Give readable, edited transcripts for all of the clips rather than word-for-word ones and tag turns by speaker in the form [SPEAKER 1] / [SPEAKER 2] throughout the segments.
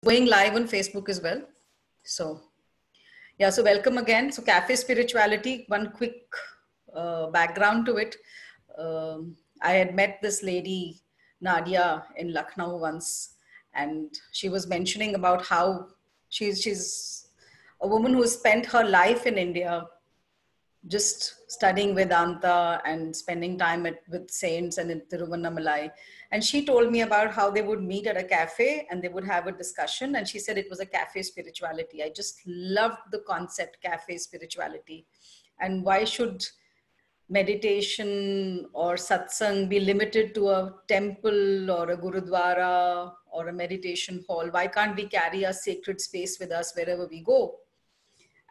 [SPEAKER 1] Going live on Facebook as well. So, yeah, so welcome again. So, Cafe Spirituality, one quick background to it. I had met this lady, Nadia, in Lucknow once, and she was mentioning about how she's a woman who spent her life in India just studying Vedanta and spending time with saints and in Tiruvannamalai. And she told me about how they would meet at a cafe and they would have a discussion. And she said it was a cafe spirituality. I just loved the concept, cafe spirituality. And why should meditation or satsang be limited to a temple or a gurudwara or a meditation hall? Why can't we carry a sacred space with us wherever we go?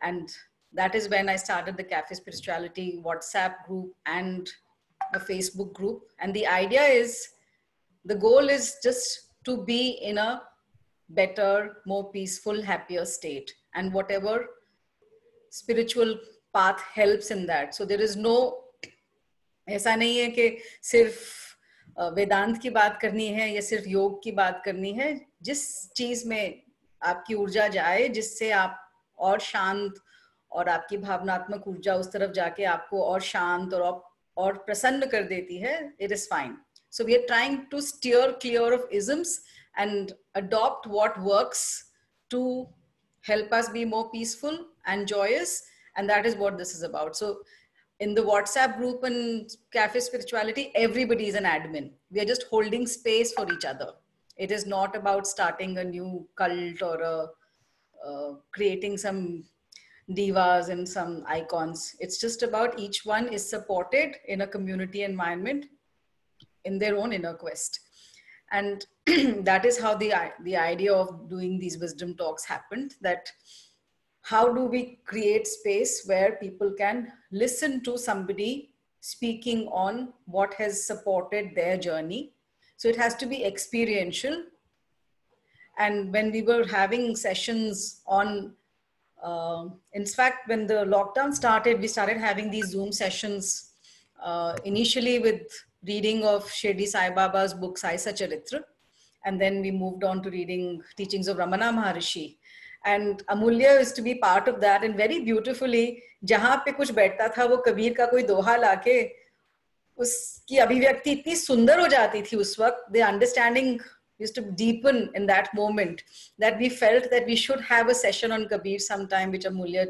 [SPEAKER 1] And that is when I started the Cafe Spirituality WhatsApp group and a Facebook group. And the idea is, the goal is just to be in a better, more peaceful, happier state. And whatever spiritual path helps in that. So there is no, ऐसा नहीं है कि सिर्फ वेदांत की बात करनी है या सिर्फ योग की बात करनी है. जिस चीज में आपकी ऊर्जा जाए, जिससे आप और शांत और आपकी भावनात्मक ऊर्जा उस तरफ जाके आपको और शांत और प्रसन्न कर देती है, it is fine. So we are trying to steer clear of isms and adopt what works to help us be more peaceful and joyous, and that is what this is about. So in the WhatsApp group and Cafe Spirituality, everybody is an admin. We are just holding space for each other. It is not about starting a new cult or creating some divas and some icons. It's just about each one is supported in a community environment in their own inner quest. And that is how the idea of doing these wisdom talks happened, that how do we create space where people can listen to somebody speaking on what has supported their journey. So it has to be experiential. And when we were having sessions on, in fact, when the lockdown started, we started having these Zoom sessions, initially with reading of Shirdi Sai Baba's book, Sai Satcharitra. And then we moved on to reading teachings of Ramana Maharishi. And Amulya used to be part of that. And very beautifully, जहाँ पे कुछ बैठता था, वो कबीर का कोई दोहा लाके उसकी अभिव्यक्ति इतनी सुंदर हो जाती थी उस वक्त. The understanding used to deepen in that moment, that we felt that we should have a session on Kabir sometime, which Amulya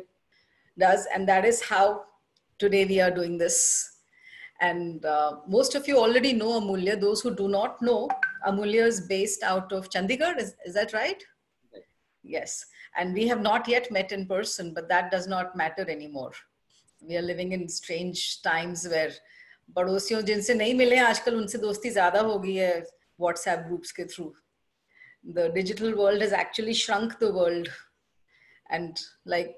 [SPEAKER 1] does. And that is how today we are doing this. And most of you already know Amulya. Those who do not know, Amulya is based out of Chandigarh. Is that right? Yes. And we have not yet met in person, but that does not matter anymore. We are living in strange times where पड़ोसियों जिनसे नहीं मिले आजकल उनसे दोस्ती ज़्यादा हो गई है WhatsApp groups के through. The digital world has actually shrunk the world. And like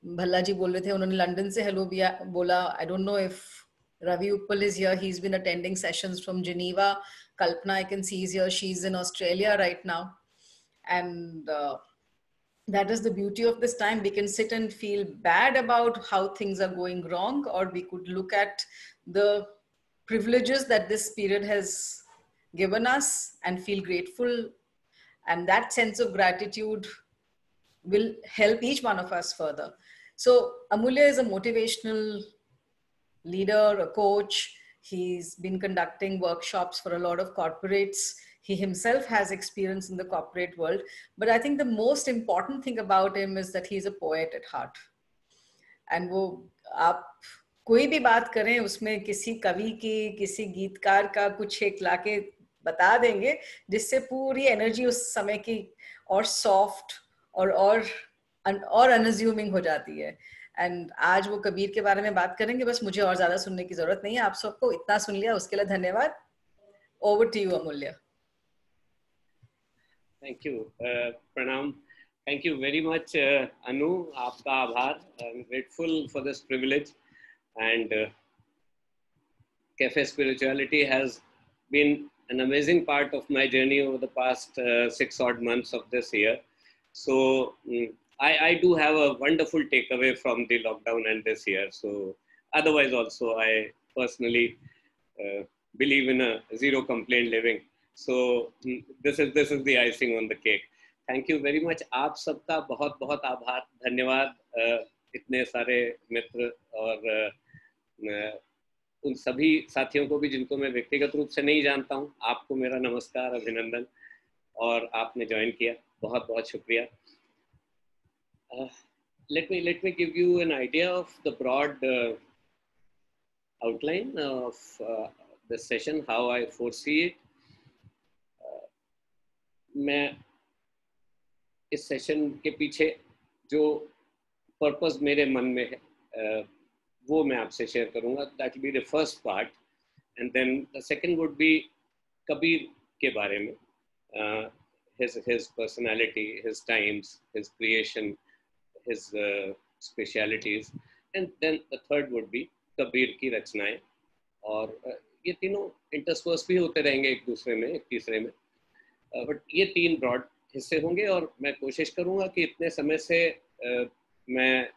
[SPEAKER 1] Bhalla जी बोल रहे थे, उन्होंने लंदन से हेलो बोला. I don't know if Ravi Uppal is here. He's been attending sessions from Geneva. Kalpana, I can see, is here. She's in Australia right now. And that is the beauty of this time. We can sit and feel bad about how things are going wrong, or we could look at the privileges that this period has given us and feel grateful. And that sense of gratitude will help each one of us further. So Amulya is a motivational leader, a coach. He's been conducting workshops for a lot of corporates. He himself has experience in the corporate world. But I think the most important thing about him is that he's a poet at heart. And वो आप कोई भी बात करें उसमें किसी कवि की, किसी गीतकार का कुछ एक लाके बता देंगे, जिससे पूरी एनर्जी उस समय की और सॉफ्ट और अनअज्यूमिंग हो जाती है. एंड आज वो कबीर के बारे में बात करेंगे. बस मुझे और ज्यादा सुनने की जरूरत नहीं है. आप सबको इतना सुन लिया, उसके लिए धन्यवाद. ओवर टू यू अमूल्य.
[SPEAKER 2] Thank you. Pranam. Thank you very much, Anu. Aapka aabhar. I'm grateful for this privilege. And Cafe Spirituality has been an amazing part of my journey over the past 6 odd months of this year. So I do have a wonderful takeaway from the lockdown and this year. So otherwise also, I personally believe in a zero complaint living. So this is the icing on the cake. Thank you very much. आप सबका बहुत बहुत आभार, धन्यवाद। इतने सारे मित्र और उन सभी साथियों को भी जिनको मैं व्यक्तिगत रूप से नहीं जानता हूँ, आपको मेरा नमस्कार, अभिनंदन, और आपने ज्वाइन किया, बहुत बहुत शुक्रिया। let me give you an idea of the broad outline of this session, how I foresee it. मैं इस सेशन के पीछे जो पर्पस मेरे मन में है वो मैं आपसे शेयर करूंगा. That will be the first part, and then the second would be Kabir के बारे में, his personality, his times, his creation, his specialities, and then the third would be Kabir की रचनाएं. और ये तीनों इंटरस्पर्स भी होते रहेंगे एक दूसरे में, एक तीसरे में, बट ये तीन ब्रॉड हिस्से होंगे. और मैं कोशिश करूंगा कि इतने समय से मैं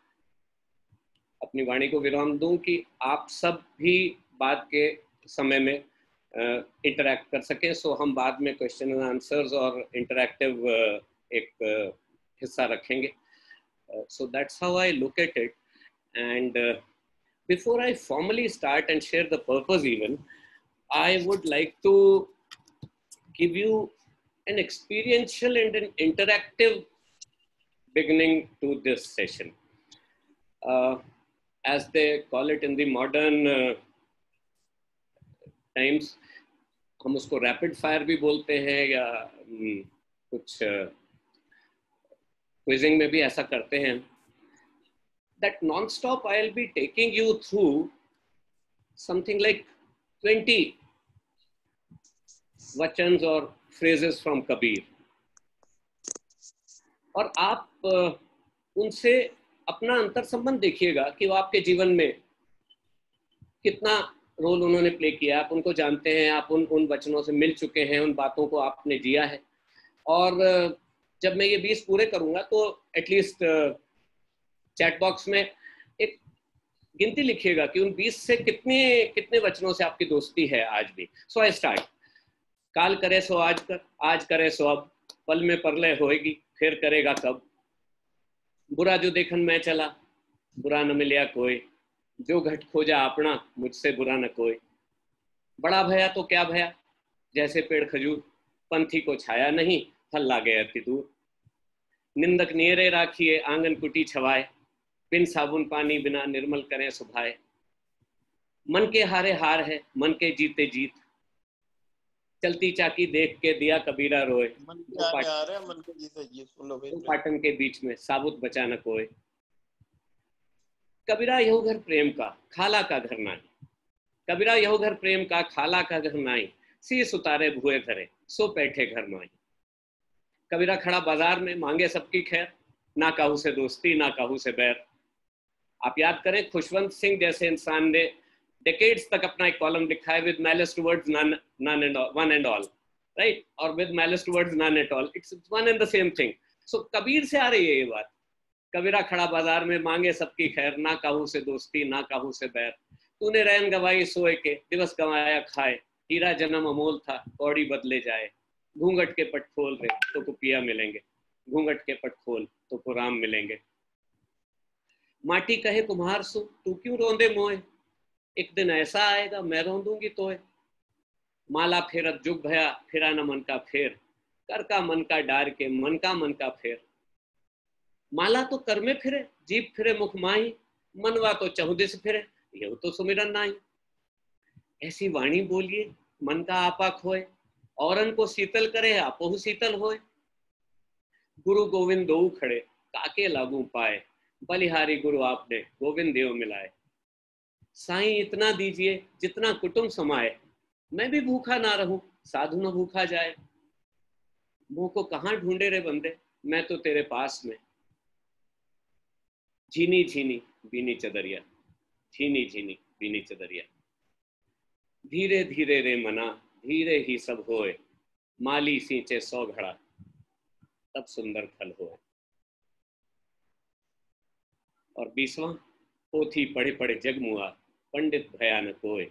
[SPEAKER 2] अपनी वाणी को विराम दूं कि आप सब भी बाद के समय में इंटरैक्ट कर सकें. सो हम बाद में क्वेश्चन एंड आंसर्स और इंटरैक्टिव एक हिस्सा रखेंगे. So that's how I look at it. And before I formally start and share the purpose even, I would like to give you an experiential and an interactive beginning to this session. As they call it in the modern times, हम उसको rapid fire भी बोलते हैं, या कुछ quizzing में भी ऐसा करते हैं. That non-stop I'll be taking you through something like 20 वचन और phrases from कबीर, और आप उनसे अपना अंतर संबंध देखिएगा कि वो आपके जीवन में कितना रोल उन्होंने प्ले किया. आप उनको जानते हैं, आप उन वचनों से मिल चुके हैं, उन बातों को आपने जिया है. और जब मैं ये 20 पूरे करूंगा तो एटलीस्ट चैट बॉक्स में एक गिनती लिखिएगा कि उन 20 से कितने वचनों से आपकी दोस्ती है आज भी. सो आई स्टार्ट. काल करे सो आज कर, आज करे सो अब, पल में परलय होएगी, फिर करेगा कब. बुरा जो देखन मैं चला, बुरा न मिलिया कोई, जो घट खोजा अपना, मुझसे बुरा न कोई. बड़ा भया तो क्या भया, जैसे पेड़ खजूर, पंथी को छाया नहीं, फल लागे अति दूर. निंदक नियरे राखिए, आंगन कुटी छवाए, बिन साबुन पानी बिना निर्मल करें सुभाए. मन के हारे हार है, मन के जीते जीत, चलती चाकी देख के दिया कबीरा रोए.
[SPEAKER 3] मन के हारे हार है, मन के जीते जीत. सुनो भाई,
[SPEAKER 2] पाटन के बीच में साबुत बचा न कोई. कबीरा यहो घर प्रेम का, खाला का घर नाई. कबीरा यहो घर प्रेम का, खाला का घर नाई. शीस उतारे भुए धरे, सो बैठे घर माई. कबीरा खड़ा बाजार में, मांगे सबकी खैर, ना काहू से दोस्ती, ना काहू से बैर. आप याद करें, खुशवंत सिंह जैसे इंसान ने डेकेड्स तक अपना एक कॉलम लिखा है, with malice towards one and all, right, और with malice towards none at all. It's one and the same thing. So Kabir से आ रही है ये बात. कबीरा खड़ा बाजार में, मांगे सबकी खैर, ना काहू से दोस्ती, ना काहू से बैर. तूने रैन गवाई सोए के, दिवस गंवाया खाए. हीरा जन्म अमोल था, कौड़ी बदले जाए. घूंघट के पट खोल रे तो कुपिया मिलेंगे, घूंघट के पट खोल तो कुराम मिलेंगे. माटी कहे कुम्हार सो, तू क्यों रोंदे मोए, एक दिन ऐसा आएगा मैं रोंदूंगी तोए. माला फेरत जुग भया, फिरा न मन का फेर, कर का मन का डार के, मन का फेर. माला तो कर में फिरे, जीप फिरे मुख माही, मनवा तो चहुदिस फिरे, यह तो सुमिरन नाही. ऐसी वाणी बोलिए, मन का आपा खोए, औरन को शीतल करे, आपोहु शीतल होए. गुरु गोविंद दो खड़े, काके लागू पाए, बलिहारी गुरु आपने, गोविंद देव मिलाए. साईं इतना दीजिए जितना कुटुंब समाए, मैं भी भूखा ना रहूं, साधु न भूखा जाए. मुंह को कहां ढूंढे रे बंदे, मैं तो तेरे पास में. झीनी झीनी बीनी चदरिया, झीनी झीनी बीनी चदरिया. धीरे धीरे रे मना, धीरे ही सब होए, माली सींचे 100 घड़ा, तब सुंदर फल होए. और 20वां, पोथी पढ़े पढ़े जगमुआ, पंडित भया न कोय,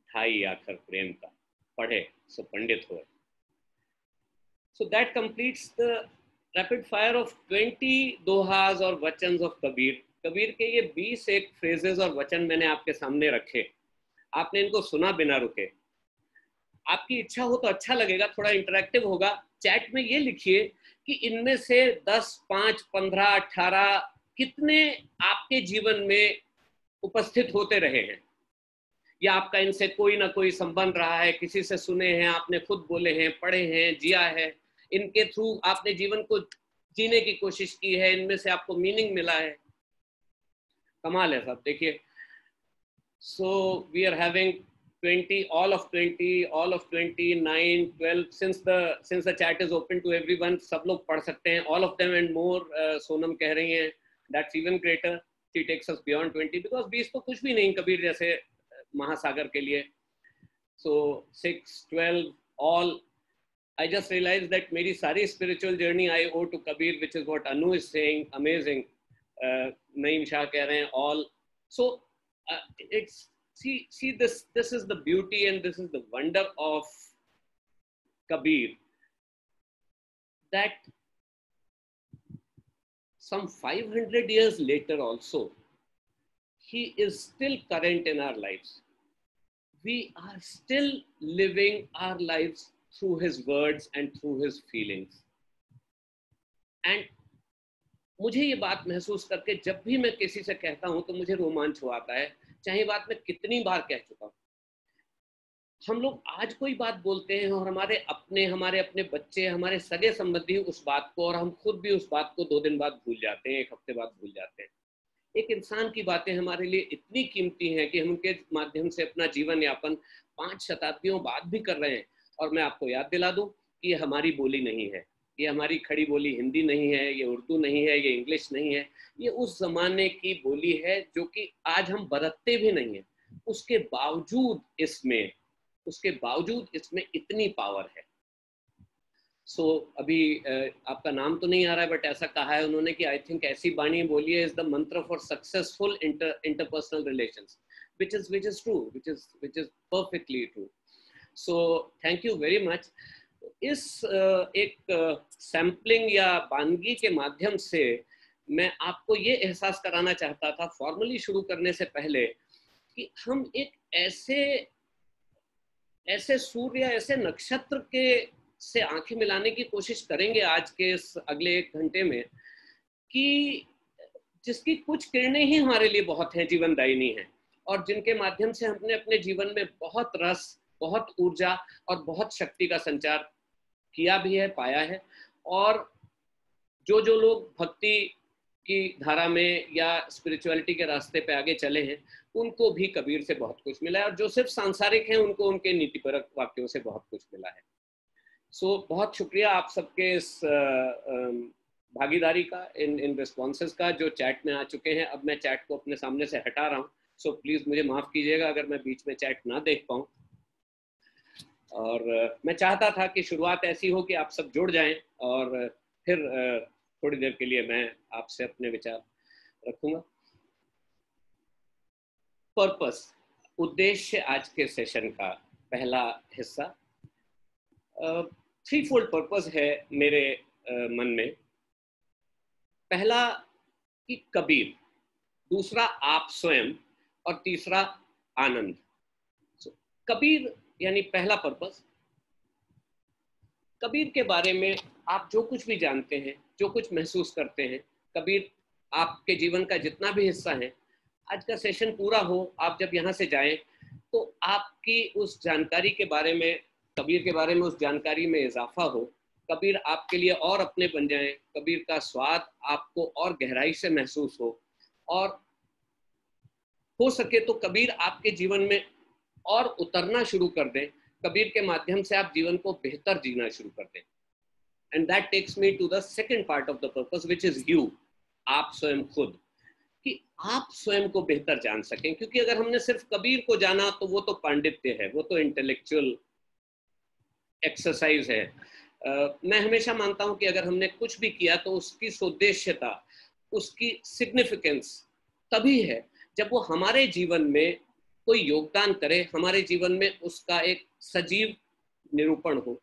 [SPEAKER 2] ढाई आखर प्रेम का, पढ़े सो पंडित होए. So that completes the rapid fire of 20 दोहाज और वचन ऑफ कबीर। कबीर के ये 20 एक फ्रेजेस और वचन मैंने आपके सामने रखे, आपने इनको सुना बिना रुके। आपकी इच्छा हो तो अच्छा लगेगा, थोड़ा इंटरेक्टिव होगा। चैट में ये लिखिए कि इनमें से 10, 5, 15, 18 कितने आपके जीवन में उपस्थित होते रहे हैं, या आपका इनसे कोई ना कोई संबंध रहा है, किसी से सुने हैं, आपने खुद बोले हैं, पढ़े हैं, जिया है, इनके थ्रू आपने जीवन को जीने की कोशिश की है, इनमें से आपको मीनिंग मिला है। कमाल है साहब, देखिए। So we are having 20, all of 20, 9, 12, since the chat is open to everyone, सब लोग पढ़ सकते हैं, all of them and more. Sonam कह रही हैं that's even greater, she takes us beyond 20, because 20 तो कुछ भी नहीं कबीर जैसे महासागर के लिए. So 6, 12, all. I just realized that मेरी सारी spiritual journey I owe to Kabir, which is what Anu is saying. Amazing. Naeem Shah कह रहे हैं all. So it's see this is the beauty and this is the wonder of Kabir, that some 500 years later also he is still current in our lives. We are still living our lives through his words and through his feelings. And मुझे ये बात महसूस करके जब भी मैं किसी से कहता हूं तो मुझे रोमांच हो आता है, चाहे बात मैं कितनी बार कह चुका हूं. हम लोग आज कोई बात बोलते हैं और हमारे अपने बच्चे, हमारे सगे संबंधी उस बात को, और हम खुद भी उस बात को 2 दिन बाद भूल जाते हैं, 1 हफ्ते बाद भूल जाते हैं. एक इंसान की बातें हमारे लिए इतनी कीमती हैं कि हम उनके माध्यम से अपना जीवन यापन 5 शताब्दियों बाद भी कर रहे हैं. और मैं आपको याद दिला दूं कि ये हमारी बोली नहीं है, ये हमारी खड़ी बोली हिंदी नहीं है, ये उर्दू नहीं है, ये इंग्लिश नहीं है, ये उस जमाने की बोली है जो कि आज हम बरतते भी नहीं है. उसके बावजूद इसमें इतनी पावर है. सो अभी आपका नाम तो नहीं आ रहा है, बट ऐसा कहा है उन्होंने कि आई थिंक ऐसी बाणी बोली है इज द मंत्र for successful interpersonal relations, which is true, which is perfectly true. So thank you very much. इस एक सैम्पलिंग या बानगी के माध्यम से मैं आपको ये एहसास कराना चाहता था फॉर्मली शुरू करने से पहले कि हम एक ऐसे सूर्य, ऐसे नक्षत्र के से आंखें मिलाने की कोशिश करेंगे आज के इस अगले 1 घंटे में, कि जिसकी कुछ किरणें ही हमारे लिए बहुत हैं, जीवनदायिनी हैं, और जिनके माध्यम से हमने अपने जीवन में बहुत रस, बहुत ऊर्जा और बहुत शक्ति का संचार किया भी है, पाया है. और जो लोग भक्ति की धारा में या स्पिरिचुअलिटी के रास्ते पे आगे चले हैं, उनको भी कबीर से बहुत कुछ मिला है, और जो सिर्फ सांसारिक हैं उनको उनके नीतिपरक वाक्यों से बहुत कुछ मिला है. सो बहुत शुक्रिया आप सबके इस भागीदारी का, इन रिस्पॉन्सेज का जो चैट में आ चुके हैं. अब मैं चैट को अपने सामने से हटा रहा हूँ, सो प्लीज़ मुझे माफ़ कीजिएगा अगर मैं बीच में चैट ना देख पाऊँ. और मैं चाहता था कि शुरुआत ऐसी हो कि आप सब जुड़ जाएं, और फिर थोड़ी देर के लिए मैं आपसे अपने विचार रखूंगा. पर्पस, उद्देश्य आज के सेशन का पहला हिस्सा. 3-fold पर्पस है मेरे मन में. पहला कि कबीर, दूसरा आप स्वयं, और तीसरा आनंद. कबीर यानी पहला पर्पस. कबीर के बारे में आप जो कुछ भी जानते हैं, जो कुछ महसूस करते हैं, कबीर आपके जीवन का जितना भी हिस्सा है, आज का सेशन पूरा हो, आप जब यहाँ से जाएं तो आपकी उस जानकारी के बारे में, कबीर के बारे में उस जानकारी में इजाफा हो, कबीर आपके लिए और अपने बन जाएं, कबीर का स्वाद आपको और गहराई से महसूस हो, और हो सके तो कबीर आपके जीवन में और उतरना शुरू कर दें. कबीर के माध्यम से आप जीवन को बेहतर जीना शुरू कर दें. And that takes me to the second part of the purpose, which is you, आप स्वयं खुद, कि आप स्वयं को बेहतर जान सकें. क्योंकि अगर हमने सिर्फ कबीर को जाना तो वो तो पांडित्य है, वो तो इंटेलेक्चुअल एक्सरसाइज है. मैं हमेशा मानता हूं कि अगर हमने कुछ भी किया तो उसकी सोद्देश्यता, उसकी सिग्निफिकेंस तभी है जब वो हमारे जीवन में कोई योगदान करे, हमारे जीवन में उसका एक सजीव निरूपण हो.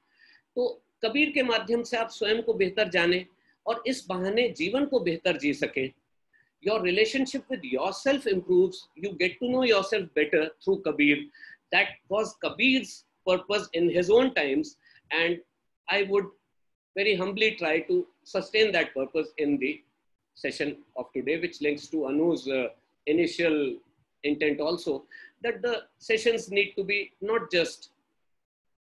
[SPEAKER 2] तो कबीर के माध्यम से आप स्वयं को बेहतर जानें, और इस बहाने जीवन को बेहतर जी सकें. Your relationship with yourself improves. You get to know yourself better through Kabir. That was Kabir's purpose in his own times, and I would very humbly try to sustain that purpose in the session of today, which links to Anu's initial intent also, that the sessions need to be not just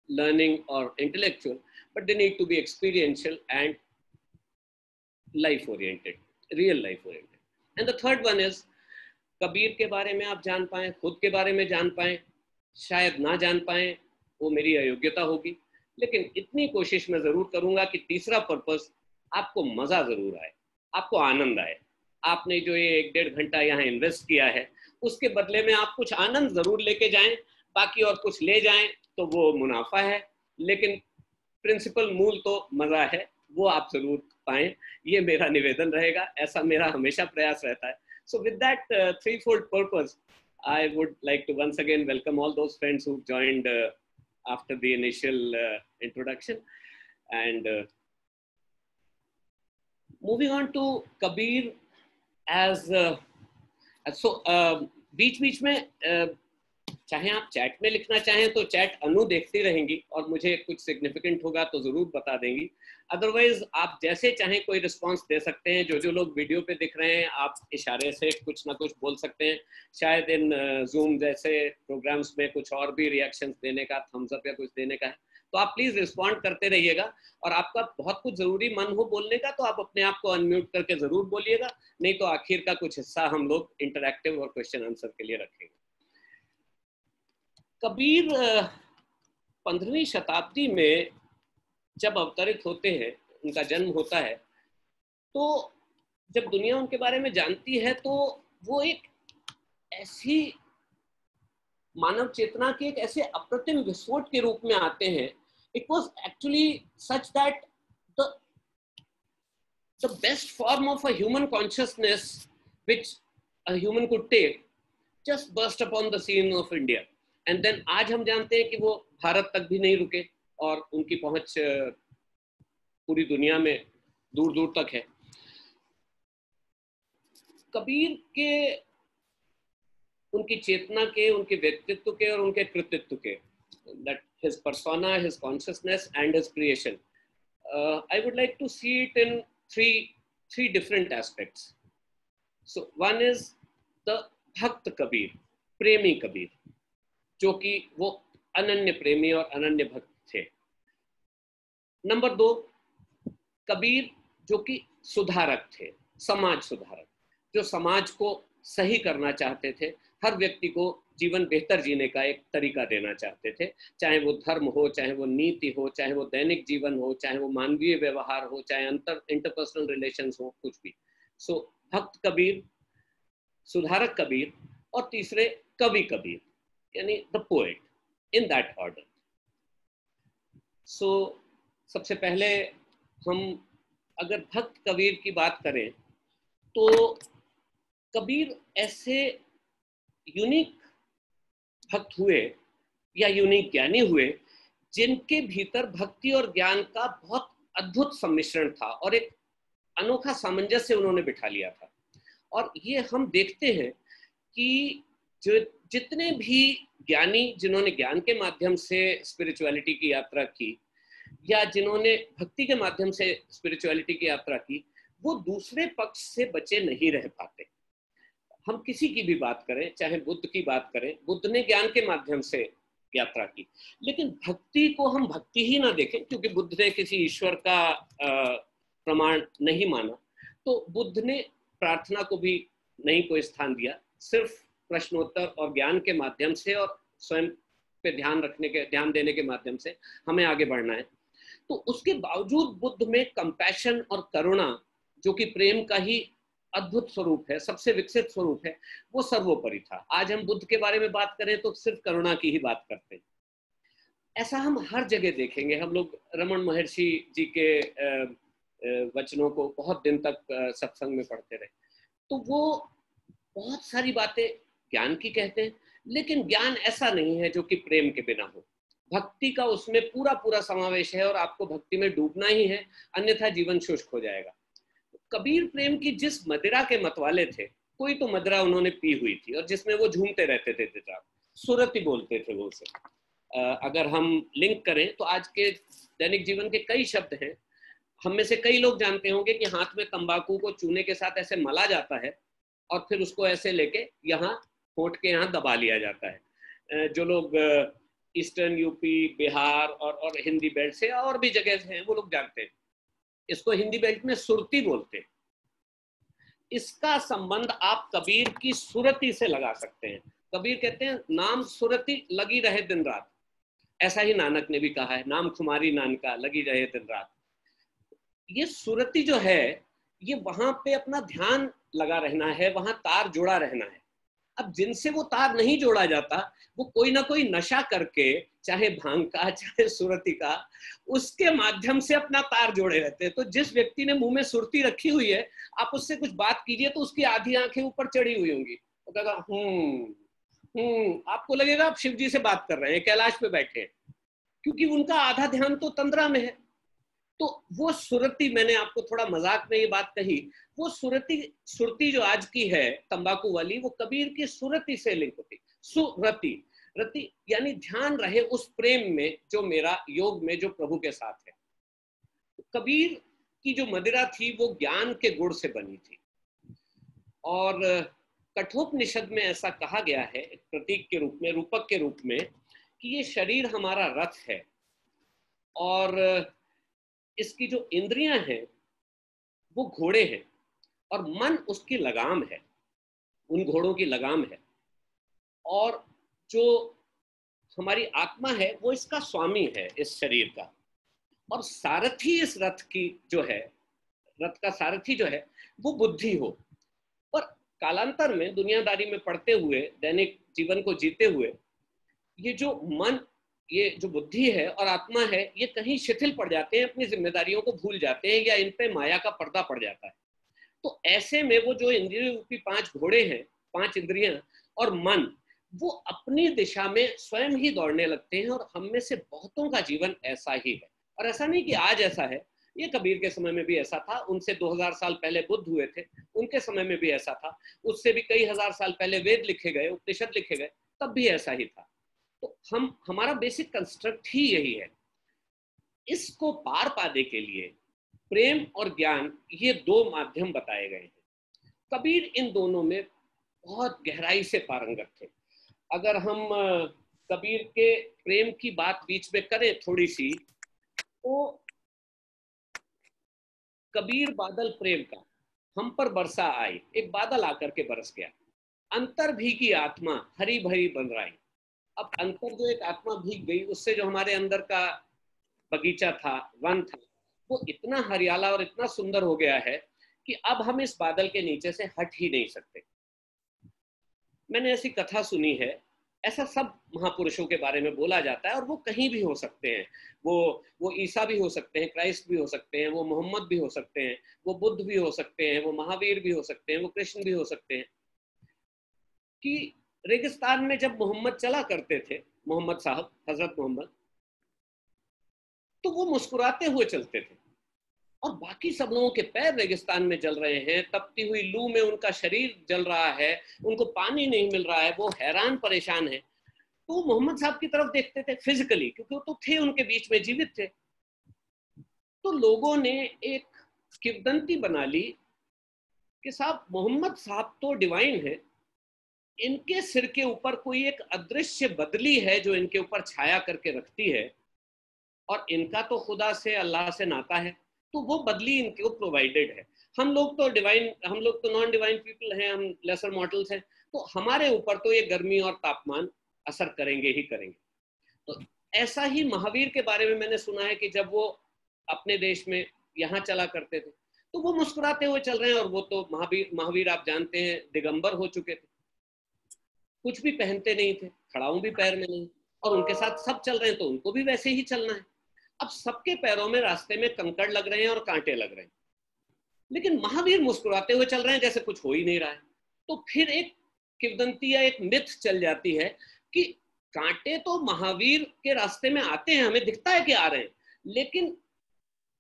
[SPEAKER 2] learning or intellectual, but they need to be experiential and life-oriented, real life-oriented. And the third one is, Kabir के बारे में आप जान पाएं, खुद के बारे में जान पाएं, शायद ना जान पाएं, वो मेरी अयोग्यता होगी, लेकिन इतनी कोशिश मैं जरूर करूंगा कि तीसरा पर्पस आपको मजा जरूर आए, आपको आनंद आए. आपने जो ये 1-1.5 घंटा यहाँ इन्वेस्ट किया है, उसके बदले में आप कुछ आनंद जरूर लेके जाएं, बाकी और कुछ ले जाएं तो वो मुनाफा है, लेकिन प्रिंसिपल मूल तो मजा है, वो आप जरूर पाएं. ये मेरा निवेदन रहेगा, ऐसा मेरा हमेशा प्रयास रहता है. So with that threefold purpose, I would like to once again welcome all those friends who joined after the initial introduction. And moving on to Kabir as बीच में चाहे आप चैट में लिखना चाहें तो चैट अनु देखती रहेंगी और मुझे कुछ सिग्निफिकेंट होगा तो जरूर बता देंगी. अदरवाइज आप जैसे चाहें कोई रिस्पांस दे सकते हैं. जो लोग वीडियो पे दिख रहे हैं, आप इशारे से कुछ ना कुछ बोल सकते हैं. शायद इन जूम जैसे प्रोग्राम्स में कुछ और भी रिएक्शंस देने का, थम्स अप या कुछ देने का है, तो आप प्लीज रिस्पॉन्ड करते रहिएगा. और आपका बहुत कुछ जरूरी मन हो बोलने का तो आप अपने आप को अनम्यूट करके जरूर बोलिएगा, नहीं तो आखिर का कुछ हिस्सा हम लोग इंटरैक्टिव और क्वेश्चन आंसर के लिए रखेंगे. कबीर 15वीं शताब्दी में जब अवतरित होते हैं, उनका जन्म होता है, तो जब दुनिया उनके बारे में जानती है तो वो एक ऐसी मानव चेतना के एक ऐसे अप्रतिम विस्फोट के रूप में आते हैं. It was actually such that the best form of a human consciousness which a human could take just burst upon the scene of India. And then आज हम जानते हैं कि वो भारत तक भी नहीं रुके और उनकी पहुंच पूरी दुनिया में दूर दूर तक है. कबीर के, उनकी चेतना के, उनके व्यक्तित्व के और उनके कृतित्व के, that his persona, his consciousness and his creation, I would like to see it in three different aspects. So one is the भक्त कबीर, प्रेमी कबीर, जो कि वो अनन्य प्रेमी और अनन्य भक्त थे. नंबर 2, कबीर जो कि सुधारक थे, समाज सुधारक, जो समाज को सही करना चाहते थे, हर व्यक्ति को जीवन बेहतर जीने का एक तरीका देना चाहते थे, चाहे वो धर्म हो, चाहे वो नीति हो, चाहे वो दैनिक जीवन हो, चाहे वो मानवीय व्यवहार हो, चाहे इंटरपर्सनल रिलेशंस हो, कुछ भी. सो भक्त कबीर, सुधारक कबीर और तीसरे कवि कबीर, यानी the poet, in that order. So सबसे पहले हम अगर भक्त कबीर की बात करें तो कबीर ऐसे यूनिक भक्त हुए या यूनिक ज्ञानी हुए जिनके भीतर भक्ति और ज्ञान का बहुत अद्भुत सम्मिश्रण था और एक अनोखा सामंजस्य उन्होंने बिठा लिया था. और ये हम देखते हैं कि जो जितने भी ज्ञानी जिन्होंने ज्ञान के माध्यम से स्पिरिचुअलिटी की यात्रा की या जिन्होंने भक्ति के माध्यम से स्पिरिचुअलिटी की यात्रा की, वो दूसरे पक्ष से बचे नहीं रह पाते. हम किसी की भी बात करें, चाहे बुद्ध की बात करें, बुद्ध ने ज्ञान के माध्यम से यात्रा की, लेकिन भक्ति को हम भक्ति ही ना देखें, क्योंकि बुद्ध ने किसी ईश्वर का प्रमाण नहीं माना, तो बुद्ध ने प्रार्थना को भी नहीं कोई स्थान दिया. सिर्फ प्रश्नोत्तर और ज्ञान के माध्यम से और स्वयं पे ध्यान देने के माध्यम से हमें आगे बढ़ना है. तो उसके बावजूद बुद्ध में कंपैशन और करुणा, जो कि प्रेम का ही अद्भुत स्वरूप है, सबसे विकसित स्वरूप है, वो सर्वोपरि था. आज हम बुद्ध के बारे में बात करें तो सिर्फ करुणा की ही बात करते हैं. ऐसा हम हर जगह देखेंगे. हम लोग रमन महर्षि जी के वचनों को बहुत दिन तक सत्संग में पढ़ते रहे, तो वो बहुत सारी बातें ज्ञान की कहते हैं, लेकिन ज्ञान ऐसा नहीं है जो कि प्रेम के बिना हो. भक्ति का उसमें पूरा पूरा समावेश है और आपको भक्ति में डूबना ही है, अन्यथा जीवन शुष्क हो जाएगा. कबीर प्रेम की जिस मदिरा के मतवाले थे, कोई तो मदिरा उन्होंने पी हुई थी और जिसमें वो झूमते रहते थे, सुरती बोलते थे वो उसे। अगर हम लिंक करें तो आज के दैनिक जीवन के कई शब्द हैं। हम में से कई लोग जानते होंगे कि हाथ में तंबाकू को चूने के साथ ऐसे मला जाता है और फिर उसको ऐसे लेके यहाँ होंठ के यहाँ दबा लिया जाता है। जो लोग ईस्टर्न यूपी, बिहार और हिंदी बेल्ट से और भी जगह से हैं, वो लोग जानते हैं। इसको हिंदी बेल्ट में सुरती बोलते हैं। इसका संबंध आप कबीर की सुरती से लगा सकते हैं। कबीर कहते हैं नाम सुरती लगी रहे दिन रात, ऐसा ही नानक ने भी कहा है, नाम खुमारी नानका लगी रहे दिन रात। ये सुरती जो है ये वहां पे अपना ध्यान लगा रहना है, वहां तार जोड़ा रहना है। अब जिनसे वो तार नहीं जोड़ा जाता वो कोई ना कोई नशा करके, चाहे भांग का चाहे सुरती का, उसके माध्यम से अपना तार जोड़े रहते हैं। तो जिस व्यक्ति ने मुंह में सुरती रखी हुई है, आप उससे कुछ बात कीजिए तो उसकी आधी आंखें ऊपर चढ़ी हुई होंगी, तो कहेगा आपको लगेगा आप शिव जी से बात कर रहे हैं, कैलाश पे बैठे हैं, क्योंकि उनका आधा ध्यान तो तंद्रा में है। तो वो सुरती, मैंने आपको थोड़ा मजाक में ये बात कही, वो सुरती जो आज की है तंबाकू वाली, वो कबीर की सुरती से लिंक होती। सुरती, रति यानी ध्यान रहे उस प्रेम में जो मेरा योग में जो प्रभु के साथ है। तो कबीर की जो मदिरा थी वो ज्ञान के गुण से बनी थी। और कठोपनिषद में ऐसा कहा गया है एक प्रतीक के रूप में, रूपक के रूप में, कि ये शरीर हमारा रथ है और इसकी जो इंद्रियां हैं वो घोड़े हैं और मन उसकी लगाम है, उन घोड़ों की लगाम है। और जो हमारी आत्मा है वो इसका स्वामी है, इस शरीर का। और सारथी इस रथ की जो है, रथ का सारथी जो है वो बुद्धि हो। पर कालांतर में दुनियादारी में पढ़ते हुए, दैनिक जीवन को जीते हुए, ये जो मन, ये जो बुद्धि है और आत्मा है, ये कहीं शिथिल पड़ जाते हैं, अपनी जिम्मेदारियों को भूल जाते हैं या इन पे माया का पर्दा पड़ जाता है। तो ऐसे में वो जो इंद्रिय रूपी 5 घोड़े हैं, 5 इंद्रियां और मन, वो अपनी दिशा में स्वयं ही दौड़ने लगते हैं। और हम में से बहुतों का जीवन ऐसा ही है। और ऐसा नहीं कि आज ऐसा है, ये कबीर के समय में भी ऐसा था, उनसे 2000 साल पहले बुद्ध हुए थे, उनके समय में भी ऐसा था, उससे भी कई हजार साल पहले वेद लिखे गए, उपनिषद लिखे गए, तब भी ऐसा ही था। तो हमारा बेसिक कंस्ट्रक्ट ही यही है। इसको पार पाने के लिए प्रेम और ज्ञान, ये 2 माध्यम बताए गए हैं। कबीर इन दोनों में बहुत गहराई से पारंगत थे। अगर हम कबीर के प्रेम की बात बीच में करें थोड़ी सी, तो कबीर बादल प्रेम का हम पर बरसा आई, एक बादल आकर के बरस गया, अंतर भीगी आत्मा हरी भरी बन रही। अब अंतर जो एक आत्मा भीग गई, उससे जो हमारे अंदर का बगीचा था, वन था, वो इतना हरियाला और इतना सुंदर हो गया है कि अब हम इस बादल के नीचे से हट ही नहीं सकते। मैंने ऐसी कथा सुनी है, ऐसा सब महापुरुषों के बारे में बोला जाता है, और वो कहीं भी हो सकते हैं। वो ईसा भी हो सकते हैं, क्राइस्ट भी हो सकते हैं, वो मोहम्मद भी हो सकते हैं, वो बुद्ध भी हो सकते हैं, वो महावीर भी हो सकते हैं, वो कृष्ण भी हो सकते हैं। कि रेगिस्तान में जब मोहम्मद चला करते थे, मोहम्मद साहब, हजरत मोहम्मद, तो वो मुस्कुराते हुए चलते थे और बाकी सब लोगों के पैर रेगिस्तान में जल रहे हैं, तपती हुई लू में उनका शरीर जल रहा है, उनको पानी नहीं मिल रहा है, वो हैरान परेशान है। तो मोहम्मद साहब की तरफ देखते थे फिजिकली, क्योंकि वो तो थे उनके बीच में, जीवित थे। तो लोगों ने एक किंवदंती बना ली कि साहब मोहम्मद साहब तो डिवाइन है, इनके सिर के ऊपर कोई एक अदृश्य बदली है जो इनके ऊपर छाया करके रखती है, और इनका तो खुदा से, अल्लाह से नाता है, तो वो बदली इनको प्रोवाइडेड है। हम लोग तो डिवाइन, हम लोग तो नॉन डिवाइन पीपल हैं, हम लेसर मॉर्टल्स हैं, तो हमारे ऊपर तो ये गर्मी और तापमान असर करेंगे ही करेंगे। तो ऐसा ही महावीर के बारे में मैंने सुना है कि जब वो अपने देश में यहाँ चला करते थे, तो वो मुस्कुराते हुए चल रहे हैं, और वो तो महावीर आप जानते हैं दिगंबर हो चुके थे, कुछ भी पहनते नहीं थे, खड़ाऊं भी पैर में नहीं, और उनके साथ सब चल रहे हैं तो उनको भी वैसे ही चलना है। अब सबके पैरों में रास्ते में कंकड़ लग रहे हैं और कांटे लग रहे हैं, लेकिन महावीर मुस्कुराते हुए चल रहे हैं जैसे कुछ हो ही नहीं रहा है। तो फिर एक किंवदंती या एक मिथ चल जाती है कि कांटे तो महावीर के रास्ते में आते हैं, हमें दिखता है कि आ रहे हैं, लेकिन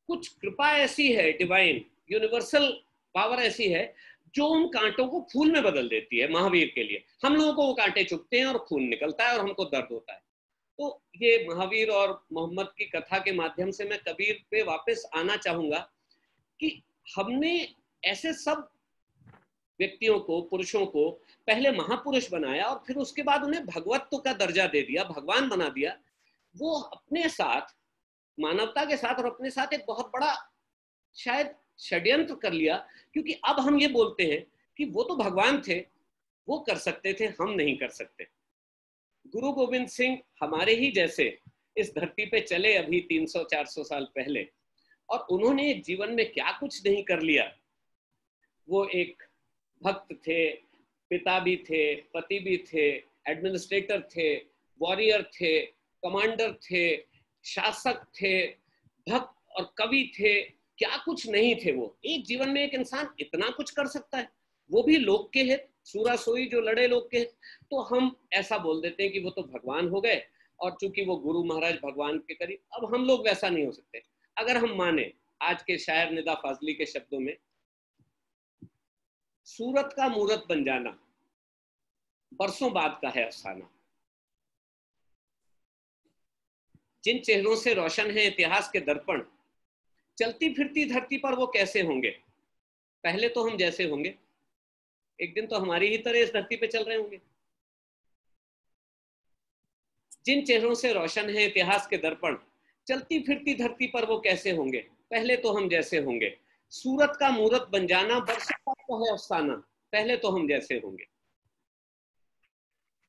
[SPEAKER 2] कुछ कृपा ऐसी है, डिवाइन यूनिवर्सल पावर ऐसी है जो उन कांटों को फूल में बदल देती है। महावीर के लिए हम लोगों को वो कांटे चुभते हैं और खून निकलता है और हमको दर्द होता है। तो ये महावीर और मोहम्मद की कथा के माध्यम से मैं कबीर पे वापस आना चाहूंगा कि हमने ऐसे सब व्यक्तियों को, पुरुषों को पहले महापुरुष बनाया और फिर उसके बाद उन्हें भगवत्व का दर्जा दे दिया, भगवान बना दिया। वो अपने साथ, मानवता के साथ और अपने साथ एक बहुत बड़ा शायद षड्यंत्र कर लिया, क्योंकि अब हम ये बोलते हैं कि वो तो भगवान थे, वो कर सकते थे, हम नहीं कर सकते। गुरु गोविंद सिंह हमारे ही जैसे इस धरती पे चले अभी 300-400 साल पहले, और उन्होंने जीवन में क्या कुछ नहीं कर लिया। वो एक भक्त थे, पिता भी थे, पति भी थे, एडमिनिस्ट्रेटर थे, वॉरियर थे, कमांडर थे, शासक थे, भक्त और कवि थे, क्या कुछ नहीं थे। वो एक जीवन में एक इंसान इतना कुछ कर सकता है, वो भी लोक के हित, सूरा सोई जो लड़े लोक के हित। तो हम ऐसा बोल देते हैं कि वो तो भगवान हो गए, और चूंकि वो गुरु महाराज भगवान के करीब, अब हम लोग वैसा नहीं हो सकते। अगर हम माने आज के शायर निदा फाजली के शब्दों में, सूरत का मूरत बन जाना बरसों बाद का है अफसाना। जिन चेहरों से रोशन है इतिहास के दर्पण, चलती फिरती धरती पर वो कैसे होंगे, पहले तो हम जैसे होंगे, एक दिन तो हमारी ही तरह इस धरती पे चल रहे होंगे। जिन चेहरों से रोशन है इतिहास के दर्पण, चलती फिरती धरती पर वो कैसे होंगे, पहले तो हम जैसे होंगे। सूरत का मूरत बन जाना बरसों बाद का है अफसाना, पहले तो हम जैसे होंगे।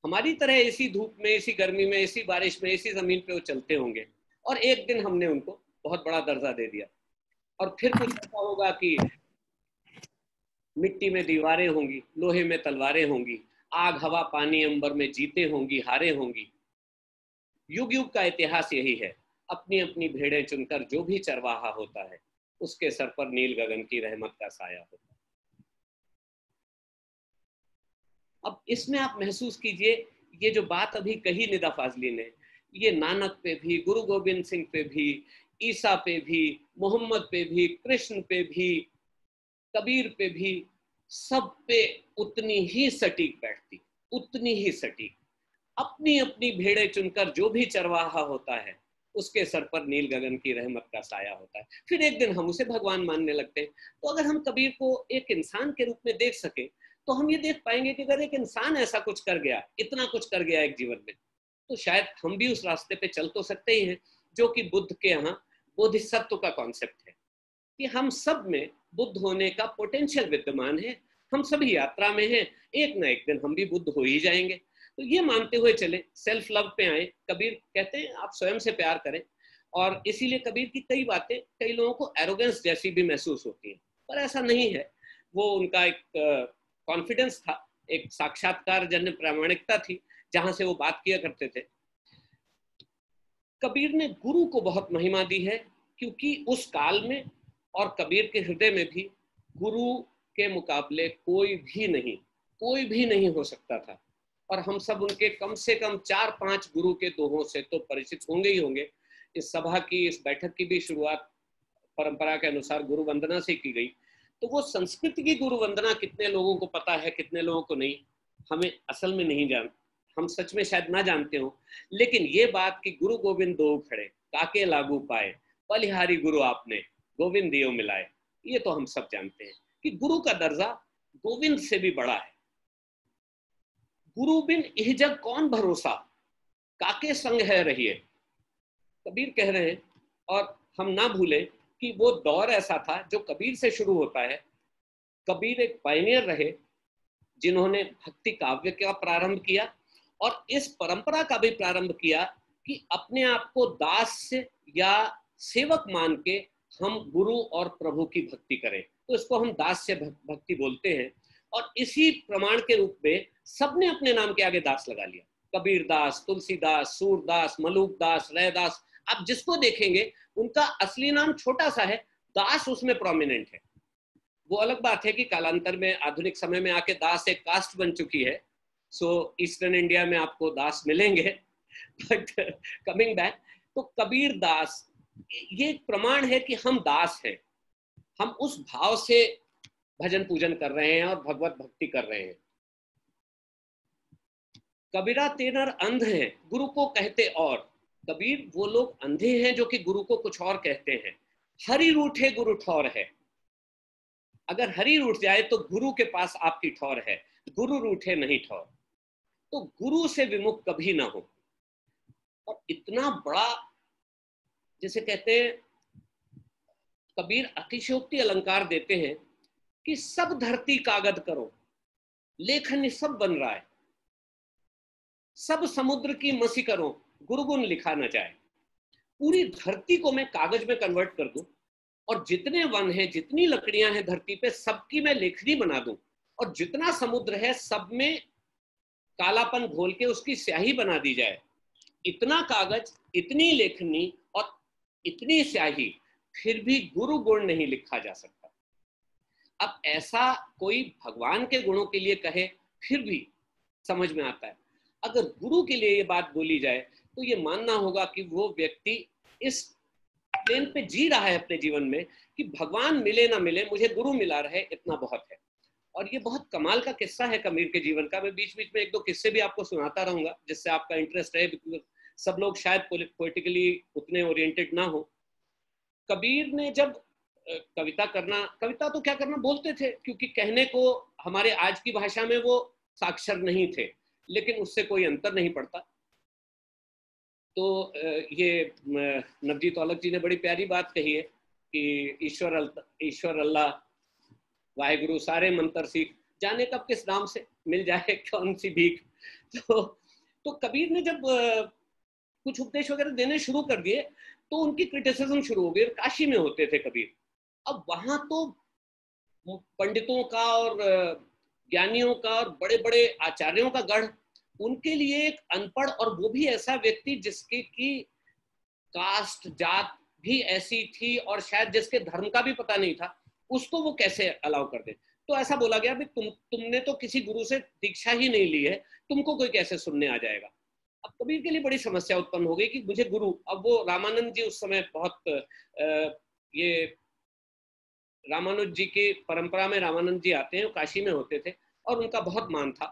[SPEAKER 2] हमारी तरह इसी धूप में, इसी गर्मी में, इसी बारिश में, इसी जमीन पे वो चलते होंगे, और एक दिन हमने उनको बहुत बड़ा दर्जा दे दिया। और फिर कुछ ऐसा होगा कि मिट्टी में दीवारें होंगी, लोहे में तलवारें होंगी, आग हवा पानी अंबर में जीते होंगी, हारे होंगी। युग युग का इतिहास यही है, अपनी अपनी भेड़ें चुनकर जो भी चरवाहा होता है, उसके सर पर नील गगन की रहमत का साया होता है। अब इसमें आप महसूस कीजिए, ये जो बात अभी कही निदा फाजली ने, ये नानक पे भी, गुरु गोविंद सिंह पे भी, ईसा पे भी, मोहम्मद पे भी, कृष्ण पे भी, कबीर पे भी, सब पे उतनी ही सटीक बैठती, उतनी ही सटीक। अपनी अपनी भेड़ें चुनकर जो भी चरवाहा होता है, उसके सर पर नील गगन की रहमत का साया होता है। फिर एक दिन हम उसे भगवान मानने लगते हैं। तो अगर हम कबीर को एक इंसान के रूप में देख सके, तो हम ये देख पाएंगे कि अगर एक इंसान ऐसा कुछ कर गया, इतना कुछ कर गया एक जीवन में, तो शायद हम भी उस रास्ते पे चल तो सकते ही हैं, जो कि बुद्ध के यहाँ बोधिसत्व का कॉन्सेप्ट है, कि हम सब में बुद्ध होने का पोटेंशियल विद्यमान है, हम सभी यात्रा में हैं, एक ना एक दिन हम भी बुद्ध हो ही जाएंगे। तो ये मानते हुए चले, सेल्फ लव पे आए। कबीर कहते हैं आप स्वयं से प्यार करें, और इसीलिए कबीर की कई बातें कई लोगों को एरोगेंस जैसी भी महसूस होती हैं, पर ऐसा नहीं है। वो उनका एक कॉन्फिडेंस था, एक साक्षात्कार जन्य प्रामाणिकता थी, जहां से वो बात किया करते थे। कबीर ने गुरु को बहुत महिमा दी है, क्योंकि उस काल में और कबीर के हृदय में भी गुरु के मुकाबले कोई भी नहीं हो सकता था। और हम सब उनके कम से कम 4-5 गुरु के दोहों से तो परिचित होंगे ही होंगे। इस सभा की, इस बैठक की भी शुरुआत परंपरा के अनुसार गुरु वंदना से की गई। तो वो संस्कृत की गुरु वंदना कितने लोगों को पता है, कितने लोगों को नहीं, हमें असल में नहीं जान, हम सच में शायद ना जानते हो। लेकिन ये बात कि गुरु गोविंद दो खड़े, काके लागू पाए, बलिहारी गुरु आपने, गोविंद दियो मिलाए, ये तो हम सब जानते हैं कि गुरु का दर्जा गोविंद से भी बड़ा है। गुरु बिन इह जग कौन भरोसा, काके संग है रहिए, कबीर कह रहे हैं। और हम ना भूले कि वो दौर ऐसा था जो कबीर से शुरू होता है। कबीर एक पायनियर रहे, जिन्होंने भक्ति काव्य का प्रारंभ किया, और इस परंपरा का भी प्रारंभ किया कि अपने आप को दास या सेवक मान के हम गुरु और प्रभु की भक्ति करें। तो इसको हम दास्य भक्ति बोलते हैं। और इसी प्रमाण के रूप में सबने अपने नाम के आगे दास लगा लिया, कबीर दास, तुलसीदास, सूरदास, मलूक दास, रैदास। आप जिसको देखेंगे उनका असली नाम छोटा सा है, दास उसमें प्रोमिनेंट है। वो अलग बात है कि कालांतर में आधुनिक समय में आके दास एक कास्ट बन चुकी है। सो ईस्टर्न इंडिया में आपको दास मिलेंगे, बट कमिंग बैक, तो कबीर दास ये एक प्रमाण है कि हम दास हैं। हम उस भाव से भजन पूजन कर रहे हैं और भगवत भक्ति कर रहे हैं। कबीरा तेनर अंध है गुरु को कहते और, कबीर वो लोग अंधे हैं जो कि गुरु को कुछ और कहते हैं। हरि रूठे गुरु ठौर है, अगर हरि रूठ जाए तो गुरु के पास आपकी ठौर है, गुरु रूठे नहीं ठौर। तो गुरु से विमुख कभी ना हो। और इतना बड़ा, जैसे कहते हैं कबीर अतिशयोक्ति अलंकार देते हैं कि सब धरती कागज करो, लेखन सब बन रहा है, सब समुद्र की मसी करो, गुरुगुण लिखा न जाए। पूरी धरती को मैं कागज में कन्वर्ट कर दूं और जितने वन हैं, जितनी लकड़ियां हैं धरती पे, सबकी मैं लेखनी बना दूं, और जितना समुद्र है सब में कालापन घोल के उसकी स्याही बना दी जाए। इतना कागज, इतनी लेखनी और इतनी स्याही, फिर भी गुरु गुण नहीं लिखा जा सकता। अब ऐसा कोई भगवान के गुणों के लिए कहे फिर भी समझ में आता है। अगर गुरु के लिए ये बात बोली जाए तो ये मानना होगा कि वो व्यक्ति इस प्लेन पे जी रहा है अपने जीवन में कि भगवान मिले ना मिले, मुझे गुरु मिला रहे, इतना बहुत है। और ये बहुत कमाल का किस्सा है कबीर के जीवन का। मैं बीच बीच में एक दो किस्से भी आपको सुनाता रहूंगा जिससे आपका इंटरेस्ट रहे, बिकॉज सब लोग शायद पॉलिटिकली उतने ओरिएंटेड ना हो। कबीर ने जब कविता तो क्या करना, बोलते थे, क्योंकि कहने को हमारे आज की भाषा में वो साक्षर नहीं थे, लेकिन उससे कोई अंतर नहीं पड़ता। तो ये नवजीत औलख जी ने बड़ी प्यारी बात कही है कि ईश्वर अल्लाह वाहेगुरु सारे मंत्र सीख, जाने कब किस नाम से मिल जाए कौन सी भीख। तो कबीर ने जब कुछ उपदेश वगैरह देने शुरू कर दिए तो उनकी क्रिटिसिज्म शुरू हो गई। काशी में होते थे कबीर। अब वहां तो पंडितों का और ज्ञानियों का और बड़े बड़े आचार्यों का गढ़, उनके लिए एक अनपढ़, और वो भी ऐसा व्यक्ति जिसके की कास्ट जात भी ऐसी थी और शायद जिसके धर्म का भी पता नहीं था, उसको वो कैसे अलाउ कर दे। तो ऐसा बोला गया भी तुमने तो किसी गुरु से दीक्षा ही नहीं ली है, तुमको कोई कैसे सुनने आ जाएगा। अब कबीर के लिए बड़ी समस्या उत्पन्न हो गई कि मुझे गुरु, अब वो रामानंद जी उस समय बहुत ये रामानुज जी की परंपरा में रामानंद जी आते हैं, काशी में होते थे और उनका बहुत मान था।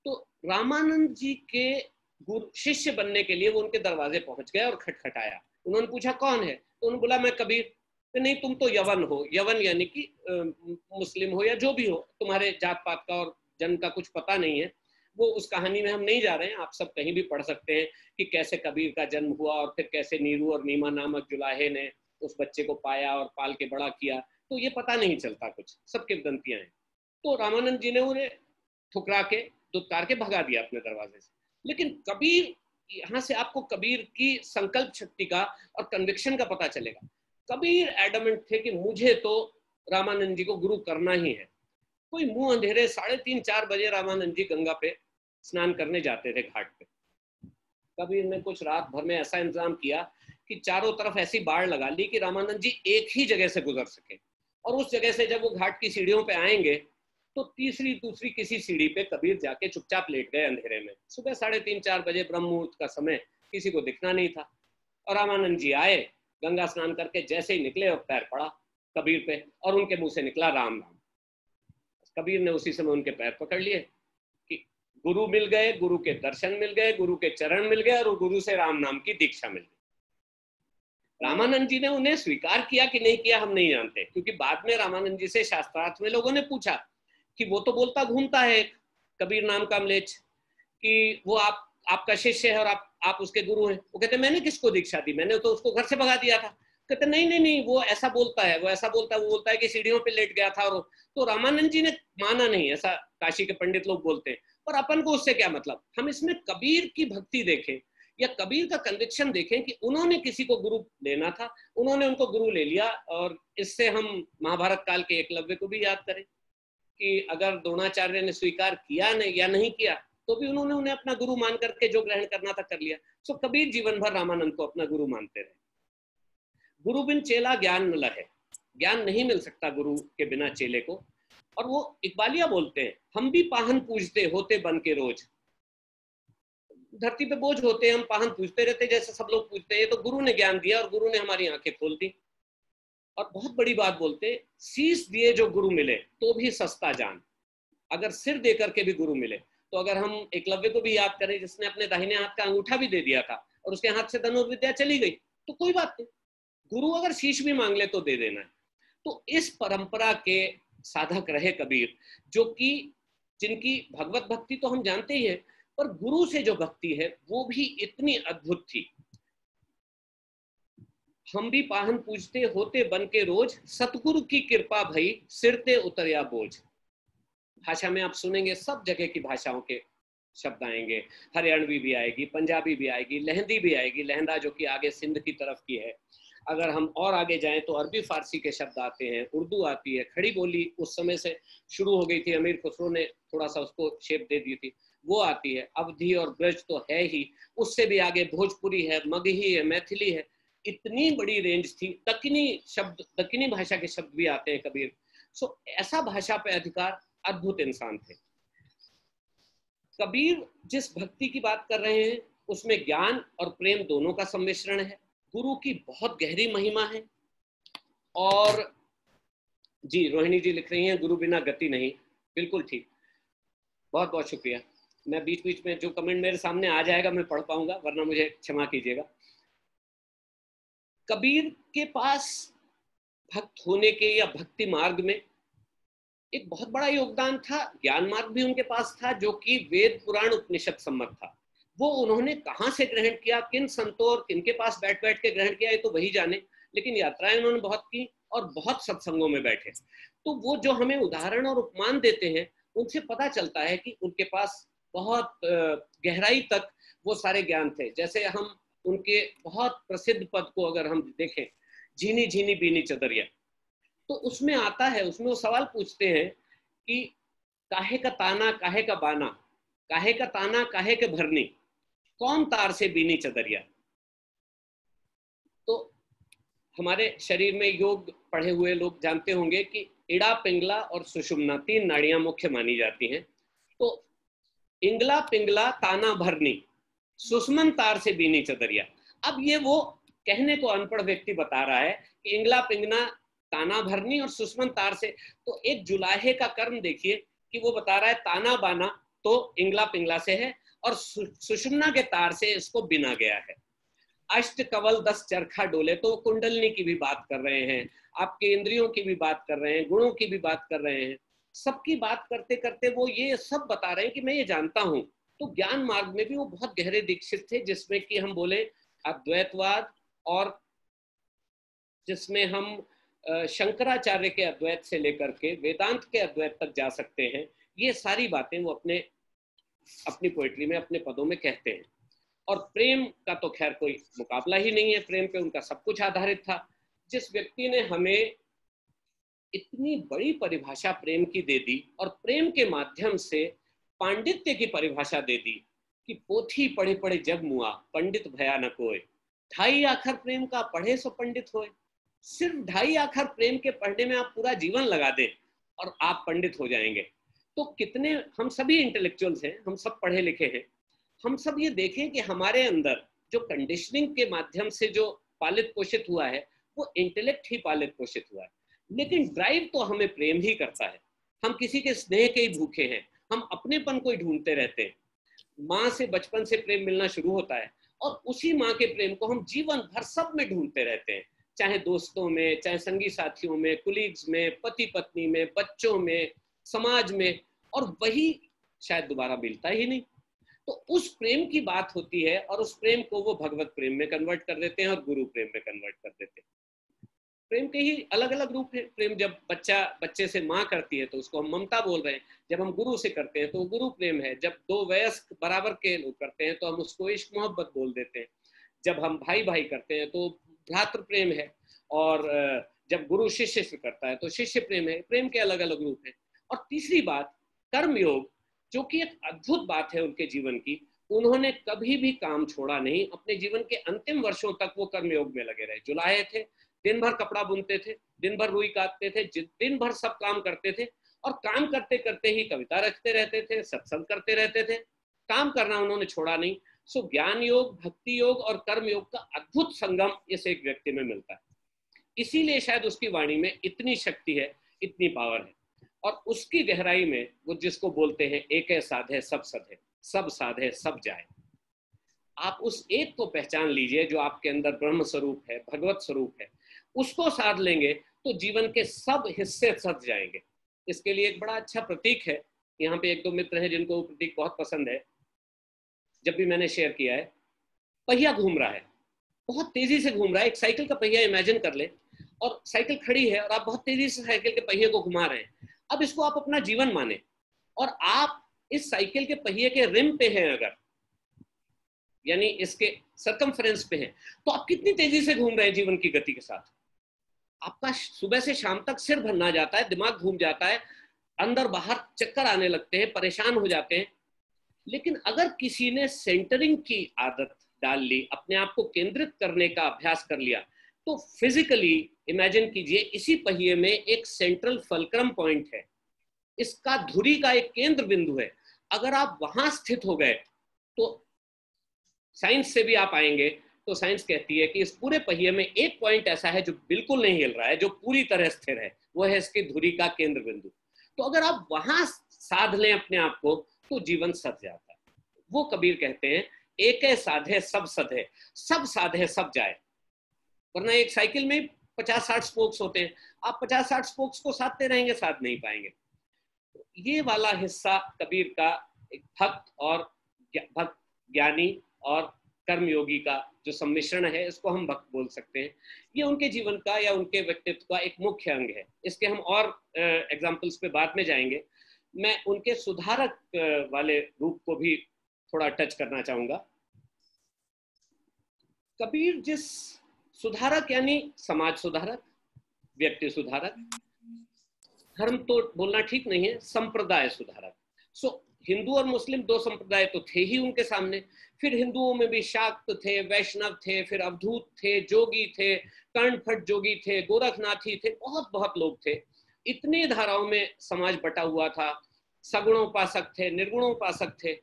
[SPEAKER 2] तो रामानंद जी के गुरु शिष्य बनने के लिए वो उनके दरवाजे पहुंच गए और खटखटाया। उन्होंने पूछा कौन है, तो उन्होंने बोला मैं कबीर। तो नहीं, तुम तो यवन हो, यवन यानी कि मुस्लिम हो या जो भी हो, तुम्हारे जात पात का और जन्म का कुछ पता नहीं है। वो उस कहानी में हम नहीं जा रहे हैं, आप सब कहीं भी पढ़ सकते हैं कि कैसे कबीर का जन्म हुआ और फिर कैसे नीरू और नीमा नामक जुलाहे ने उस बच्चे को पाया और पाल के बड़ा किया। तो ये पता नहीं चलता कुछ, सबके वदंतियां हैं। तो रामानंद जी ने उन्हें ठुकरा के दुत्कार के भगा दिया अपने दरवाजे से। लेकिन कबीर, यहां से आपको कबीर की संकल्प शक्ति का और कन्विक्शन का पता चलेगा। कबीर एडमेंट थे कि मुझे तो रामानंद जी को गुरु करना ही है। कोई मुंह अंधेरे 3:30-4 बजे रामानंद जी गंगा पे स्नान करने जाते थे घाट पे। कबीर ने कुछ रात भर में ऐसा इंतजाम किया कि चारों तरफ ऐसी बाड़ लगा ली कि रामानंद जी एक ही जगह से गुजर सके। और उस जगह से जब वो घाट की सीढ़ियों पे आएंगे तो तीसरी दूसरी किसी सीढ़ी पे कबीर जाके चुपचाप लेट गए अंधेरे में। सुबह 3:30-4 बजे ब्रह्म मुहूर्त का समय, किसी को दिखना नहीं था। और रामानंद जी आए, गंगा स्नान करके जैसे ही निकले और पैर पड़ा कबीर पे और उनके मुंह से निकला राम राम। कबीर ने उसी समय उनके पैर पकड़ लिए कि गुरु मिल गए, गुरु के दर्शन मिल गए, गुरु के चरण मिल गए और गुरु से राम नाम की दीक्षा मिल गई। रामानंद जी ने उन्हें स्वीकार किया कि नहीं किया हम नहीं जानते, क्योंकि बाद में रामानंद जी से शास्त्रार्थ में लोगों ने पूछा कि वो तो बोलता घूमता है कबीर नाम का अमलेच कि वो आपका शिष्य है और आप उसके गुरु हैं। वो कहते मैंने किसको दीक्षा दी, मैंने तो उसको घर से भगा दिया था। कहते नहीं, वो ऐसा बोलता है, वो बोलता है कि सीढ़ियों पे लेट गया था। और तो रामानंद जी ने माना नहीं, ऐसा काशी के पंडित लोग बोलते हैं। और अपन को उससे क्या मतलब। हम इसमें कबीर की भक्ति देखें या कबीर का कन्विक्शन देखें कि उन्होंने किसी को गुरु लेना था, उन्होंने उनको गुरु ले लिया। और इससे हम महाभारत काल के एकलव्य को भी याद करें कि अगर द्रोणाचार्य ने स्वीकार किया नहीं या नहीं किया तो भी उन्होंने उन्हें अपना गुरु मान करके जो ग्रहण करना था कर लिया। सो कबीर जीवन भर रामानंद को अपना गुरु मानते रहे। गुरु बिन चेला ज्ञान न लहे, ज्ञान नहीं मिल सकता गुरु के बिना चेले को। और वो इकबालिया बोलते हैं, हम भी पाहन पूजते होते बन के रोज। धरती पे बोझ होते हम पाहन पूजते रहते जैसे सब लोग पूजते हैं। तो गुरु ने ज्ञान दिया और गुरु ने हमारी आंखें खोल दी। और बहुत बड़ी बात बोलते, शीश दिए जो गुरु मिले तो भी सस्ता जान। अगर सिर दे करके भी गुरु मिले, तो अगर हम एकलव्य को भी याद करें जिसने अपने दाहिने हाथ का अंगूठा भी दे दिया था और उसके हाथ से धनुर्विद्या चली गई, तो कोई बात नहीं, गुरु अगर शीश भी मांग ले तो दे देना है। तो इस परंपरा के साधक रहे कबीर, जो कि जिनकी भगवत भक्ति तो हम जानते ही हैं, पर गुरु से जो भक्ति है वो भी इतनी अद्भुत थी। हम भी पाहन पूजते होते बन के रोज, सतगुरु की कृपा भई सिर ते उतरिया बोझ। भाषा में आप सुनेंगे सब जगह की भाषाओं के शब्द आएंगे, हरियाणवी भी आएगी, पंजाबी भी आएगी, लहंदी भी आएगी, लहंदा जो कि आगे सिंध की तरफ की है। अगर हम और आगे जाएं तो अरबी फारसी के शब्द आते हैं, उर्दू आती है, खड़ी बोली उस समय से शुरू हो गई थी, अमीर खुसरो ने थोड़ा सा उसको शेप दे दी थी, वो आती है। अवधी और ब्रज तो है ही, उससे भी आगे भोजपुरी है, मगही है, मैथिली है, इतनी बड़ी रेंज थी। दक्कनी भाषा के शब्द भी आते हैं कबीर। सो ऐसा भाषा पे अधिकार, अद्भुत इंसान थे कबीर। जिस भक्ति की बात कर रहे हैं उसमें ज्ञान और प्रेम दोनों का सम्मिश्रण है। गुरु की बहुत गहरी महिमा है। और जी रोहिणी जी लिख रही हैं, गुरु बिना गति नहीं, बिल्कुल ठीक, बहुत बहुत शुक्रिया। मैं बीच बीच में जो कमेंट मेरे सामने आ जाएगा मैं पढ़ पाऊंगा, वरना मुझे क्षमा कीजिएगा। कबीर के पास भक्त होने के या भक्ति मार्ग में एक बहुत बड़ा योगदान था। ज्ञान मार्ग भी उनके पास था जो कि वेद पुराण उपनिषद सम्मत था। वो उन्होंने कहाँ से ग्रहण किया, किन संतों और किनके पास बैठ बैठ के ग्रहण किया, ये तो वही जाने, लेकिन यात्राएं उन्होंने बहुत की और बहुत सत्संगों में बैठे। तो वो जो हमें उदाहरण और उपमान देते हैं उनसे पता चलता है कि उनके पास बहुत गहराई तक वो सारे ज्ञान थे। जैसे हम उनके बहुत प्रसिद्ध पद को अगर हम देखें, झीनी झीनी बीनी चदरिया, तो उसमें आता है, उसमें वो सवाल पूछते हैं कि काहे का ताना काहे का बाना, काहे का ताना काहे के भरनी, कौन तार से बीनी चदरिया। तो हमारे शरीर में योग पढ़े हुए लोग जानते होंगे कि इड़ा, पिंगला और सुषुम्ना 3 नाड़ियां मुख्य मानी जाती हैं। तो इंगला, पिंगला, ताना, भरनी, सुषमन तार से बीनी चदरिया। अब ये वो कहने को अनपढ़ व्यक्ति बता रहा है कि इंगला, पिंगना, ताना भरनी और सुषमन तार से। तो एक जुलाहे का कर्म देखिए कि वो बता रहा है ताना बाना तो इंगला पिंगला से है और सुषुम्ना के तार से इसको बिना गया है। अष्ट कवल 10 चरखा डोले, तो कुंडलनी की भी बात कर रहे हैं, आपके इंद्रियों की भी बात कर रहे हैं, गुणों की भी बात कर रहे हैं। सबकी बात करते करते वो ये सब बता रहे हैं कि मैं ये जानता हूं। तो ज्ञान मार्ग में भी वो बहुत गहरे दीक्षित थे, जिसमें कि हम बोले अद्वैतवाद और जिसमें हम शंकराचार्य के अद्वैत से लेकर के वेदांत के अद्वैत तक जा सकते हैं। ये सारी बातें वो अपनी पोएट्री में, अपने पदों में कहते हैं। और प्रेम का तो खैर कोई मुकाबला ही नहीं है, प्रेम पे उनका सब कुछ आधारित था। जिस व्यक्ति ने हमें इतनी बड़ी परिभाषा प्रेम की दे दी और प्रेम के माध्यम से पांडित्य की परिभाषा दे दी कि पोथी पढ़े पढ़े जग मुआ, पंडित भया न कोय, 2.5 आखर प्रेम का पढ़े सो पंडित होए। सिर्फ 2.5 आखर प्रेम के पढ़ने में आप पूरा जीवन लगा दें और आप पंडित हो जाएंगे। तो कितने, हम सभी इंटेलेक्चुअल्स हैं, हम सब पढ़े लिखे हैं, हम सब ये देखें कि हमारे अंदर जो कंडीशनिंग के माध्यम से जो पालित पोषित हुआ है वो इंटेलेक्ट ही पालित पोषित हुआ है, लेकिन ड्राइव तो हमें प्रेम ही करता है। हम किसी के स्नेह के ही भूखे हैं, हम अपनेपन को ही ढूंढते रहते हैं। माँ से बचपन से प्रेम मिलना शुरू होता है और उसी माँ के प्रेम को हम जीवन भर सब में ढूंढते रहते हैं, चाहे दोस्तों में, चाहे संगी साथियों में, कुलीग्स में, पति पत्नी में, बच्चों में, समाज में, और वही शायद दोबारा मिलता ही नहीं। तो उस प्रेम की बात होती है और उस प्रेम को वो भगवत प्रेम में कन्वर्ट कर देते हैं और गुरु प्रेम में कन्वर्ट कर देते हैं। प्रेम के ही अलग अलग रूप है। प्रेम जब बच्चे से माँ करती है तो उसको हम ममता बोल रहे हैं, जब हम गुरु से करते हैं तो गुरु प्रेम है, जब 2 वयस्क बराबर के लोग करते हैं तो हम उसको इश्क मोहब्बत बोल देते हैं, जब हम भाई भाई करते हैं तो भ्रातृ प्रेम है, और जब गुरु शिष्य से करता है तो शिष्य प्रेम है। प्रेम के अलग अलग रूप हैं। और तीसरी बात, कर्म योग, जो कि एक अद्भुत बात है उनके जीवन की। उन्होंने कभी भी काम छोड़ा नहीं, अपने जीवन के अंतिम वर्षों तक वो कर्म योग में लगे रहे। जुलाहे थे, दिन भर कपड़ा बुनते थे, दिन भर रुई काटते थे, दिन भर सब काम करते थे, और काम करते करते ही कविता रचते रहते थे, सत्संग करते रहते थे। काम करना उन्होंने छोड़ा नहीं। सो ज्ञान योग, भक्ति योग और कर्म योग का अद्भुत संगम इस एक व्यक्ति में मिलता है। इसीलिए शायद उसकी वाणी में इतनी शक्ति है, इतनी पावर है। और उसकी गहराई में वो जिसको बोलते हैं एक साधे सब सधे, सब साधे सब जाए। आप उस एक को पहचान लीजिए जो आपके अंदर ब्रह्म स्वरूप है, भगवत स्वरूप है, उसको साध लेंगे तो जीवन के सब हिस्से सध जाएंगे। इसके लिए एक बड़ा अच्छा प्रतीक है, यहाँ पे एक दो मित्र हैं जिनको वो प्रतीक बहुत पसंद है, जब भी मैंने शेयर किया है। पहिया घूम रहा है, बहुत तेजी से घूम रहा है, एक साइकिल का पहिया इमेजिन कर ले, और साइकिल खड़ी है और आप बहुत तेजी से साइकिल के पहिए को घुमा रहे हैं। अब इसको आप अपना जीवन माने और आप इस साइकिल के पहिए के रिम पे हैं अगर, यानी इसके सरकमफ्रेंस पे हैं, तो आप कितनी तेजी से घूम रहे हैं जीवन की गति के साथ। आपका सुबह से शाम तक सिर भरना जाता है, दिमाग घूम जाता है, अंदर बाहर चक्कर आने लगते हैं, परेशान हो जाते हैं। लेकिन अगर किसी ने सेंटरिंग की आदत डाल ली, अपने आप को केंद्रित करने का अभ्यास कर लिया, तो फिजिकली इमेजिन कीजिए इसी पहिए में एक सेंट्रल फल्क्रम पॉइंट है, इसका धुरी का एक केंद्र बिंदु है। अगर आप वहां स्थित हो गए तो साइंस से भी आप आएंगे तो साइंस कहती है कि इस पूरे पहिए में एक पॉइंट ऐसा है जो बिल्कुल नहीं हिल रहा है, जो पूरी तरह स्थिर है, वो है इसकी धुरी का केंद्र बिंदु। तो अगर आप वहां साध लें अपने आप को तो जीवन सध जाता है। वो कबीर कहते हैं एक साधे सब सधे, सब साधे सब जाए। वरना एक साइकिल में 50-60 स्पोक्स होते हैं, आप 50-60 स्पोक्स को साधते रहेंगे, साध नहीं पाएंगे। ये वाला हिस्सा कबीर का एक भक्त और भक्त ज्ञानी और कर्मयोगी का जो सम्मिश्रण है, इसको हम भक्त बोल सकते हैं। ये उनके जीवन का या उनके व्यक्तित्व का एक मुख्य अंग है। इसके हम और एग्जाम्पल्स पे बाद में जाएंगे। मैं उनके सुधारक वाले रूप को भी थोड़ा टच करना चाहूंगा। कबीर जिस सुधारक यानी समाज सुधारक, व्यक्ति सुधारक, धर्म तो बोलना ठीक नहीं है, संप्रदाय सुधारक। सो हिंदू और मुस्लिम दो संप्रदाय तो थे ही उनके सामने। फिर हिंदुओं में भी शाक्त थे, वैष्णव थे, फिर अवधूत थे, जोगी थे, कर्णफट जोगी थे, गोरखनाथी थे, बहुत बहुत लोग थे। इतने धाराओं में समाज बटा हुआ था। सगुणोपासक थे, निर्गुणोपासक थे।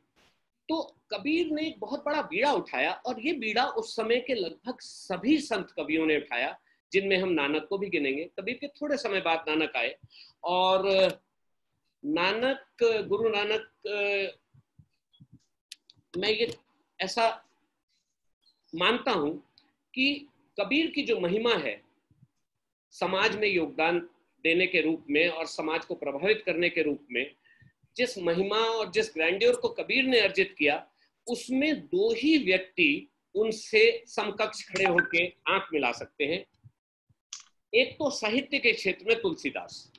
[SPEAKER 2] तो कबीर ने एक बहुत बड़ा बीड़ा उठाया, और ये बीड़ा उस समय के लगभग सभी संत कवियों ने उठाया, जिनमें हम नानक को भी गिनेंगे। कबीर के थोड़े समय बाद नानक आए, और नानक, गुरु नानक, मैं ये ऐसा मानता हूं कि कबीर की जो महिमा है समाज में योगदान देने के रूप में और समाज को प्रभावित करने के रूप में, जिस महिमा और जिस ग्रैंड्योर को कबीर ने अर्जित किया, उसमें दो ही व्यक्ति उनसे समकक्ष खड़े होकर आंख मिला सकते हैं। एक तो साहित्य के क्षेत्र में तुलसीदास।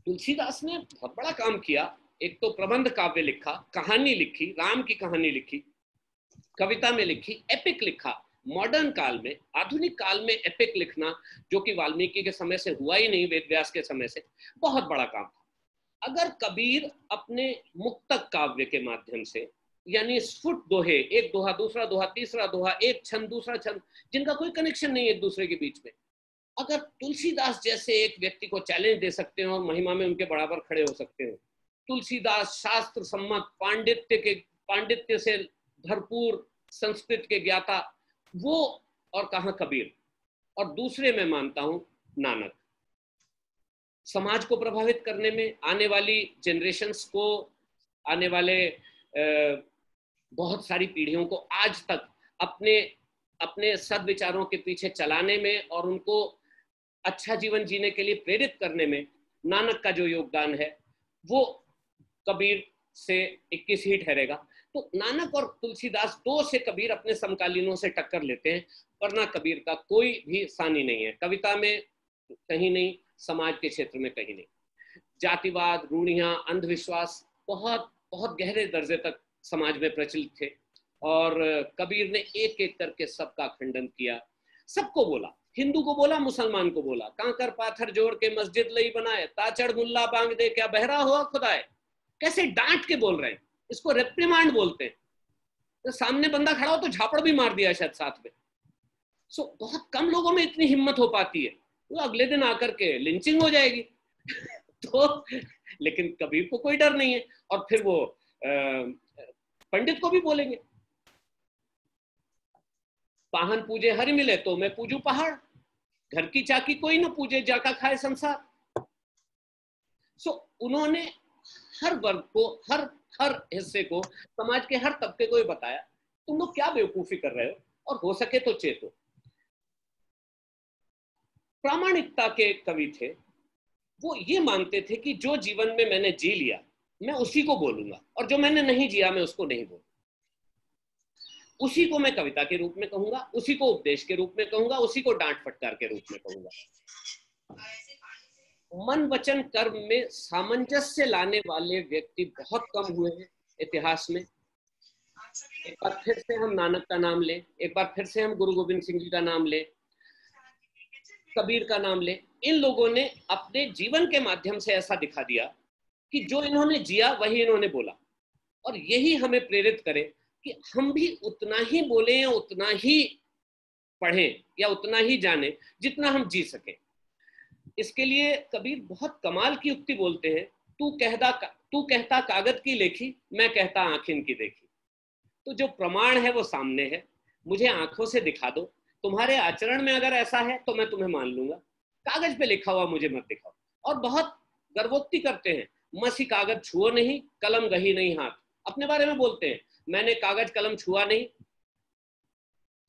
[SPEAKER 2] तुलसीदास ने बहुत बड़ा काम किया। एक तो प्रबंध काव्य लिखा, कहानी लिखी, राम की कहानी लिखी, कविता में लिखी, एपिक लिखा। मॉडर्न काल में, आधुनिक काल में एपिक लिखना, जो कि वाल्मीकि के समय से हुआ ही नहीं, वेद व्यास के समय से, बहुत बड़ा काम था। अगर कबीर अपने मुक्तक काव्य के माध्यम से, यानी स्फुट दोहे, एक दोहा दूसरा दोहा तीसरा दोहा, एक छंद दूसरा छंद, जिनका कोई कनेक्शन नहीं एक दूसरे के बीच में, अगर तुलसीदास जैसे एक व्यक्ति को चैलेंज दे सकते हो और महिमा में उनके बराबर खड़े हो सकते हो, तुलसीदास शास्त्र सम्मत, पांडित्य से भरपूर संस्कृत के ज्ञाता, वो और कहां कबीर। और दूसरे मैं मानता हूं नानक। समाज को प्रभावित करने में, आने वाली जनरेशन्स को, आने वाले बहुत सारी पीढ़ियों को आज तक अपने सद्विचारों के पीछे चलाने में और उनको अच्छा जीवन जीने के लिए प्रेरित करने में नानक का जो योगदान है, वो कबीर से 21 ही ठहरेगा। तो नानक और तुलसीदास, दो से कबीर अपने समकालीनों से टक्कर लेते हैं, वरना कबीर का कोई भी सानी नहीं है। कविता में कहीं नहीं, समाज के क्षेत्र में कहीं नहीं। जातिवाद, रूढ़ियां, अंधविश्वास बहुत बहुत गहरे दर्जे तक समाज में प्रचलित थे, और कबीर ने एक एक करके सबका खंडन किया, सबको बोला। हिंदू को बोला, मुसलमान को बोला, कांकर पाथर जोड़ के मस्जिद लई बनाए, ताचड़ मुल्ला बांग दे क्या बहरा हुआ खुदाए। कैसे डांट के बोल रहे हैं, इसको रेप्रिमांड बोलते हैं। तो सामने बंदा खड़ा हो तो झापड़ भी मार दिया शायद साथ में। सो बहुत कम लोगों में इतनी हिम्मत हो पाती है, तो अगले दिन आकर के लिंचिंग हो जाएगी। तो लेकिन कबीर को कोई डर नहीं है, और फिर वो पंडित को भी बोलेंगे। पाहन पूजे हरि मिले तो मैं पूजू पहाड़, घर की चाकी कोई ना पूजे जाका खाए संसार। सो उन्होंने हर वर्ग को, हर हर हिस्से को, समाज के हर तबके को ये बताया तुम लोग क्या बेवकूफी कर रहे हो और हो सके तो चेतो। प्रामाणिकता के कवि थे, वो ये मानते थे कि जो जीवन में मैंने जी लिया मैं उसी को बोलूंगा, और जो मैंने नहीं जिया मैं उसको नहीं बोलूंगा। उसी को मैं कविता के रूप में कहूंगा, उसी को उपदेश के रूप में कहूंगा, उसी को डांट फटकार के रूप में कहूंगा। मन वचन कर्म में सामंजस्य लाने वाले व्यक्ति बहुत कम हुए हैं इतिहास में। एक बार फिर से हम नानक का नाम ले, एक बार फिर से हम गुरु गोविंद सिंह जी का नाम ले, कबीर का नाम ले। इन लोगों ने अपने जीवन के माध्यम से ऐसा दिखा दिया कि जो इन्होंने जिया वही इन्होंने बोला, और यही हमें प्रेरित करे कि हम भी उतना ही बोलें या उतना ही पढ़ें या उतना ही जाने जितना हम जी सके। इसके लिए कबीर बहुत कमाल की उक्ति बोलते हैं, तू कहता कागज की लेखी, मैं कहता आँखिन की देखी। तो जो प्रमाण है वो सामने है, मुझे आंखों से दिखा दो, तुम्हारे आचरण में अगर ऐसा है तो मैं तुम्हें मान लूंगा, कागज पे लिखा हुआ मुझे मत दिखाओ। और बहुत गर्वोक्ति करते हैं, मसी कागज छुओ नहीं, कलम गही नहीं हाथ। अपने बारे में बोलते हैं, मैंने कागज कलम छुआ नहीं,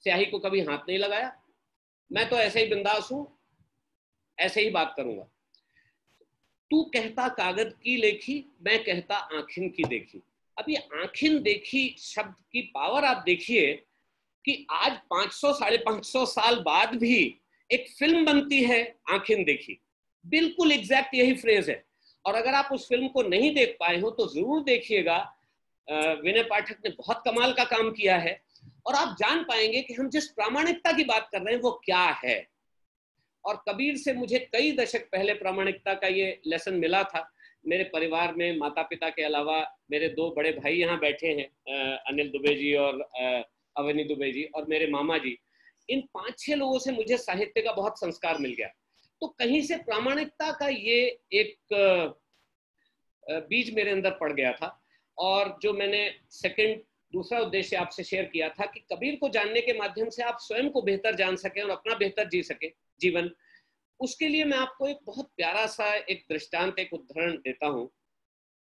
[SPEAKER 2] स्याही को कभी हाथ नहीं लगाया, मैं तो ऐसे ही बिंदास हूं, ऐसे ही बात करूंगा। तू कहता कागज की लेखी, मैं कहता आंखिन की देखी। अब ये आंखिन देखी शब्द की पावर आप देखिए कि आज 500-550 साल बाद भी एक फिल्म बनती है आंखिन देखी, बिल्कुल एग्जैक्ट यही फ्रेज है। और अगर आप उस फिल्म को नहीं देख पाए हो तो जरूर देखिएगा, विनय पाठक ने बहुत कमाल का काम किया है, और आप जान पाएंगे कि हम जिस प्रामाणिकता की बात कर रहे हैं वो क्या है। और कबीर से मुझे कई दशक पहले प्रामाणिकता का ये लेसन मिला था। मेरे परिवार में माता पिता के अलावा मेरे 2 बड़े भाई यहाँ बैठे हैं, अनिल दुबे जी और अवनी दुबे जी, और मेरे मामा जी। इन 5-6 लोगों से मुझे साहित्य का बहुत संस्कार मिल गया। तो कहीं से प्रामाणिकता का ये एक बीज मेरे अंदर पड़ गया था। और जो मैंने दूसरा उद्देश्य आपसे शेयर किया था कि कबीर को जानने के माध्यम से आप स्वयं को बेहतर जान सकें और अपना बेहतर जी सके जीवन, उसके लिए मैं आपको एक बहुत प्यारा सा एक दृष्टांत, एक उदाहरण देता हूं,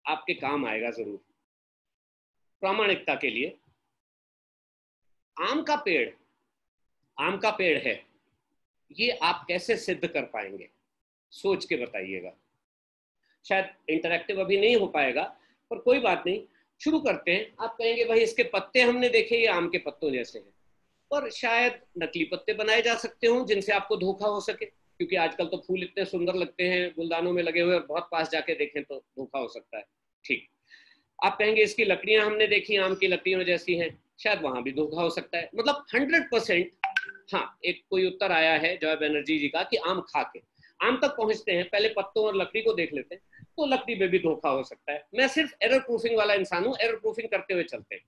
[SPEAKER 2] आपके काम आएगा जरूर। प्रामाणिकता के लिए आम का पेड़ है, ये आप कैसे सिद्ध कर पाएंगे, सोच के बताइएगा। शायद इंटरैक्टिव अभी नहीं हो पाएगा, पर कोई बात नहीं, शुरू करते हैं। आप कहेंगे भाई इसके पत्ते हमने देखे, ये आम के पत्तों जैसे हैं, पर शायद नकली पत्ते बनाए जा सकते हो जिनसे आपको धोखा हो सके, क्योंकि आजकल तो फूल इतने सुंदर लगते हैं गुलदानों में लगे हुए, और बहुत पास जाके देखें तो धोखा हो सकता है। ठीक, आप कहेंगे इसकी लकड़ियां हमने देखी आम की लकड़ियों जैसी हैं, शायद वहां भी धोखा हो सकता है। मतलब 100%। हाँ, एक कोई उत्तर आया है जॉय बनर्जी जी का कि आम खा के आम तक पहुंचते हैं, पहले पत्तों और लकड़ी को देख लेते हैं, तो लकड़ी में भी धोखा हो सकता है। मैं सिर्फ एरर प्रूफिंग वाला इंसान हूं, एरर प्रूफिंग करते हुए चलते हैं।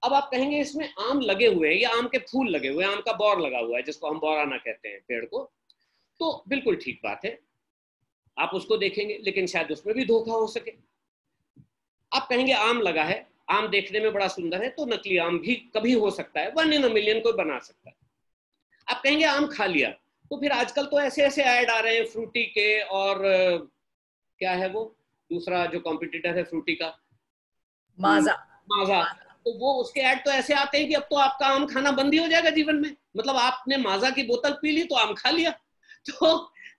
[SPEAKER 2] अब आप कहेंगे इसमें आम लगे हुए हैं, या आम के फूल लगे हुए हैं, आम का बौर लगा हुआ है जिसको हम बौराना कहते हैं पेड़ को, तो बिल्कुल ठीक बात है, आप उसको देखेंगे, लेकिन शायद उसमें भी धोखा हो सके। आप कहेंगे आम लगा है, आम देखने में बड़ा सुंदर है, तो नकली आम भी कभी हो सकता है, 1 in a million कोई बना सकता है। आप कहेंगे आम खा लिया, तो फिर आजकल तो ऐसे ऐसे ऐड आ रहे हैं फ्रूटी के, और क्या है वो दूसरा जो कॉम्पिटिटर है फ्रूटी का, माजा। तो वो उसके ऐड तो ऐसे आते हैं कि अब तो आपका आम खाना बंद ही हो जाएगा जीवन में, मतलब आपने माजा की बोतल पी ली तो आम खा लिया।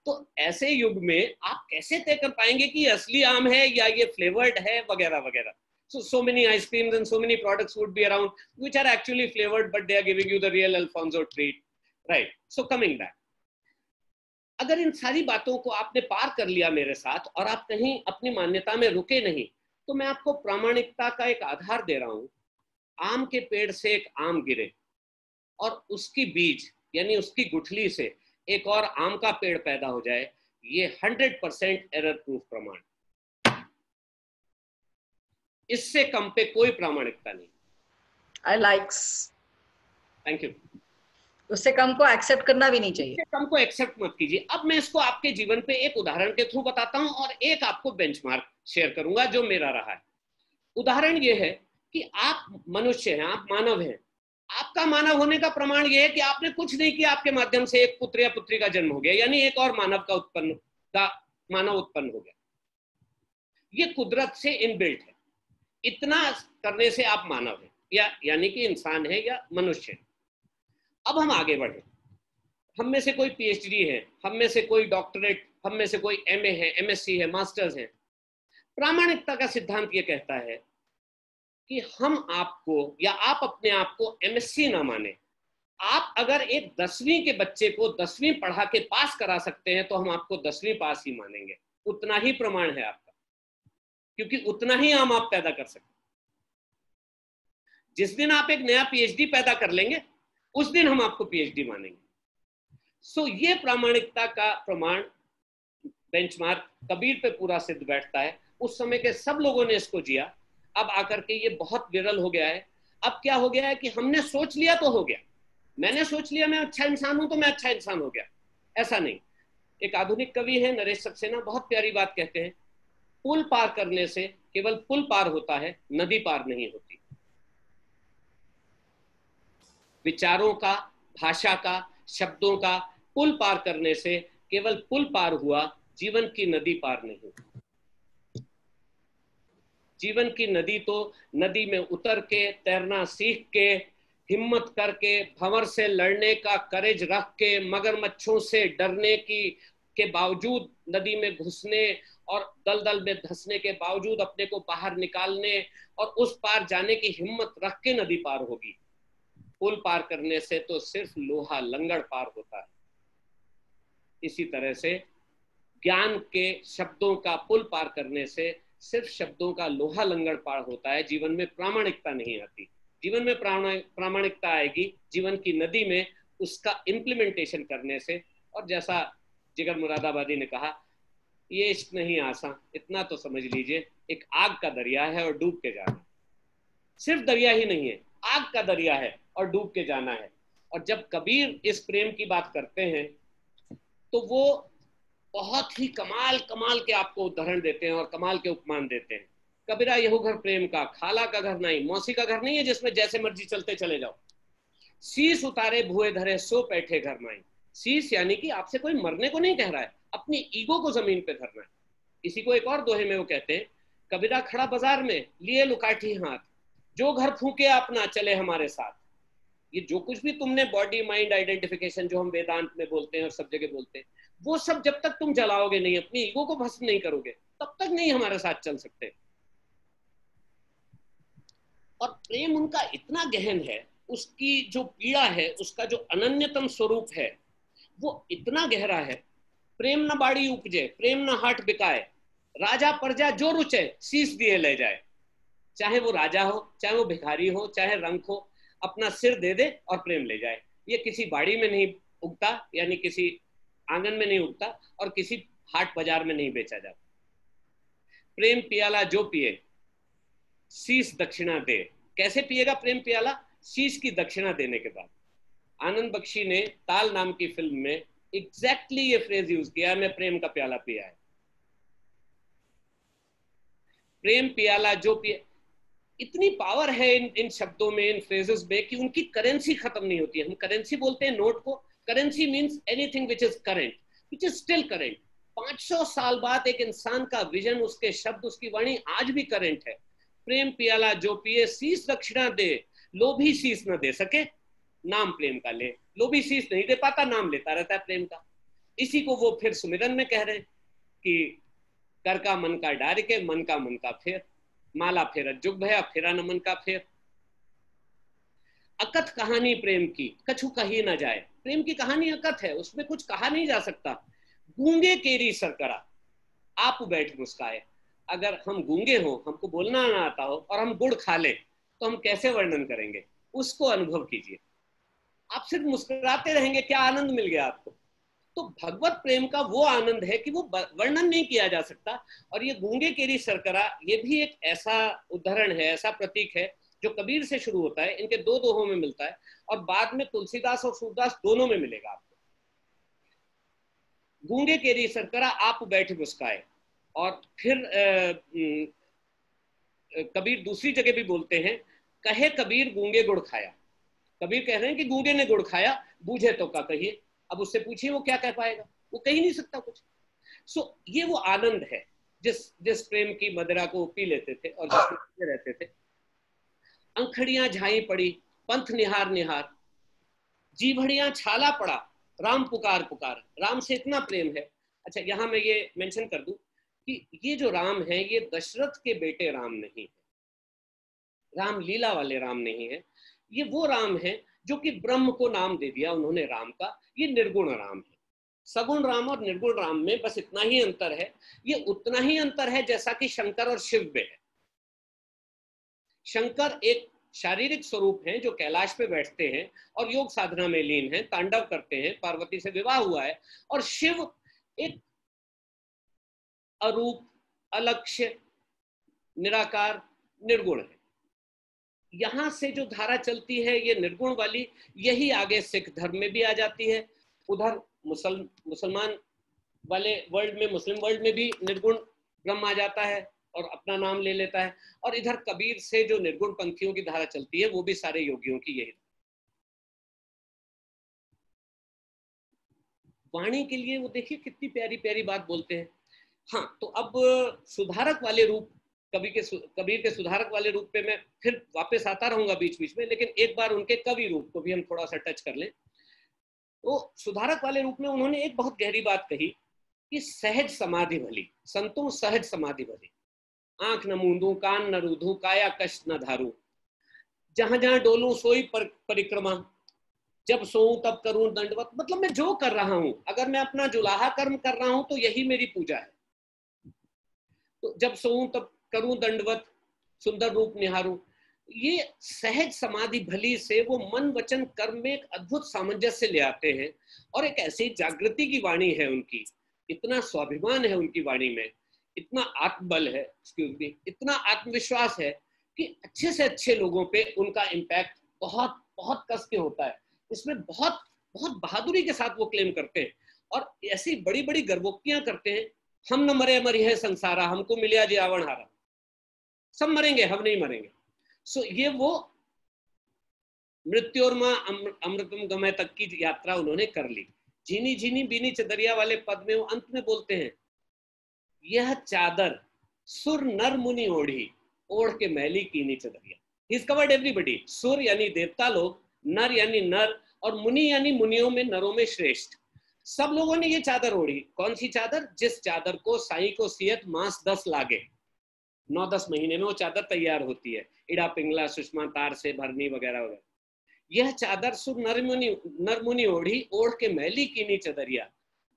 [SPEAKER 2] तो ऐसे युग में आप कैसे तय कर पाएंगे कि असली आम है या ये फ्लेवर्ड है, वगैरह वगैरह। So many ice creams and so many products would be around which are actually flavored, but they are giving you the real Alfonso treat, right? So coming back, अगर इन सारी बातों को आपने पार कर लिया मेरे साथ, और आप कहीं अपनी मान्यता में रुके नहीं, तो मैं आपको प्रामाणिकता का एक आधार दे रहा हूं। आम के पेड़ से एक आम गिरे और उसकी बीज यानी उसकी गुठली से एक और आम का पेड़ पैदा हो जाए, ये 100% एरर प्रूफ प्रमाण। इससे कम पे कोई प्रामाणिकता नहीं।
[SPEAKER 1] I likes.
[SPEAKER 2] Thank you.
[SPEAKER 1] उससे कम को एक्सेप्ट करना भी नहीं चाहिए।
[SPEAKER 2] उससे कम को एक्सेप्ट मत कीजिए। अब मैं इसको आपके जीवन पे एक उदाहरण के थ्रू बताता हूं, और एक आपको बेंचमार्क शेयर करूंगा जो मेरा रहा है। उदाहरण ये है कि आप मनुष्य हैं, आप मानव हैं, आपका मानव होने का प्रमाण यह है कि आपने कुछ नहीं किया, आपके माध्यम से एक पुत्र या पुत्री का जन्म हो गया, यानी एक और मानव उत्पन्न हो गया। ये कुदरत से इनबिल्ट है। इतना करने से आप मानव हैं, या यानी कि इंसान है या मनुष्य है। अब हम आगे बढ़े। हम में से कोई पीएचडी है, हम में से कोई डॉक्टरेट, हम में से कोई एमए है, एमएससी है, मास्टर्स है। प्रामाणिकता का सिद्धांत ये कहता है कि हम आपको या आप अपने आप को एमएससी ना माने। आप अगर एक 10वीं के बच्चे को 10वीं पढ़ा के पास करा सकते हैं तो हम आपको 10वीं पास ही मानेंगे। उतना ही प्रमाण है आपका, क्योंकि उतना ही हम आप पैदा कर सकते। जिस दिन आप एक नया पीएचडी पैदा कर लेंगे उस दिन हम आपको पीएचडी मानेंगे। सो ये प्रामाणिकता का प्रमाण, बेंचमार्क कबीर पे पूरा सिद्ध बैठता है। उस समय के सब लोगों ने इसको जिया। अब आकर के ये बहुत विरल हो गया है। अब क्या हो गया है कि हमने सोच लिया तो हो गया, मैंने सोच लिया मैं अच्छा इंसान हूं तो मैं अच्छा इंसान हो गया, ऐसा नहीं। एक आधुनिक कवि है नरेश सक्सेना, बहुत प्यारी बात कहते हैं, पुल पार करने से केवल पुल पार होता है, नदी पार नहीं होती। विचारों का, भाषा का, शब्दों का पुल पार करने से केवल पुल पार हुआ, जीवन की नदी पार नहीं हुई। जीवन की नदी तो नदी में उतर के, तैरना सीख के, हिम्मत करके, भंवर से लड़ने का करेज रख के, मगरमच्छों से डरने के बावजूद नदी में घुसने और दलदल में धंसने के बावजूद अपने को बाहर निकालने और उस पार जाने की हिम्मत रख के नदी पार होगी। पुल पार करने से तो सिर्फ लोहा लंगड़ पार होता है। इसी तरह से ज्ञान के शब्दों का पुल पार करने से सिर्फ शब्दों का लोहा लंगड़ पार होता है। जीवन में प्रामाणिकता नहीं आती। जीवन में प्रामाणिकता आएगी जीवन की नदी में उसका इम्प्लीमेंटेशन करने से। और जैसा जिगर मुरादाबादी ने कहा, ये इश्क नहीं आसान, इतना तो समझ लीजिए, एक आग का दरिया है और डूब के जाना। सिर्फ दरिया ही नहीं है, आग का दरिया है और डूब के जाना है। और जब कबीर इस प्रेम की बात करते हैं तो वो बहुत ही कमाल के आपको उदाहरण देते हैं और कमाल के उपमान देते हैं। कबीरा यहू घर प्रेम का, खाला का घर नहीं, मौसी का घर नहीं है जिसमें जैसे मर्जी चलते चले जाओ। शीश उतारे भुए धरे सो बैठे घर माई। शीश यानी कि आपसे कोई मरने को नहीं कह रहा है, अपनी ईगो को जमीन पे धरना है। इसी को एक और दोहे में वो कहते हैं, कबीरा खड़ा बाजार में लिए लुकाठी हाथ, जो घर फूके अपना चले हमारे साथ। ये जो कुछ भी तुमने बॉडी माइंड आइडेंटिफिकेशन जो हम वेदांत में बोलते हैं और सब जगह बोलते हैं, वो सब जब तक तुम जलाओगे नहीं, अपनी ईगो को भस्म नहीं करोगे, तब तक नहीं हमारे साथ चल सकते। और प्रेम उनका इतना गहन है, उसकी जो पीड़ा है, उसका जो अनन्यतम स्वरूप है वो इतना गहरा है। प्रेम न बाड़ी उपजे, प्रेम न हाट बिकाए, राजा प्रजा जो रुचे शीश दिए ले जाए। चाहे वो राजा हो, चाहे वो भिखारी हो, चाहे रंक हो, अपना सिर दे दे और प्रेम ले जाए। ये किसी बाड़ी में नहीं उगता, यानी किसी आंगन में नहीं उगता, और किसी हाट बाजार में नहीं बेचा जाता। प्रेम पियाला जो पिए शीश दक्षिणा दे। कैसे पिएगा प्रेम पियाला? शीश की दक्षिणा देने के बाद। आनंद बख्शी ने ताल नाम की फिल्म में एग्जैक्टली ये फ्रेज यूज किया, मैं प्रेम का प्याला पिया है। प्रेम पियाला जो पिए, इतनी पावर है इन शब्दों में, इन फ्रेजेस में, कि उनकी करेंसी खत्म नहीं होती है। हम करेंसी बोलते हैं नोट को। Currency means anything which is current, which is still current. 500 साल बाद एक इंसान का विजन, उसके शब्द, उसकी वाणी आज भी करंट है। प्रेम पियाला जो पिए शीश दक्षिणा दे, लोभी शीश न दे सके नाम प्रेम का ले। लोभी शीश नहीं दे पाता, नाम लेता रहता है प्रेम का। इसी को वो फिर सुमिरन में कह रहे हैं कि कर का मन का डार के, मन का फेर, माला फेर जुग भया फेरा न मन का फेर। अकथ कहानी प्रेम की कछु कही ना जाए। प्रेम की कहानी अकथ है, उसमें कुछ कहा नहीं जा सकता। गूंगे केरी सरकरा आप बैठ मुस्काए। अगर हम गूंगे हो, हमको बोलना ना आता हो और हम गुड़ खा ले तो हम कैसे वर्णन करेंगे? उसको अनुभव कीजिए। आप सिर्फ मुस्कुराते रहेंगे, क्या आनंद मिल गया आपको। तो भगवत प्रेम का वो आनंद है कि वो वर्णन नहीं किया जा सकता। और ये गूंगे केरी सरकरा, ये भी एक ऐसा उदाहरण है, ऐसा प्रतीक है जो कबीर से शुरू होता है, इनके दो दोहों में मिलता है और बाद में तुलसीदास और सूरदास दोनों में मिलेगा आपको। गूंगे केरी सरकरा आप बैठ मुस्काए। और फिर कबीर दूसरी जगह भी बोलते हैं, कहे कबीर गूंगे गुड़ खाया। कबीर कह रहे हैं कि गूंगे ने गुड़ खाया, बूझे तो का कहिए। अब उससे पूछिए वो क्या कह पाएगा, वो कह ही नहीं सकता कुछ। सो ये वो आनंद है जिस प्रेम की मदिरा को पी लेते थे और जिसमें रहते थे। अंखड़ियां झाई पड़ी पंथ निहार निहार, जीभड़ियां छाला पड़ा राम पुकार पुकार। राम से इतना प्रेम है। अच्छा, यहां मैं ये मेंशन कर दूं कि ये जो राम है ये दशरथ के बेटे राम नहीं है, राम लीला वाले राम नहीं है। ये वो राम है जो कि ब्रह्म को नाम दे दिया उन्होंने राम का। ये निर्गुण राम है। सगुण राम और निर्गुण राम में बस इतना ही अंतर है। ये उतना ही अंतर है जैसा कि शंकर और शिव में है। शंकर एक शारीरिक स्वरूप हैं जो कैलाश पे बैठते हैं और योग साधना में लीन हैं, तांडव करते हैं, पार्वती से विवाह हुआ है। और शिव एक अरूप, अलक्ष्य, निराकार, निर्गुण है। यहां से जो धारा चलती है ये निर्गुण वाली, यही आगे सिख धर्म में भी आ जाती है। उधर मुसलमान वाले वर्ल्ड में, मुस्लिम वर्ल्ड में भी निर्गुण ब्रह्म आ जाता है और अपना नाम ले लेता है। और इधर कबीर से जो निर्गुण पंथियों की धारा चलती है वो भी सारे योगियों की यही। वाणी के लिए वो देखिए कितनी प्यारी प्यारी बात बोलते हैं। हाँ, तो अब सुधारक वाले रूप, कबीर के सुधारक वाले रूप पे मैं फिर वापस आता रहूंगा बीच बीच में, लेकिन एक बार उनके कवि रूप को भी हम थोड़ा सा टच कर लें। तो सुधारक वाले रूप में उन्होंने एक बहुत गहरी बात कही कि सहज समाधि भली, संतों सहज समाधि भली, आंख न मूंदू कान न रूधू काया कष्ट न धारू, जहां जहां डोलूं सोई परिक्रमा, जब सोऊं तब करूं दंडवत। मतलब मैं जो कर रहा हूं, अगर मैं अपना जुलाहा कर्म कर रहा हूं तो यही मेरी पूजा है। तो जब सोऊं तब करूं दंडवत, सुंदर रूप निहारूं। ये सहज समाधि भली से वो मन वचन कर्म में एक अद्भुत सामंजस्य ले आते हैं। और एक ऐसी जागृति की वाणी है उनकी, इतना स्वाभिमान है उनकी वाणी में, इतना आत्मबल है, इतना आत्मविश्वास है कि अच्छे से अच्छे लोगों पे उनका इम्पैक्ट बहुत बहुत कस के होता है। इसमें बहुत बहुत बहादुरी के साथ वो क्लेम करते हैं और ऐसी बड़ी बड़ी गर्वोक्तियां करते हैं। हम न मरे मरी है संसारा, हमको मिलिया जी आवण हारा। सब मरेंगे, हम नहीं मरेंगे। सो ये वो मृत्योर्मा अमृतम गमय तक की यात्रा उन्होंने कर ली। झीनी झीनी बीनी चदरिया वाले पद में वो अंत में बोलते हैं, यह चादर सुर नर मुनि ओढ़ी, ओढ़ के मैली कीनी चदरिया। He's covered everybody। सुर यानी देवता लोग, नर यानी नर, और मुनि यानी मुनियों में नरों में श्रेष्ठ। सब लोगों ने ये चादर ओढ़ी। कौन सी चादर? जिस चादर को साईं को सियत मास 10 लागे, 9-10 महीने में वो चादर तैयार होती है, इड़ा पिंगला सुषमा तार से भरनी वगैरह वगैरह। यह चादर सुर नर मुनि ओढ़ी, ओढ़ के मैली कीनी चदरिया,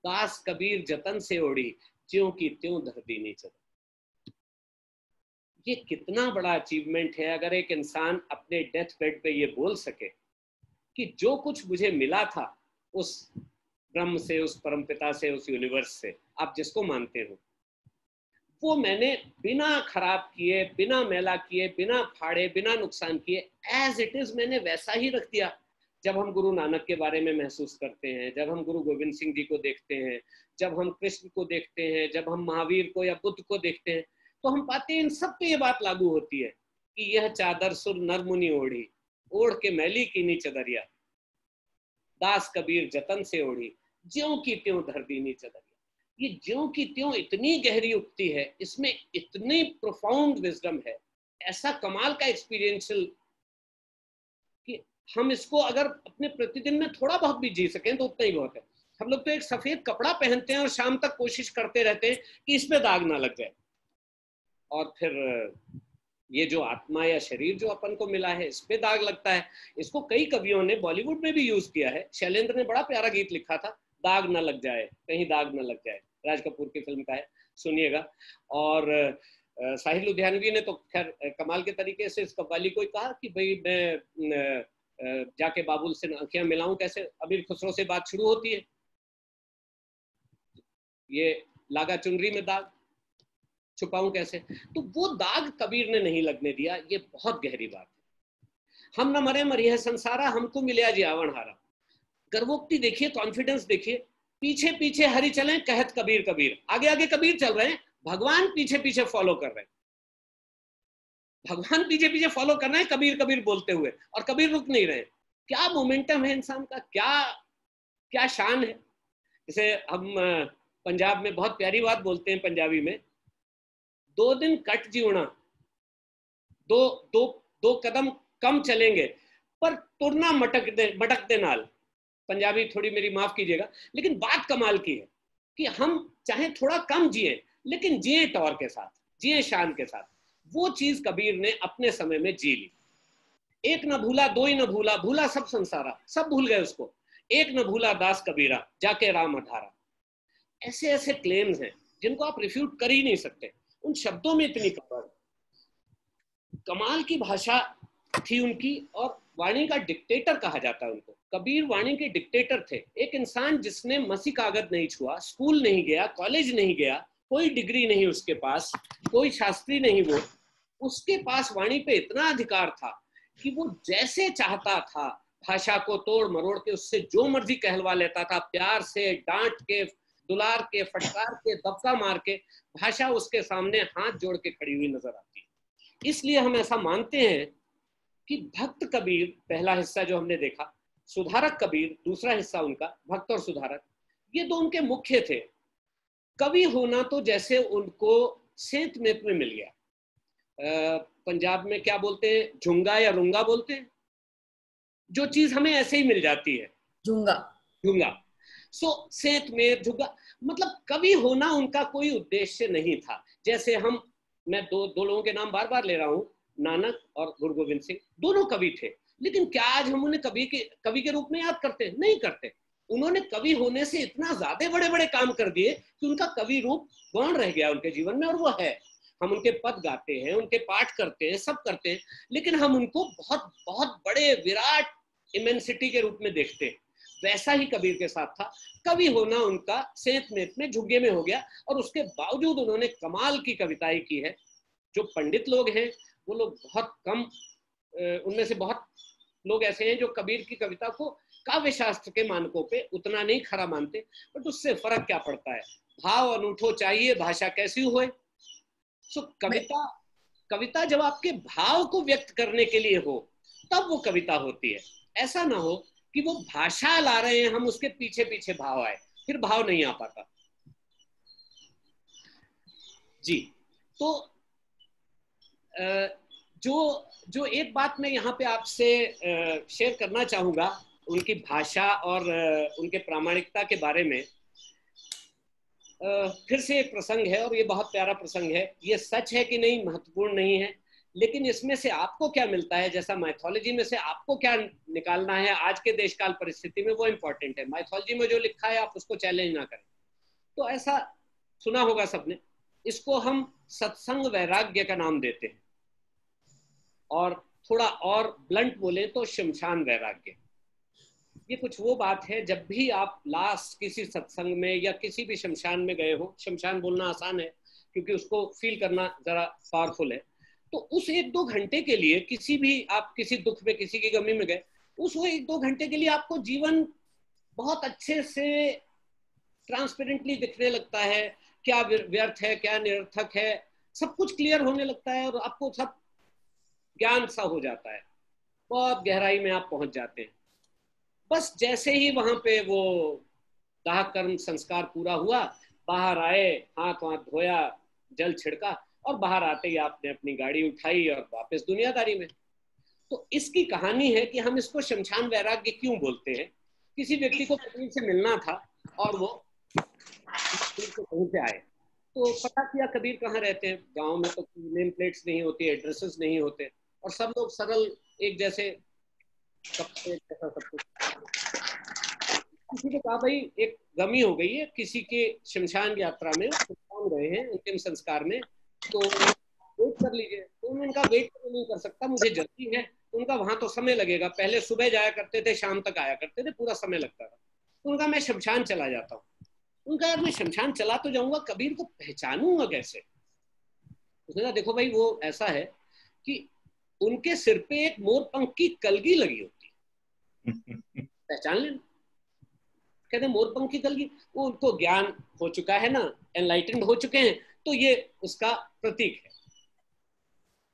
[SPEAKER 2] दास कबीर जतन से ओढ़ी, ज्यों की त्यों धर दीनी चदर। ये कितना बड़ा अचीवमेंट है अगर एक इंसान अपने डेथ बेड पे ये बोल सके कि जो कुछ मुझे मिला था उस ब्रह्म से, उस परमपिता से, उस यूनिवर्स से, आप जिसको मानते हो, वो मैंने बिना खराब किए, बिना मैला किए, बिना फाड़े, बिना नुकसान किए, एज इट इज मैंने वैसा ही रख दिया। जब हम गुरु नानक के बारे में महसूस करते हैं, जब हम गुरु गोविंद सिंह जी को देखते हैं, जब हम कृष्ण को देखते हैं, जब हम महावीर को या बुद्ध को देखते हैं, तो हम पाते हैं इन सब पे ये बात लागू होती है कि यह चादर सुर नर मुनि ओढ़ी, ओढ़ के मैली कीनी चदरिया, दास कबीर जतन से ओढ़ी, ज्यों की त्यों धर दीनी चदरिया। ये ज्यों की त्यों इतनी गहरी उक्ति है, इसमें इतनी प्रोफाउंड विजडम है, ऐसा कमाल का एक्सपीरियंशियल कि हम इसको अगर अपने प्रतिदिन में थोड़ा बहुत भी जी सकें तो उतना ही बहुत है। हम लोग तो एक सफेद कपड़ा पहनते हैं और शाम तक कोशिश करते रहते हैं कि इस पे दाग ना लग जाए, और फिर ये जो आत्मा या शरीर जो अपन को मिला है इस पे दाग लगता है। इसको कई कवियों ने बॉलीवुड में भी यूज किया है। शैलेंद्र ने बड़ा प्यारा गीत लिखा था, दाग ना लग जाए, कहीं दाग ना लग जाए, राज कपूर की फिल्म का है, सुनिएगा। और साहिल लुधियानवी ने तो खैर कमाल के तरीके से इस कव्वाली को कहा कि भाई मैं जाके बाबुल से आंखें मिलाऊं कैसे, अमीर खुसरो से बात शुरू होती है, ये लागा चुनरी में दाग छुपाऊं कैसे। तो वो दाग कबीर ने नहीं लगने दिया। ये बहुत गहरी बात है। हम न मरे मरी है संसारा, हमको मिलिया जी आवण हारा। गर्वोक्ति देखिए, कॉन्फिडेंस देखिए, पीछे पीछे हरि चलें कहत कबीर कबीर। आगे आगे कबीर चल रहे हैं, भगवान पीछे पीछे फॉलो कर रहे हैं, भगवान पीछे पीछे फॉलो कर रहे हैं कबीर कबीर बोलते हुए, और कबीर रुक नहीं रहे। क्या मोमेंटम है इंसान का, क्या क्या शान है। जैसे हम पंजाब में बहुत प्यारी बात बोलते हैं पंजाबी में, 2 दिन कट जीवना, दो दो दो कदम कम चलेंगे पर तुरना मटक दे नाल। पंजाबी थोड़ी मेरी माफ कीजिएगा, लेकिन बात कमाल की है कि हम चाहे थोड़ा कम जिए लेकिन जिए टौर के साथ, जिए शान के साथ। वो चीज कबीर ने अपने समय में जी ली। एक न भूला दो ही न भूला, भूला सब संसारा, सब भूल गए उसको। एक न भूला दास कबीरा, जाके राम अठारा। ऐसे ऐसे क्लेम्स हैं जिनको आप रिफ्यूट कर ही नहीं सकते। उन शब्दों में इतनी पावर, कमाल की भाषा थी उनकी, और वाणी का डिक्टेटर कहा जाता है उनको। कबीर वाणी के डिक्टेटर थे। एक इंसान जिसने मसी कागज नहीं छुआ, स्कूल नहीं गया, कॉलेज नहीं गया, कोई डिग्री नहीं उसके पास, कोई शास्त्री नहीं वो, उसके पास वाणी पे इतना अधिकार था कि वो जैसे चाहता था भाषा को तोड़ मरोड़ के उससे जो मर्जी कहलवा लेता था। प्यार से, डांट के, दुलार के, फटकार के, दबका मार के भाषा उसके सामने हाथ जोड़ के खड़ी हुई नजर आती है। इसलिए हम ऐसा मानते हैं कि भक्त कबीर पहला हिस्सा जो हमने देखा, सुधारक कबीर दूसरा हिस्सा उनका, भक्त और सुधारक, ये दो उनके मुख्य थे। कवि होना तो जैसे उनको सेंत मेत में मिल गया। पंजाब में क्या बोलते हैं, झुंगा या रुंगा बोलते हैं, जो चीज हमें ऐसे ही मिल जाती है,
[SPEAKER 1] झुंगा।
[SPEAKER 2] झुंगा। सो सेंत मेत, झुंगा, मतलब कवि होना उनका कोई उद्देश्य नहीं था। जैसे मैं दो लोगों के नाम बार बार ले रहा हूं, नानक और गुरु गोविंद सिंह, दोनों कवि थे, लेकिन क्या आज हम उन्हें कवि के रूप में याद करते हैं? नहीं करते। उन्होंने कवि होने से इतना ज्यादा बड़े बड़े काम कर दिए कि उनका कवि रूप गौण रह गया उनके जीवन में, और वो है। हम उनके पद गाते हैं, उनके पाठ करते हैं, सब करते हैं, लेकिन हम उनको बहुत बहुत बड़े विराट इमेंसिटी के रूप में देखते हैं। वैसा ही कबीर के साथ था। कवि होना उनका सेंत मेत में, झुग्गे में हो गया, और उसके बावजूद उन्होंने कमाल की कविताएं की है। जो पंडित लोग हैं वो लोग बहुत कम, उनमें से बहुत लोग ऐसे हैं जो कबीर की कविता को काव्य शास्त्र के मानकों पे उतना नहीं खरा मानते, बट उससे फर्क क्या पड़ता है, भाव अनूठो चाहिए, भाषा कैसी हुए। सो कविता जब आपके भाव को व्यक्त करने के लिए हो तब वो कविता होती है। ऐसा ना हो कि वो भाषा ला रहे हैं, हम उसके पीछे पीछे भाव आए, फिर भाव नहीं आ पाता। जी, तो जो एक बात मैं यहाँ पे आपसे शेयर करना चाहूंगा उनकी भाषा और उनके प्रामाणिकता के बारे में। फिर से एक प्रसंग है, और ये बहुत प्यारा प्रसंग है। ये सच है कि नहीं महत्वपूर्ण नहीं है, लेकिन इसमें से आपको क्या मिलता है, जैसा माइथोलॉजी में से आपको क्या निकालना है आज के देश काल परिस्थिति में, वो इंपॉर्टेंट है। माइथोलॉजी में जो लिखा है आप उसको चैलेंज ना करें। तो ऐसा सुना होगा सबने, इसको हम सत्संग वैराग्य का नाम देते हैं, और थोड़ा और ब्लंट बोले तो शमशान वैराग्य। ये कुछ वो बात है, जब भी आप लास्ट किसी सत्संग में या किसी भी शमशान में गए हो, शमशान बोलना आसान है क्योंकि उसको फील करना जरा पावरफुल है, तो उस 1-2 घंटे के लिए किसी भी, आप किसी दुख में, किसी की गमी में गए, उस 1-2 घंटे के लिए आपको जीवन बहुत अच्छे से ट्रांसपेरेंटली दिखने लगता है, क्या व्यर्थ है, क्या निरर्थक है, सब कुछ क्लियर होने लगता है, और आपको सब ज्ञान सा हो जाता है, बहुत गहराई में आप पहुंच जाते हैं। बस जैसे ही वहां पे वो दाह कर्म संस्कार पूरा हुआ, बाहर आए, हाथ धोया, जल छिड़का, और बाहर आते ही आपने अपनी गाड़ी उठाई और वापस दुनियादारी में। तो इसकी कहानी है कि हम इसको शमशान वैराग्य क्यों बोलते हैं। किसी व्यक्ति को कबीर से मिलना था और वो कहीं से आए, तो पता किया कबीर कहाँ रहते हैं। गांव में तो नेम प्लेट्स नहीं होती, एड्रेसेस नहीं होते, और सब लोग सरल एक जैसे कपड़े जैसा सब कुछ। किसी ने कहा भाई एक गमी हो गई है, किसी के शमशान यात्रा में गए हैं अंतिम संस्कार में, तो वेट कर लीजिए। तो उन्होंने कहा वेट तो नहीं कर सकता, मुझे जल्दी है। उनका वहां तो समय लगेगा, पहले सुबह जाया करते थे, शाम तक आया करते थे, पूरा समय लगता था। उनका मैं शमशान चला जाता हूँ। उनका यार मैं शमशान चला तो जाऊंगा, कबीर को पहचानूंगा कैसे। उसने कहा देखो भाई वो ऐसा है कि उनके सिर पे एक मोर पंख की कलगी लगी होती है, पहचान लेना। कहते मोर पंख की कलगी, वो उनको ज्ञान हो चुका है ना, एनलाइटेंड हो चुके हैं, तो ये उसका प्रतीक है।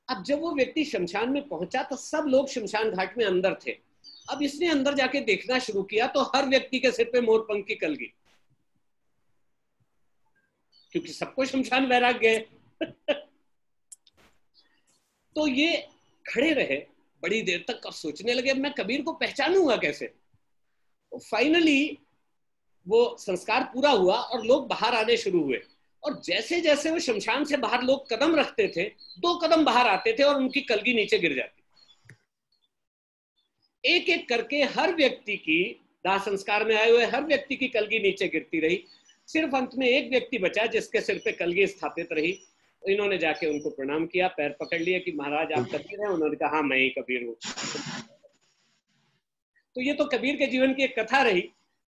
[SPEAKER 2] अब जब वो व्यक्ति शमशान में पहुंचा तो सब लोग शमशान घाट में अंदर थे। अब इसने अंदर जाके देखना शुरू किया तो हर व्यक्ति के सिर पे मोरपंख की कलगी, क्योंकि सबको शमशान वैराग्य है। तो ये खड़े रहे बड़ी देर तक और सोचने लगे अब मैं कबीर को पहचानूंगा कैसे। तो फाइनली वो संस्कार पूरा हुआ और लोग बाहर आने शुरू हुए, और जैसे जैसे वो शमशान से बाहर लोग कदम रखते थे, 2 कदम बाहर आते थे और उनकी कलगी नीचे गिर जाती। एक एक करके हर व्यक्ति की, दाह संस्कार में आए हुए हर व्यक्ति की कलगी नीचे गिरती रही। सिर्फ अंत में एक व्यक्ति बचा जिसके सिर पे कलगी स्थापित रही। इन्होंने जाके उनको प्रणाम किया, पैर पकड़ लिए कि महाराज आप कबीर हैं? उन्होंने कहा हाँ मैं ही कबीर हूँ। तो ये तो कबीर के जीवन की एक कथा रही,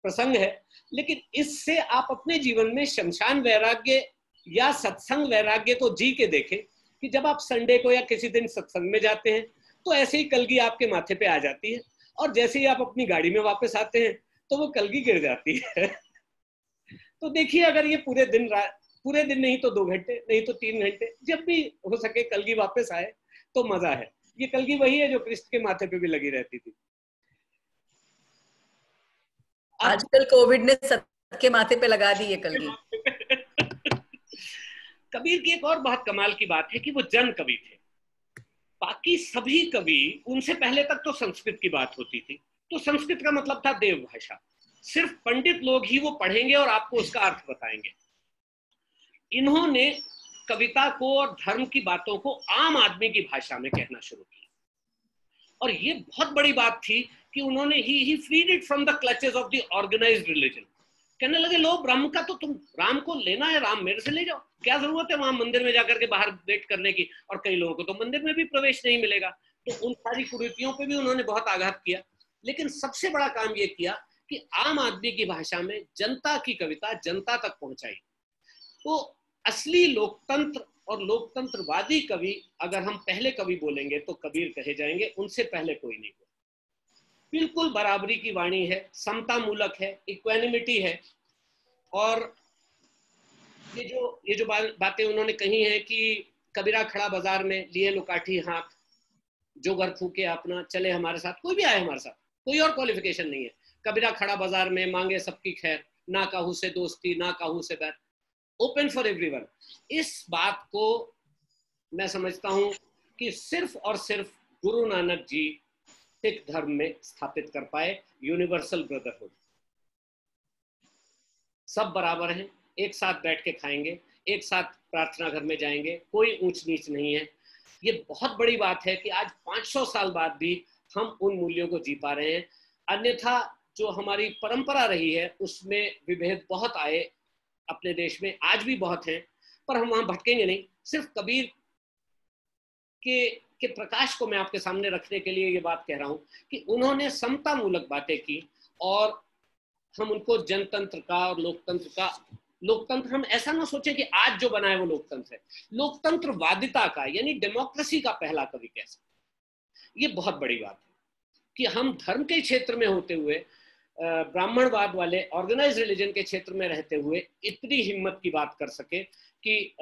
[SPEAKER 2] प्रसंग है, लेकिन इससे आप अपने जीवन में शमशान वैराग्य या सत्संग वैराग्य को जी के देखें कि जब आप संडे को या किसी दिन सत्संग में जाते हैं तो ऐसे ही कलगी आपके माथे पे आ जाती है, और जैसे ही आप अपनी गाड़ी में वापस आते हैं तो वो कलगी गिर जाती है। तो देखिए अगर ये पूरे दिन नहीं तो 2 घंटे, नहीं तो 3 घंटे, जब भी हो सके कलगी वापस आए तो मजा है। ये कलगी वही है जो कृष्ण के माथे पे भी लगी रहती थी।
[SPEAKER 1] आजकल कोविड ने सबके माथे पे लगा दी है कलगी।
[SPEAKER 2] कबीर की एक और बहुत कमाल की बात है कि वो जन कवि थे। बाकी सभी कवि, उनसे पहले तक तो संस्कृत की बात होती थी, तो संस्कृत का मतलब था देव भाषा, सिर्फ पंडित लोग ही वो पढ़ेंगे और आपको उसका अर्थ बताएंगे। इन्होंने कविता को और धर्म की बातों को आम आदमी की भाषा में कहना शुरू किया, और ये बहुत बड़ी बात थी कि उन्होंने ही freed it from the clutches of the organised religion. कहने लगे लो ब्रह्म का तो तुम, राम को लेना है राम मेरे से ले जाओ, क्या जरूरत है वहां मंदिर में जाकर के बाहर वेट करने की, और कई लोगों को तो मंदिर में भी प्रवेश नहीं मिलेगा। तो उन सारी कुरीतियों पे भी उन्होंने बहुत आघात किया, लेकिन सबसे बड़ा काम ये किया कि आम आदमी की भाषा में जनता की कविता जनता तक पहुंचाई। तो असली लोकतंत्र और लोकतंत्रवादी कवि अगर हम पहले कवि बोलेंगे तो कबीर कहे जाएंगे, उनसे पहले कोई नहीं। बिल्कुल बराबरी की वाणी है, समता मूलक है, इक्वानिमिटी है, और ये जो बातें उन्होंने कही हैं कि कबीरा खड़ा बाजार में लिए लुकाठी हाथ, जो घर फूके अपना चले हमारे साथ, कोई भी आए हमारे साथ, कोई और क्वालिफिकेशन नहीं है। कबीरा खड़ा बाजार में मांगे सबकी खैर, ना काहू से दोस्ती ना काहू से बैर, ओपन फॉर एवरीवन। इस बात को मैं समझता हूं कि सिर्फ और सिर्फ गुरु नानक जी सिख धर्म में स्थापित कर पाए, यूनिवर्सल ब्रदरहुड। सब बराबर हैं, एक साथ बैठ के खाएंगे, एक साथ प्रार्थना घर में जाएंगे, कोई ऊंच नीच नहीं है। ये बहुत बड़ी बात है कि आज 500 साल बाद भी हम उन मूल्यों को जी पा रहे हैं। अन्यथा जो हमारी परंपरा रही है उसमें विभेद बहुत आए अपने देश में, आज भी बहुत हैं, पर हम वहां भटकेंगे नहीं। सिर्फ कबीर के प्रकाश को मैं आपके सामने रखने के लिए ये बात कह रहा हूं कि उन्होंने समता मूलक बातें की, और हम उनको जनतंत्र का और लोकतंत्र का, लोकतंत्र हम ऐसा ना सोचे कि आज जो बना है वो लोकतंत्र है, लोकतंत्रवादिता का यानी डेमोक्रेसी का पहला कवि कैसा, ये बहुत बड़ी बात है कि हम धर्म के क्षेत्र में होते हुए, ब्राह्मणवाद वाले ऑर्गेनाइज रिलीजन के क्षेत्र में रहते हुए इतनी हिम्मत की बात कर सके कि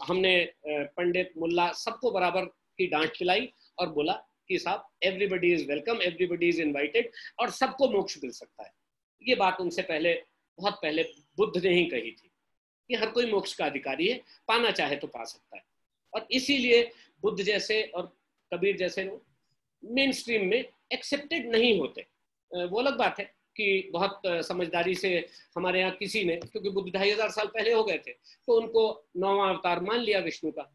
[SPEAKER 2] हमने पंडित मुल्ला सबको बराबर की डांट पिलाई और बोला कि साहब everybody is welcome, everybody is invited, और सबको मोक्ष मिल सकता है। ये बात उनसे पहले, बहुत पहले बुद्ध ने ही कही थी कि हर कोई मोक्ष का अधिकारी है, पाना चाहे तो पा सकता है। और इसीलिए बुद्ध जैसे और कबीर जैसे लोग मेन स्ट्रीम में एक्सेप्टेड नहीं होते। वो अलग बात है कि बहुत समझदारी से हमारे यहाँ किसी ने, क्योंकि बुद्ध 2500 साल पहले हो गए थे, तो उनको 9वां अवतार मान लिया विष्णु का।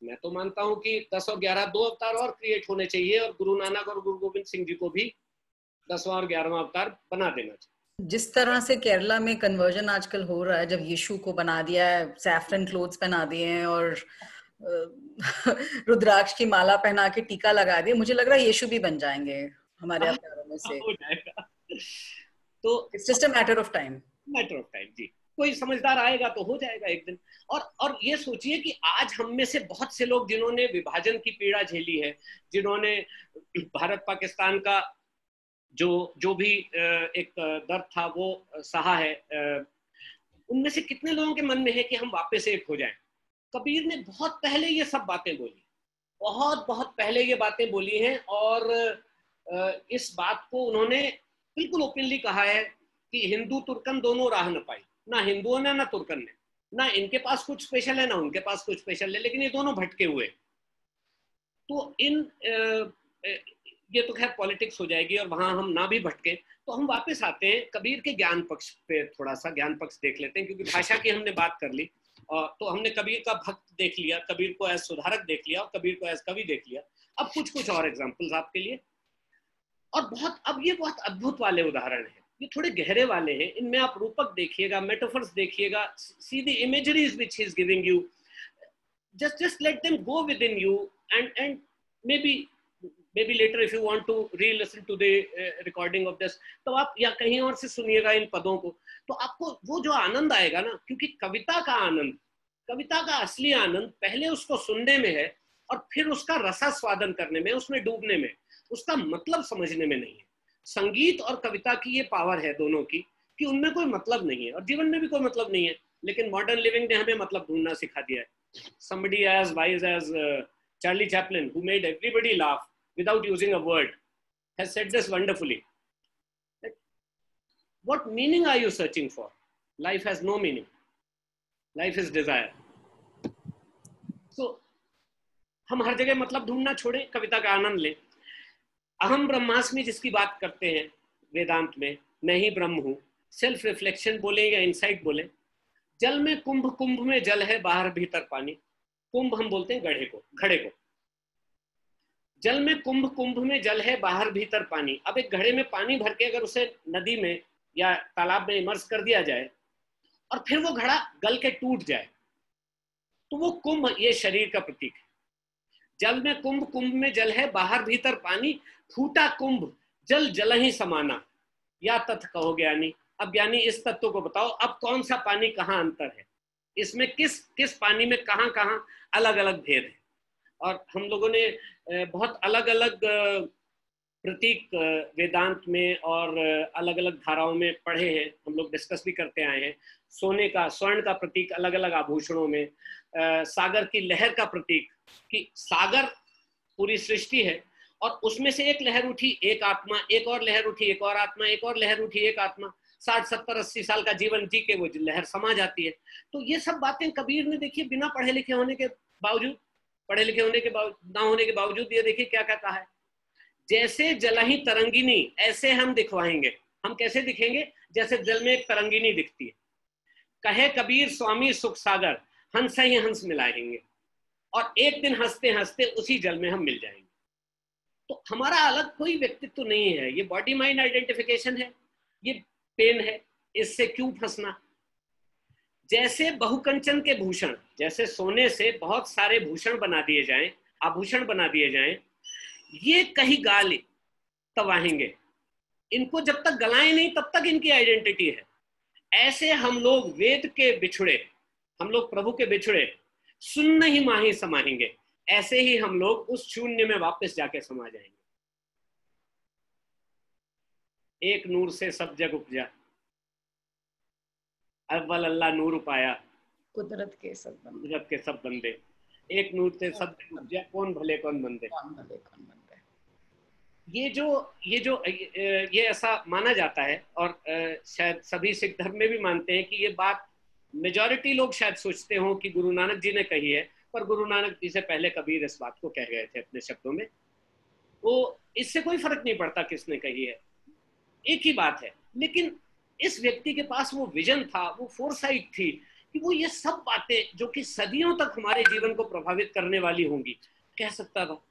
[SPEAKER 2] मैं तो मानता हूँ कि 10 और 11 2 अवतार और क्रिएट होने चाहिए, और गुरु नानक और गुरु गोविंद सिंह जी को भी 10वां और 11वां अवतार बना देना चाहिए।
[SPEAKER 1] जिस तरह से केरला में कन्वर्जन आजकल हो रहा है, जब यीशु को बना दिया है, सैफरन क्लोथ्स पहना दिए हैं और रुद्राक्ष की माला पहना के टीका लगा दिया, मुझे लग रहा है यीशु भी बन जाएंगे हमारे अवतारों में से।
[SPEAKER 2] हो जाएगा, तो
[SPEAKER 1] it's just a matter of time.
[SPEAKER 2] Matter of time जी, कोई समझदार आएगा तो हो जाएगा एक दिन। और ये सोचिए कि आज हम में से बहुत से लोग जिन्होंने विभाजन की पीड़ा झेली है, जिन्होंने भारत पाकिस्तान का जो भी एक दर्द था वो सहा है, उनमें से कितने लोगों के मन में है कि हम वापस एक हो जाएं। कबीर ने बहुत पहले ये सब बातें बोली, बहुत बहुत पहले ये बातें बोली हैं, और इस बात को उन्होंने बिल्कुल ओपनली कहा है कि हिंदू तुर्कन दोनों राह न पाई, ना हिंदुओं ने ना तुर्कन ने, ना इनके पास कुछ स्पेशल है ना उनके पास कुछ स्पेशल है, लेकिन ये दोनों भटके हुए। तो ये तो खैर पॉलिटिक्स हो जाएगी और वहां हम ना भी भटके, तो हम वापस आते हैं कबीर के ज्ञान पक्ष पे, थोड़ा सा ज्ञान पक्ष देख लेते हैं, क्योंकि भाषा की हमने बात कर ली, तो हमने कबीर का भक्त देख लिया, कबीर को एज सुधारक देख लिया और कबीर को एज कवि देख लिया। अब कुछ और एग्जाम्पल्स आपके लिए, और अब ये बहुत अद्भुत वाले उदाहरण है, ये थोड़े गहरे वाले हैं, इनमें आप रूपक देखिएगा, मेटाफर्स देखिएगा, see the imageries which he is giving you, just let them go within you, and maybe later if you want to re-listen to the recording of this, तो आप या कहीं और से सुनिएगा इन पदों को, तो आपको वो जो आनंद आएगा ना, क्योंकि कविता का आनंद, कविता का असली आनंद पहले उसको सुनने में है और फिर उसका रसास्वादन करने में, उसमें डूबने में, उसका मतलब समझने में नहीं है। संगीत और कविता की ये पावर है दोनों की कि उनमें कोई मतलब नहीं है, और जीवन में भी कोई मतलब नहीं है, लेकिन मॉडर्न लिविंग ने हमें मतलब ढूंढना सिखा दिया है। Somebody as wise as Charlie Chaplin, who made everybody laugh without using a word, has said this wonderfully. What meaning are you searching for? Life has no meaning. Life is desire. So, हम हर जगह मतलब ढूंढना छोड़ें, कविता का आनंद लें। अहम ब्रह्मास्मि जिसकी बात करते हैं वेदांत में, मैं ही ब्रह्म हूं, सेल्फ रिफ्लेक्शन बोले या इनसाइट बोले। जल में कुंभ, कुंभ में जल है, बाहर भीतर पानी। कुंभ हम बोलते हैं घड़े को। जल में कुंभ, कुंभ में जल है, बाहर भीतर पानी। अब एक घड़े में पानी भर के अगर उसे नदी में या तालाब में इमर्स कर दिया जाए और फिर वो घड़ा गल के टूट जाए, तो वो कुंभ ये शरीर का प्रतीक है। जल में कुंभ, कुंभ में जल है, बाहर भीतर पानी। फूटा कुंभ जल जल ही समाना, या तथ कहो ज्ञानी। अब ज्ञानी इस तत्व को बताओ, अब कौन सा पानी कहाँ अंतर है, इसमें किस पानी में कहाँ कहाँ अलग अलग भेद है। और हम लोगों ने बहुत अलग अलग प्रतीक वेदांत में और अलग अलग धाराओं में पढ़े हैं, हम लोग डिस्कस भी करते आए हैं। सोने का, स्वर्ण का प्रतीक अलग अलग आभूषणों में, सागर की लहर का प्रतीक, कि सागर पूरी सृष्टि है और उसमें से एक लहर उठी, एक आत्मा, एक और लहर उठी, एक और आत्मा, एक और लहर उठी, एक आत्मा, 60, 70, 80 साल का जीवन जी के वो लहर समा जाती है। तो ये सब बातें कबीर ने देखिए बिना पढ़े लिखे होने के बावजूद, ना होने के बावजूद, ये देखिए क्या क्या कहा है। जैसे जलहि तरंगिनी ऐसे हम दिखवाएंगे। हम कैसे दिखेंगे? जैसे जल में एक तरंगिनी दिखती है। कहे कबीर स्वामी सुख सागर, हंस ही हंस मिलाएंगे, और एक दिन हंसते हंसते उसी जल में हम मिल जाएंगे। तो हमारा अलग कोई व्यक्तित्व नहीं है, ये बॉडी माइंड आइडेंटिफिकेशन है, ये पेन है, इससे क्यों फंसना। जैसे बहुकंचन के भूषण, जैसे सोने से बहुत सारे भूषण बना दिए जाएं, आभूषण बना दिए जाएं, ये कहीं गाल तवाहेंगे, इनको जब तक गलाएं नहीं तब तक इनकी आइडेंटिटी है। ऐसे हम लोग वेद के बिछुड़े, हम लोग प्रभु के बिछुड़े, सुन्न ही माही समाहेंगे, ऐसे ही हम लोग उस शून्य में वापस जाके समा जाएंगे। एक नूर से सब जग उपजा, अव्वल अल्लाह नूर पाया,
[SPEAKER 1] कुदरत के
[SPEAKER 2] सब बंदे। एक नूर से सब जग उपजा, कौन भले कौन मंदे। ये ऐसा माना जाता है, और शायद सभी सिख धर्म में भी मानते हैं कि ये बात मेजॉरिटी लोग शायद सोचते हो कि गुरु नानक जी ने कही है, पर गुरु नानक जी से पहले कबीर इस बात को कह गए थे अपने शब्दों में। वो इससे कोई फर्क नहीं पड़ता किसने कही है, एक ही बात है। लेकिन इस व्यक्ति के पास वो विजन था, वो फोरसाइट थी कि वो ये सब बातें जो कि सदियों तक हमारे जीवन को प्रभावित करने वाली होंगी, कह सकता था।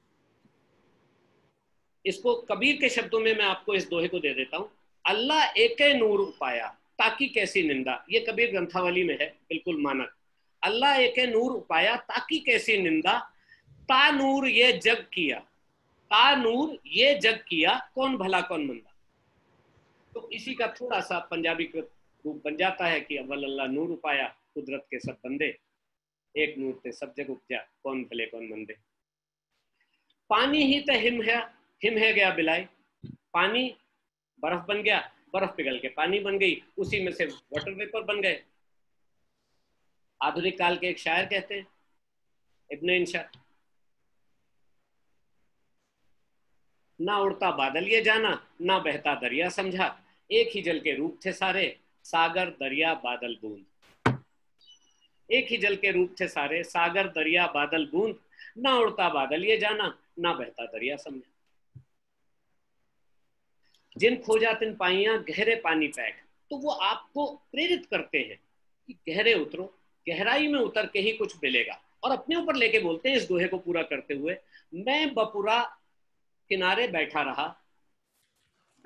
[SPEAKER 2] इसको कबीर के शब्दों में मैं आपको इस दोहे को दे देता हूं। अल्लाह एके नूर पाया, ताकि कैसी निंदा। ये कबीर ग्रंथावली में है, बिल्कुल मानक। अल्लाह एके नूर पाया, ताकि कैसी निंदा। ता नूर ये जग किया, ता नूर ये जग किया, कौन भला कौन मंदा। तो इसी का थोड़ा सा पंजाबी रूप बन जाता है कि अव्वल अल्लाह नूर पाया, कुदरत के सब बंदे, एक नूर ते सब जग उपजा, कौन भले कौन मंदे। पानी ही तो हिम है गया बिलाई, पानी बर्फ बन गया, बर्फ पिघल के पानी बन गई, उसी में से वाटर वेपर बन गए। आधुनिक काल के एक शायर कहते हैं, इब्ने इंशा, ना उड़ता बादल ये जाना, ना बहता दरिया समझा, एक ही जल के रूप थे सारे, सागर दरिया बादल बूंद। एक ही जल के रूप थे सारे, सागर दरिया बादल बूंद, ना उड़ता बादल ये जाना, ना बहता दरिया समझा। जिन खोजा तिन पाइयां गहरे पानी पैठ, तो वो आपको प्रेरित करते हैं कि गहरे उतरो, गहराई में उतर के ही कुछ मिलेगा। और अपने ऊपर लेके बोलते हैं इस दोहे को पूरा करते हुए, मैं बपुरा किनारे बैठा रहा,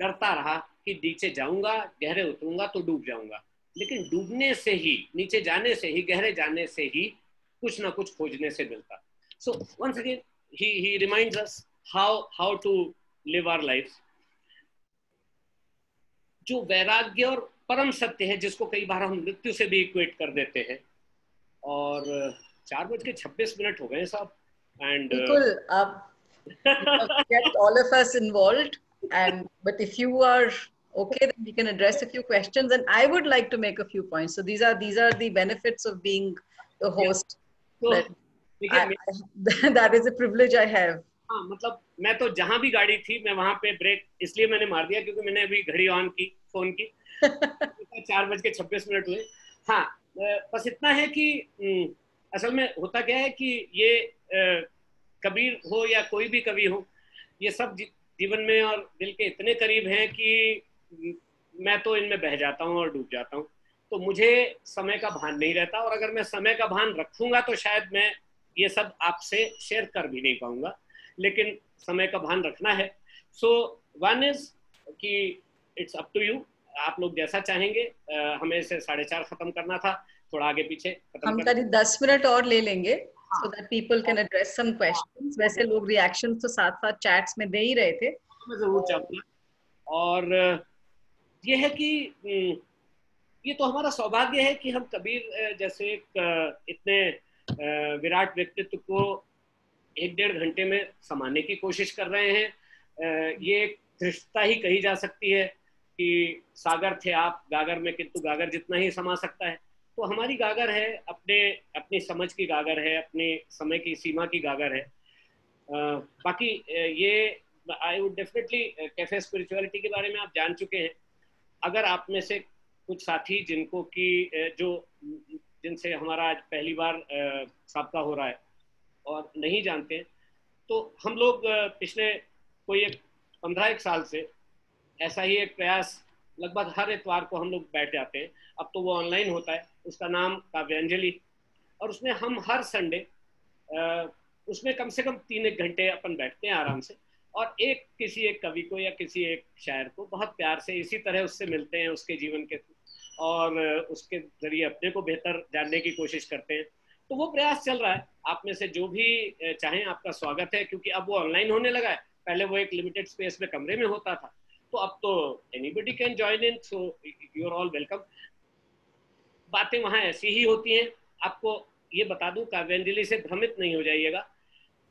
[SPEAKER 2] डरता रहा कि नीचे जाऊंगा, गहरे उतरूंगा तो डूब जाऊंगा, लेकिन डूबने से ही, नीचे जाने से ही, गहरे जाने से ही कुछ ना कुछ खोजने से मिलता। So once again he reminds us how to live our lives. जो वैराग्य और परम सत्य है, जिसको कई बार हम मृत्यु से भी इक्वेट कर देते हैं। और 4:26 हो गए साहब, एंड
[SPEAKER 1] बिल्कुल, आप get all of us involved, and but if you are okay, then we can address a few questions, and I would like to make a few points. So these are the benefits of being the host.
[SPEAKER 2] तो
[SPEAKER 1] that is a privilege I have.
[SPEAKER 2] हाँ, मतलब मैं तो जहां भी गाड़ी थी, मैं वहां पे ब्रेक इसलिए मैंने मार दिया क्योंकि मैंने अभी घड़ी ऑन की, फोन की। 4:26 हुए। हाँ, बस इतना है कि असल में होता क्या है कि ये कबीर हो या कोई भी कवि हो, ये सब जीवन में और दिल के इतने करीब हैं कि मैं तो इनमें बह जाता हूँ और डूब जाता हूँ। तो मुझे समय का भान नहीं रहता, और अगर मैं समय का भान रखूंगा तो शायद मैं ये सब आपसे शेयर कर भी नहीं पाऊंगा, लेकिन समय का भान रखना है। सो वन इज कि इट्स अप टू यू, आप लोग जैसा चाहेंगे। हमें इसे 4:30 खत्म करना था, थोड़ा आगे पीछे खत्म
[SPEAKER 1] हम करीब 10 मिनट और ले लेंगे, so that people can address some questions. वैसे लोग reactions तो साथ-साथ chats में दे ही रहे थे।
[SPEAKER 2] मैं जरूर चाहूंगा। और ये है कि ये तो हमारा सौभाग्य है कि हम कबीर जैसे इतने विराट व्यक्तित्व को 1-1.5 घंटे में समाने की कोशिश कर रहे हैं। ये एक धृष्टता ही कही जा सकती है कि सागर थे आप गागर में, किंतु गागर जितना ही समा सकता है। तो हमारी गागर है, अपनी समझ की गागर है, अपने समय की सीमा की गागर है। बाकी ये I would definitely, cafe spirituality के बारे में आप जान चुके हैं। अगर आप में से कुछ साथी जिनको कि जिनसे हमारा आज पहली बार साबका हो रहा है और नहीं जानते हैं, तो हम लोग पिछले कोई 15 साल से ऐसा ही एक प्रयास, लगभग हर इतवार को हम लोग बैठ जाते हैं। अब तो वो ऑनलाइन होता है, उसका नाम काव्यांजलि, और उसमें हम हर संडे उसमें कम से कम 3-1 घंटे अपन बैठते हैं आराम से, और किसी एक कवि को या किसी एक शायर को बहुत प्यार से इसी तरह उससे मिलते हैं, उसके जीवन के, और उसके जरिए अपने को बेहतर जानने की कोशिश करते हैं। तो वो प्रयास चल रहा है। आप में से जो भी चाहें, आपका स्वागत है, क्योंकि अब वो ऑनलाइन होने लगा है। पहले वो एक लिमिटेड स्पेस में कमरे में होता था, तो अब तो anybody can join in, so you are all welcome. बातें वहां ऐसी ही होती हैं। आपको ये बता दूं, काव्यांजलि से भ्रमित नहीं हो जाइएगा।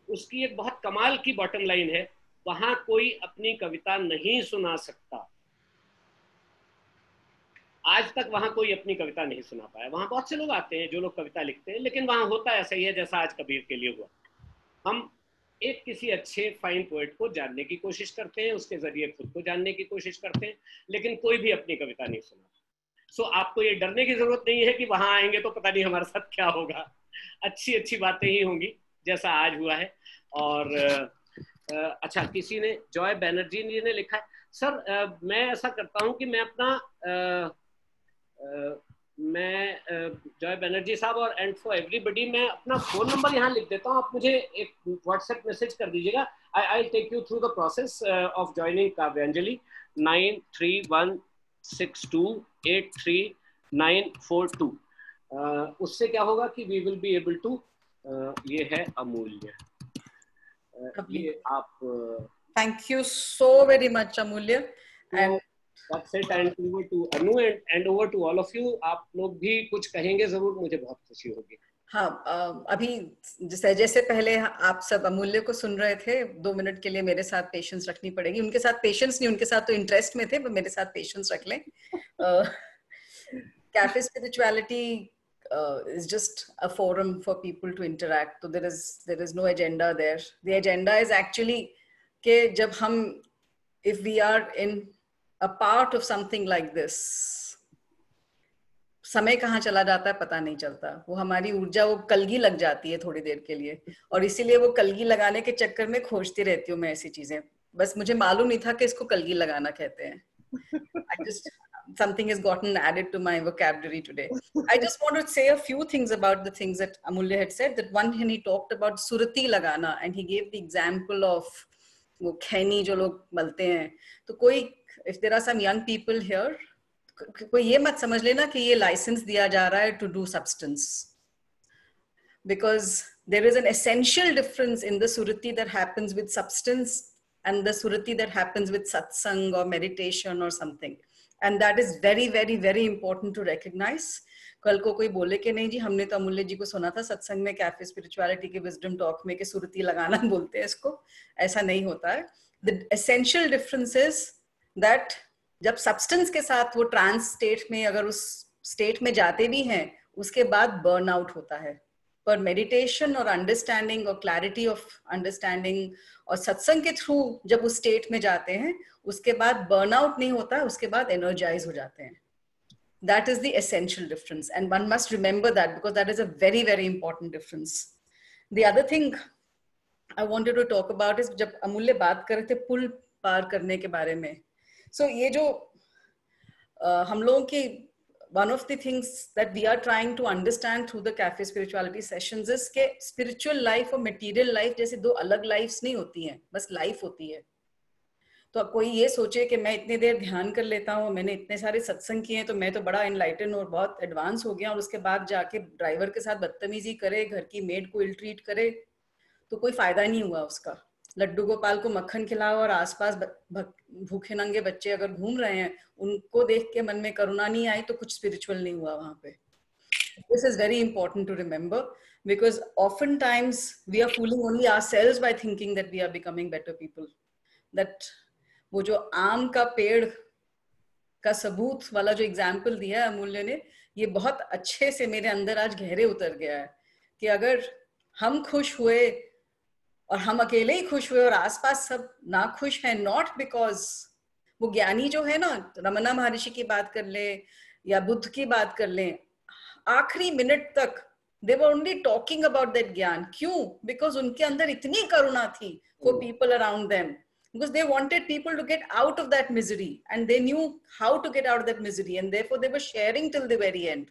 [SPEAKER 2] उसकी एक बहुत कमाल की बॉटम लाइन है, वहां कोई अपनी कविता नहीं सुना सकता। आज तक वहां कोई अपनी कविता नहीं सुना पाया। वहां बहुत से लोग आते हैं जो लोग कविता लिखते हैं, लेकिन वहां होता ऐसा ही है जैसा आज कबीर के लिए हुआ। हम एक किसी अच्छे फाइन पोएट को जानने की कोशिश करते हैं, उसके जरिए खुद को जानने की कोशिश करते हैं, लेकिन कोई भी अपनी कविता नहीं सुना। सो आपको ये डरने की जरूरत नहीं है कि वहां आएंगे तो पता नहीं हमारे साथ क्या होगा। अच्छी अच्छी बातें ही होंगी, जैसा आज हुआ है। और अच्छा, किसी ने, जॉय बैनर्जी जी ने लिखा है, सर मैं ऐसा करता हूं कि मैं अपना मैं जॉय बैनर्जी साहब और एंड फॉर एवरीबडी, मैं अपना फोन नंबर यहाँ लिख देता हूँ, आप मुझे एक व्हाट्सएप मैसेज कर दीजिएगा। I take you through the process of joining Kavyanjali. 9316283942। उससे क्या होगा कि we will be able to, ये है अमूल्य, ये आप,
[SPEAKER 1] thank you so very much Amulya, and
[SPEAKER 2] that's it, and over to Anu and over to all of you. आप लोग भी कुछ कहेंगे जरूर, मुझे बहुत खुशी होगी।
[SPEAKER 1] हाँ, अभी जैसे पहले आप सब अमूल्य को सुन रहे थे, 2 मिनट के लिए मेरे साथ पेशेंस रखनी पड़ेगी। उनके साथ पेशेंस नहीं, उनके साथ तो इंटरेस्ट में थे, पर मेरे साथ पेशेंस रख लें। Cafe spirituality is just a forum for people to interact. So there is no agenda there. The agenda is actually कि जब हम if we are in a part of something like this, समय कहाँ चला जाता है पता नहीं चलता, वो हमारी ऊर्जा वो कलगी लग जाती है थोड़ी देर के लिए, और इसीलिए वो कलगी लगाने के चक्कर में खोजती रहती हूँ मैं ऐसी चीजें. बस मुझे मालूम नहीं था कि इसको कलगी लगाना कहते हैं. I just something has gotten added to my vocabulary today. I just want to say a few things about the things that Amulya had said. That one, when he talked about surati lagana, and he gave the example of वो खैनी जो लोग मलते हैं, तो कोई, if there are some young people here, कोई ये मत समझ लेना कि ये लाइसेंस दिया जा रहा है to do substance, because there is an essential difference in the surati that happens with substance and the surati that happens with satsang or meditation or something, and that is very very very important to recognize. कल को कोई बोले कि नहीं जी हमने तो अमूल्य जी को सुना था सत्संग में कैफे स्पिरिचुअलिटी के विजडम टॉक में कि सुरती लगाना बोलते हैं इसको, ऐसा नहीं होता है. The essential difference is that जब सब्सटेंस के साथ वो ट्रांस स्टेट में अगर उस स्टेट में जाते भी हैं उसके बाद बर्न आउट होता है. पर मेडिटेशन और अंडरस्टैंडिंग और क्लैरिटी ऑफ अंडरस्टैंडिंग और सत्संग के थ्रू जब उस स्टेट में जाते हैं उसके बाद बर्न आउट नहीं होता, उसके बाद एनर्जाइज हो जाते हैं. That is the essential difference, and one must remember that because that is a very very important difference. The other thing I wanted to talk about is जब अमूल्य बात कर रहे थे पुल पार करने के बारे में, so ये जो हम लोगों की one of the things that we are trying to understand through the cafe spirituality sessions is कि spiritual life और material life जैसे दो अलग lives नहीं होती हैं, बस life होती है. तो कोई ये सोचे कि मैं इतनी देर ध्यान कर लेता हूँ, मैंने इतने सारे सत्संग किए तो मैं तो बड़ा एनलाइटन और बहुत एडवांस हो गया, और उसके बाद जाके ड्राइवर के साथ बदतमीजी करे, घर की मेड को इल ट्रीट करे, तो कोई फायदा नहीं हुआ उसका. लड्डू गोपाल को मक्खन खिलाओ और आसपास भूखे नंगे बच्चे अगर घूम रहे हैं उनको देख के मन में करुणा नहीं आई तो कुछ स्पिरिचुअल नहीं हुआ वहां पे. This is very important to remember because oftentimes we are fooling only ourselves by thinking that we are becoming better people. That वो जो आम का पेड़ का सबूत वाला जो एग्जाम्पल दिया है अमूल्य ने, ये बहुत अच्छे से मेरे अंदर आज गहरे उतर गया है कि अगर हम खुश हुए और हम अकेले ही खुश हुए और आसपास सब ना खुश हैं, नॉट बिकॉज वो ज्ञानी जो है ना, रमना महर्षि की बात कर ले या बुद्ध की बात कर ले, आखिरी मिनट तक they were only talking about that ज्ञान. क्यों? बिकॉज उनके अंदर इतनी करुणा थी for people around them, because they wanted people to get out of that misery and they knew how to get out of that misery, and therefore they were sharing till the very end.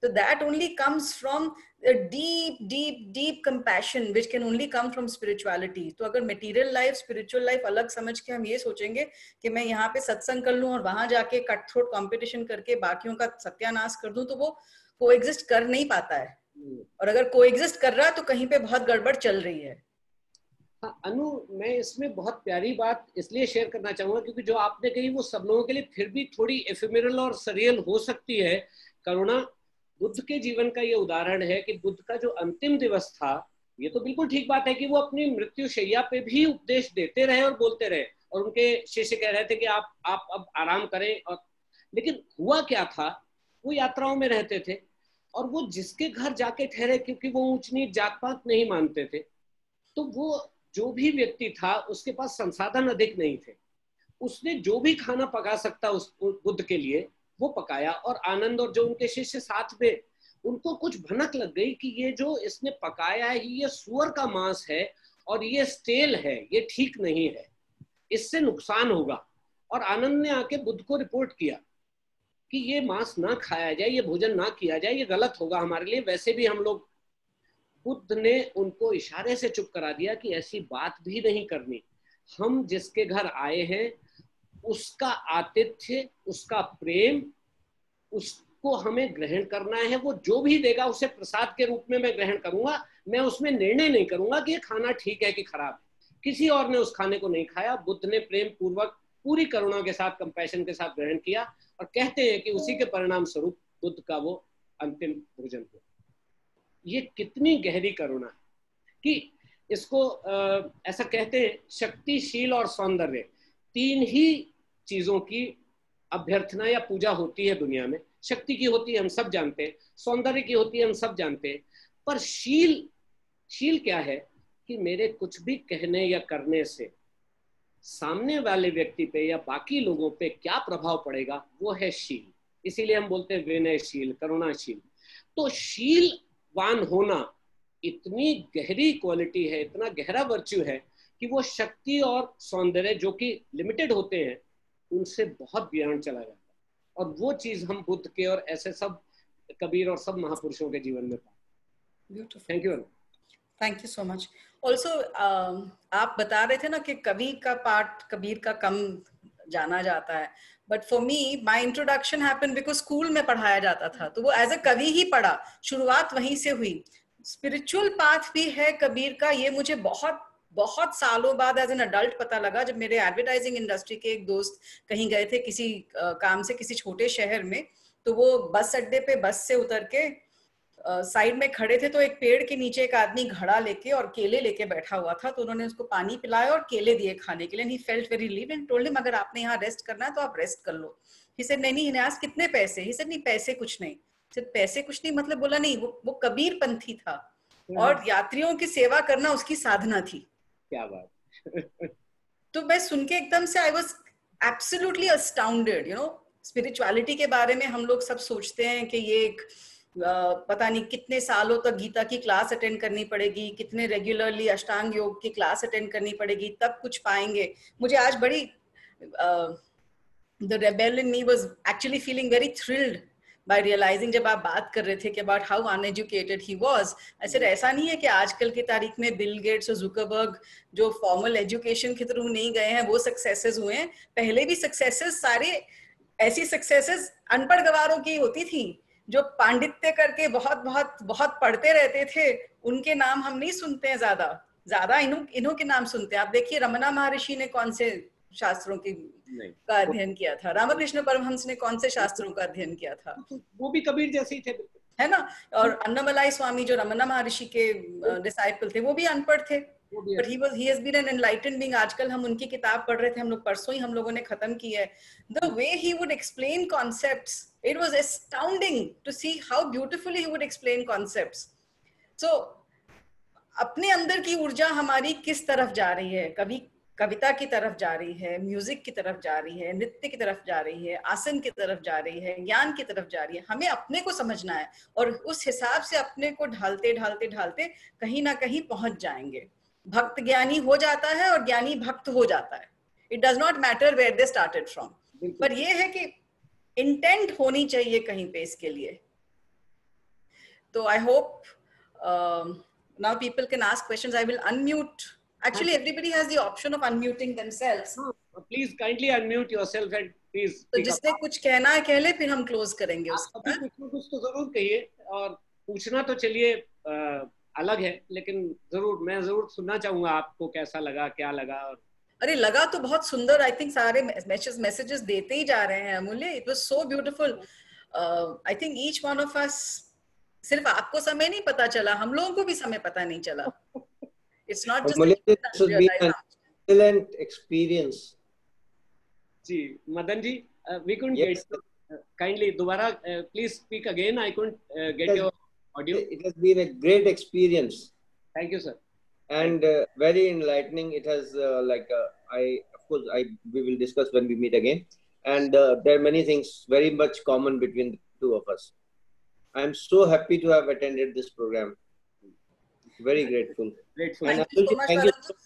[SPEAKER 1] So that only comes from a deep deep deep compassion which can only come from spirituality. तो अगर material life spiritual life अलग समझ के हम ये सोचेंगे कि मैं यहाँ पे सत्संग कर लूं और वहां जाके कट थ्रोट कॉम्पिटिशन करके बाकियों का सत्यानाश कर दूं, तो वो कोएग्जिस्ट कर नहीं पाता है, और अगर कोएग्जिस्ट कर रहा है तो कहीं पे बहुत गड़बड़ चल रही है.
[SPEAKER 2] हाँ अनु, मैं इसमें बहुत प्यारी बात इसलिए शेयर करना चाहूंगा क्योंकि जो आपने कही वो सब लोगों के लिए फिर भी थोड़ी एफिमेरल और सरियल हो सकती है. करुणा बुद्ध के जीवन का ये उदाहरण है कि बुद्ध का जो अंतिम दिवस था, ये तो बिल्कुल ठीक बात है कि वो अपनी मृत्यु शैया पे भी उपदेश देते रहे और बोलते रहे, और उनके शिष्य कह रहे थे कि आप अब आराम करें. और लेकिन हुआ क्या था, वो यात्राओं में रहते थे और वो जिसके घर जाके ठहरे, क्योंकि वो ऊंच नीच जात पात नहीं मानते थे, तो वो जो भी व्यक्ति था उसके पास संसाधन अधिक नहीं थे. उसने जो भी खाना पका सकता उस बुद्ध के लिए वो पकाया, और आनंद और जो उनके शिष्य साथ में, उनको कुछ भनक लग गई कि ये जो इसने पकाया है ये सुअर का मांस है और ये स्टेल है, ये ठीक नहीं है, इससे नुकसान होगा. और आनंद ने आके बुद्ध को रिपोर्ट किया कि ये मांस ना खाया जाए, ये भोजन ना किया जाए, ये गलत होगा हमारे लिए, वैसे भी हम लोग. बुद्ध ने उनको इशारे से चुप करा दिया कि ऐसी बात भी नहीं करनी. हम जिसके घर आए हैं उसका आतिथ्य, उसका प्रेम, उसको हमें ग्रहण करना है. वो जो भी देगा उसे प्रसाद के रूप में मैं ग्रहण करूंगा. मैं उसमें निर्णय नहीं करूंगा कि ये खाना ठीक है कि खराब है. किसी और ने उस खाने को नहीं खाया. बुद्ध ने प्रेम पूर्वक पूरी करुणा के साथ, कंपैशन के साथ ग्रहण किया, और कहते हैं कि उसी के परिणाम स्वरूप बुद्ध का वो अंतिम भोजन हुआ. ये कितनी गहरी करुणा है कि इसको ऐसा कहते हैं, शक्तिशील और सौंदर्य, तीन ही चीजों की अभ्यर्थना या पूजा होती है दुनिया में. शक्ति की होती है हम सब जानते हैं, सौंदर्य की होती है हम सब जानते हैं, पर शील क्या है कि मेरे कुछ भी कहने या करने से सामने वाले व्यक्ति पे या बाकी लोगों पे क्या प्रभाव पड़ेगा, वो है शील। इसीलिए हम बोलते हैं विनयशील, करुणाशील। तो शीलवान होना इतनी गहरी क्वालिटी है, इतना गहरा वर्च्यू है कि वो शक्ति और सौंदर्य जो कि लिमिटेड होते हैं उनसे बहुत बियॉन्ड चला जाता है। और वो चीज हम बुद्ध के और ऐसे सब कबीर और सब महापुरुषों के जीवन में पाए। Thank you.
[SPEAKER 1] Thank you so much. Also आप बता रहे थे ना कि कवि का पार्ट कबीर का कम जाना जाता है, but for me my introduction happen because school में पढ़ाया जाता था, तो वो एज अ कवि ही पढ़ा, शुरुआत वहीं से हुई। स्पिरिचुअल पाथ भी है कबीर का, ये मुझे बहुत बहुत सालों बाद एज एन अडल्ट पता लगा, जब मेरे एडवर्टाइजिंग इंडस्ट्री के एक दोस्त कहीं गए थे किसी काम से किसी छोटे शहर में, तो वो बस अड्डे पे बस से उतर के साइड में खड़े थे, तो एक पेड़ के नीचे एक आदमी घड़ा लेके और केले लेके बैठा हुआ था, तो उन्होंने उसको पानी पिलाया और केले दिए खाने के लिए। He felt very relieved and told him, अगर आपने यहाँ रेस्ट करना है तो आप रेस्ट कर लो। ही सेड नहीं, ही आस्क्ड कितने पैसे? ही सेड नहीं, पैसे कुछ नहीं। सिर्फ पैसे कुछ नहीं मतलब बोला नहीं, वो कबीर पंथी था और यात्रियों की सेवा करना उसकी साधना थी।
[SPEAKER 2] क्या बात।
[SPEAKER 1] तो मैं सुन के एकदम से I was absolutely अस्टाउंडेड। You know, spirituality के बारे में हम लोग सब सोचते हैं कि ये एक पता नहीं कितने सालों तक गीता की क्लास अटेंड करनी पड़ेगी, कितने रेगुलरली अष्टांग योग की क्लास अटेंड करनी पड़ेगी, तब कुछ पाएंगे। मुझे आज बड़ी the rebel in me was actually feeling very thrilled by realizing, जब आप बात कर रहे थे कि about how uneducated he was, I said ऐसा नहीं है कि आजकल की तारीख में बिल गेट्स और जुकरबर्ग जो फॉर्मल एजुकेशन के थ्रू नहीं गए हैं वो सक्सेसेस हुए हैं। पहले भी सक्सेसेस सारे ऐसी सक्सेसेस अनपढ़ गवारों की होती थी जो पांडित्य करके बहुत बहुत बहुत पढ़ते रहते थे, उनके नाम हम नहीं सुनते हैं, ज्यादा इन्हों के नाम सुनते हैं। आप देखिए रमना महर्षि ने कौन से शास्त्रों की का अध्ययन किया था, रामकृष्ण परमहंस ने कौन से शास्त्रों का अध्ययन किया था,
[SPEAKER 2] वो भी कबीर जैसे ही थे,
[SPEAKER 1] है ना। और अन्नामलाई स्वामी जो रमना महर्षि के डिसाइपल थे वो भी अनपढ़ थे, but he has been an enlightened being। आजकल हम उनकी किताब पढ़ रहे थे, हम लोग परसों ही हम लोगों ने खत्म की है। The way he would explain concepts, it was astounding to see how beautifully he would explain concepts। So अपने अंदर की ऊर्जा हमारी किस तरफ जा रही है? कभी कविता की तरफ जा रही है, म्यूजिक की तरफ जा रही है, नृत्य की तरफ जा रही है, आसन की तरफ जा रही है, ज्ञान की तरफ जा रही है? हमें अपने को समझना है और उस हिसाब से अपने को ढालते ढालते ढालते कहीं ना कहीं पहुंच जाएंगे। भक्त ज्ञानी हो जाता है और ज्ञानी भक्त हो जाता है। It does not matter where they started from, पर यह है कि इंटेंट होनी चाहिए कहीं पे इसके लिए। तो I hope now people can ask questions. I will unmute. Actually, everybody has the option of unmuting themselves.
[SPEAKER 2] Please kindly unmute yourself and please.
[SPEAKER 1] तो जिसने कुछ कहना है कह ले, फिर हम क्लोज करेंगे उसके बाद।
[SPEAKER 2] कुछ तो जरूर कहिए, और पूछना तो चलिए अलग है, लेकिन जरूर मैं जरूर सुनना चाहूंगा आपको कैसा लगा, क्या लगा। और
[SPEAKER 1] अरे लगा तो बहुत सुंदर। आई थिंक सारे मैसेजेस देते ही जा रहे हैं अमूल्य। It was so beautiful. I think each one of us, सिर्फ आपको समय नहीं पता चला, हम लोगों को भी समय पता नहीं चला। It's not just
[SPEAKER 4] excellent experience.
[SPEAKER 2] Ji Madan ji, we couldn't get kindly दोबारा please speak again. I couldn't get your audio.
[SPEAKER 4] It has been a great experience.
[SPEAKER 2] Thank you, sir.
[SPEAKER 4] And very enlightening. It has we will discuss when we meet again. And there are many things very much common between the two of us. I am so happy to have attended this program. Very grateful.
[SPEAKER 2] Grateful.
[SPEAKER 1] Thank you so much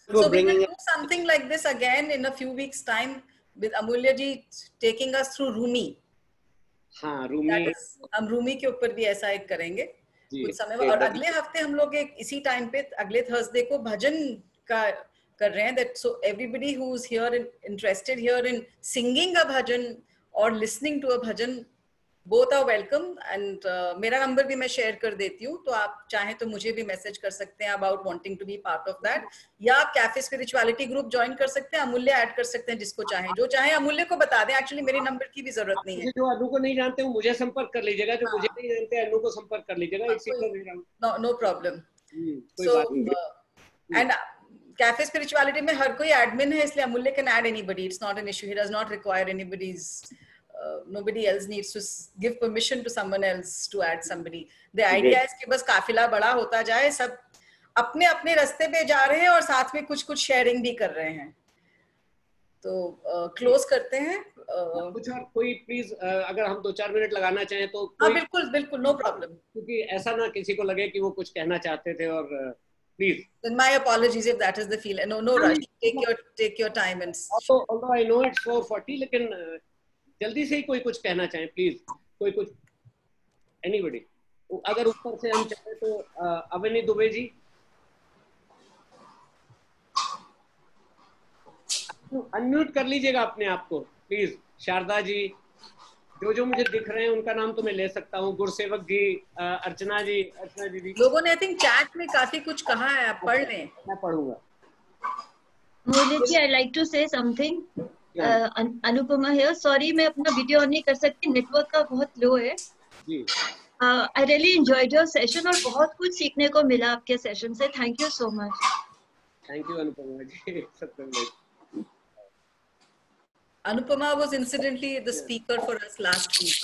[SPEAKER 1] for bringing we will do something like this again in a few weeks' time with Amulya ji taking us through Rumi.
[SPEAKER 2] हाँ, Rumi.
[SPEAKER 1] हम रूमी के ऊपर भी ऐसा एक करेंगे कुछ समय में। और अगले हफ्ते हम लोग एक इसी टाइम पे अगले थर्सडे को भजन का कर रहे हैं। That so everybody who is here and interested here in singing a bhajan or listening to a bhajan, both are welcome। and मेरा नंबर भी मैं शेयर कर देती हूँ, तो आप चाहें तो मुझे भी मैसेज कर सकते हैं about wanting to be part of that, या आप कैफे स्पिरिचुअलिटी ग्रुप ज्वाइन कर सकते हैं, अमूल्य ऐड कर सकते हैं, जिसको चाहें। जो चाहे अमूल्य को बता दें, एक्चुअली मेरे नंबर की भी जरूरत नहीं है।
[SPEAKER 2] जो अनु को नहीं जानते हो मुझे संपर्क कर लीजिएगा, जो मुझे नहीं जानते अनु को संपर्क कर लीजिएगा।
[SPEAKER 1] No problem. And cafe spirituality में हर कोई एडमिन है, इसलिए Amulya can add anybody. It's not an issue. He does not require anybody's nobody else needs to give permission to someone else to add somebody. The idea is कि बस काफिला बड़ा होता जाए, सब अपने अपने रास्ते पे जा रहे हैं और साथ में कुछ कुछ शेयरिंग भी कर रहे हैं। तो क्लोज करते हैं।
[SPEAKER 2] कुछ और कोई प्लीज अगर हम 2-4 मिनट लगाना चाहें तो
[SPEAKER 1] हाँ बिल्कुल बिल्कुल, नो प्रॉब्लम,
[SPEAKER 2] क्योंकि ऐसा ना किसी को लगे कि वो कुछ कहना चाहते थे, और please.
[SPEAKER 1] then my apologies if that is the feel. No rush, take your time and
[SPEAKER 2] although I know it's 4:40, लेकिन जल्दी से ही कोई कुछ कहना चाहे प्लीज, कोई कुछ, एनीबॉडी। अगर ऊपर से हम चाहे तो अवनी दुबे जी, अनम्यूट कर लीजिएगा अपने आप को प्लीज। शारदा जी, जो मुझे दिख रहे हैं उनका नाम तो मैं ले सकता हूँ, गुरसेवक जी, अर्चना जी, अर्चना दीदी।
[SPEAKER 1] लोगों ने आई थिंक चैट में काफी कुछ कहा है, आप पढ़ लें।
[SPEAKER 2] मैं पढ़ूंगा।
[SPEAKER 5] Mole ji, I like to say something. Anupama here, sorry मैं अपना वीडियो ऑन नहीं कर सकती, नेटवर्क का बहुत लो है
[SPEAKER 2] जी।
[SPEAKER 5] I really enjoyed your session और बहुत कुछ सीखने को मिला आपके सेशन से। Thank you so much.
[SPEAKER 2] Thank you Anupama ji.
[SPEAKER 1] Anupama was incidentally the speaker for us last week.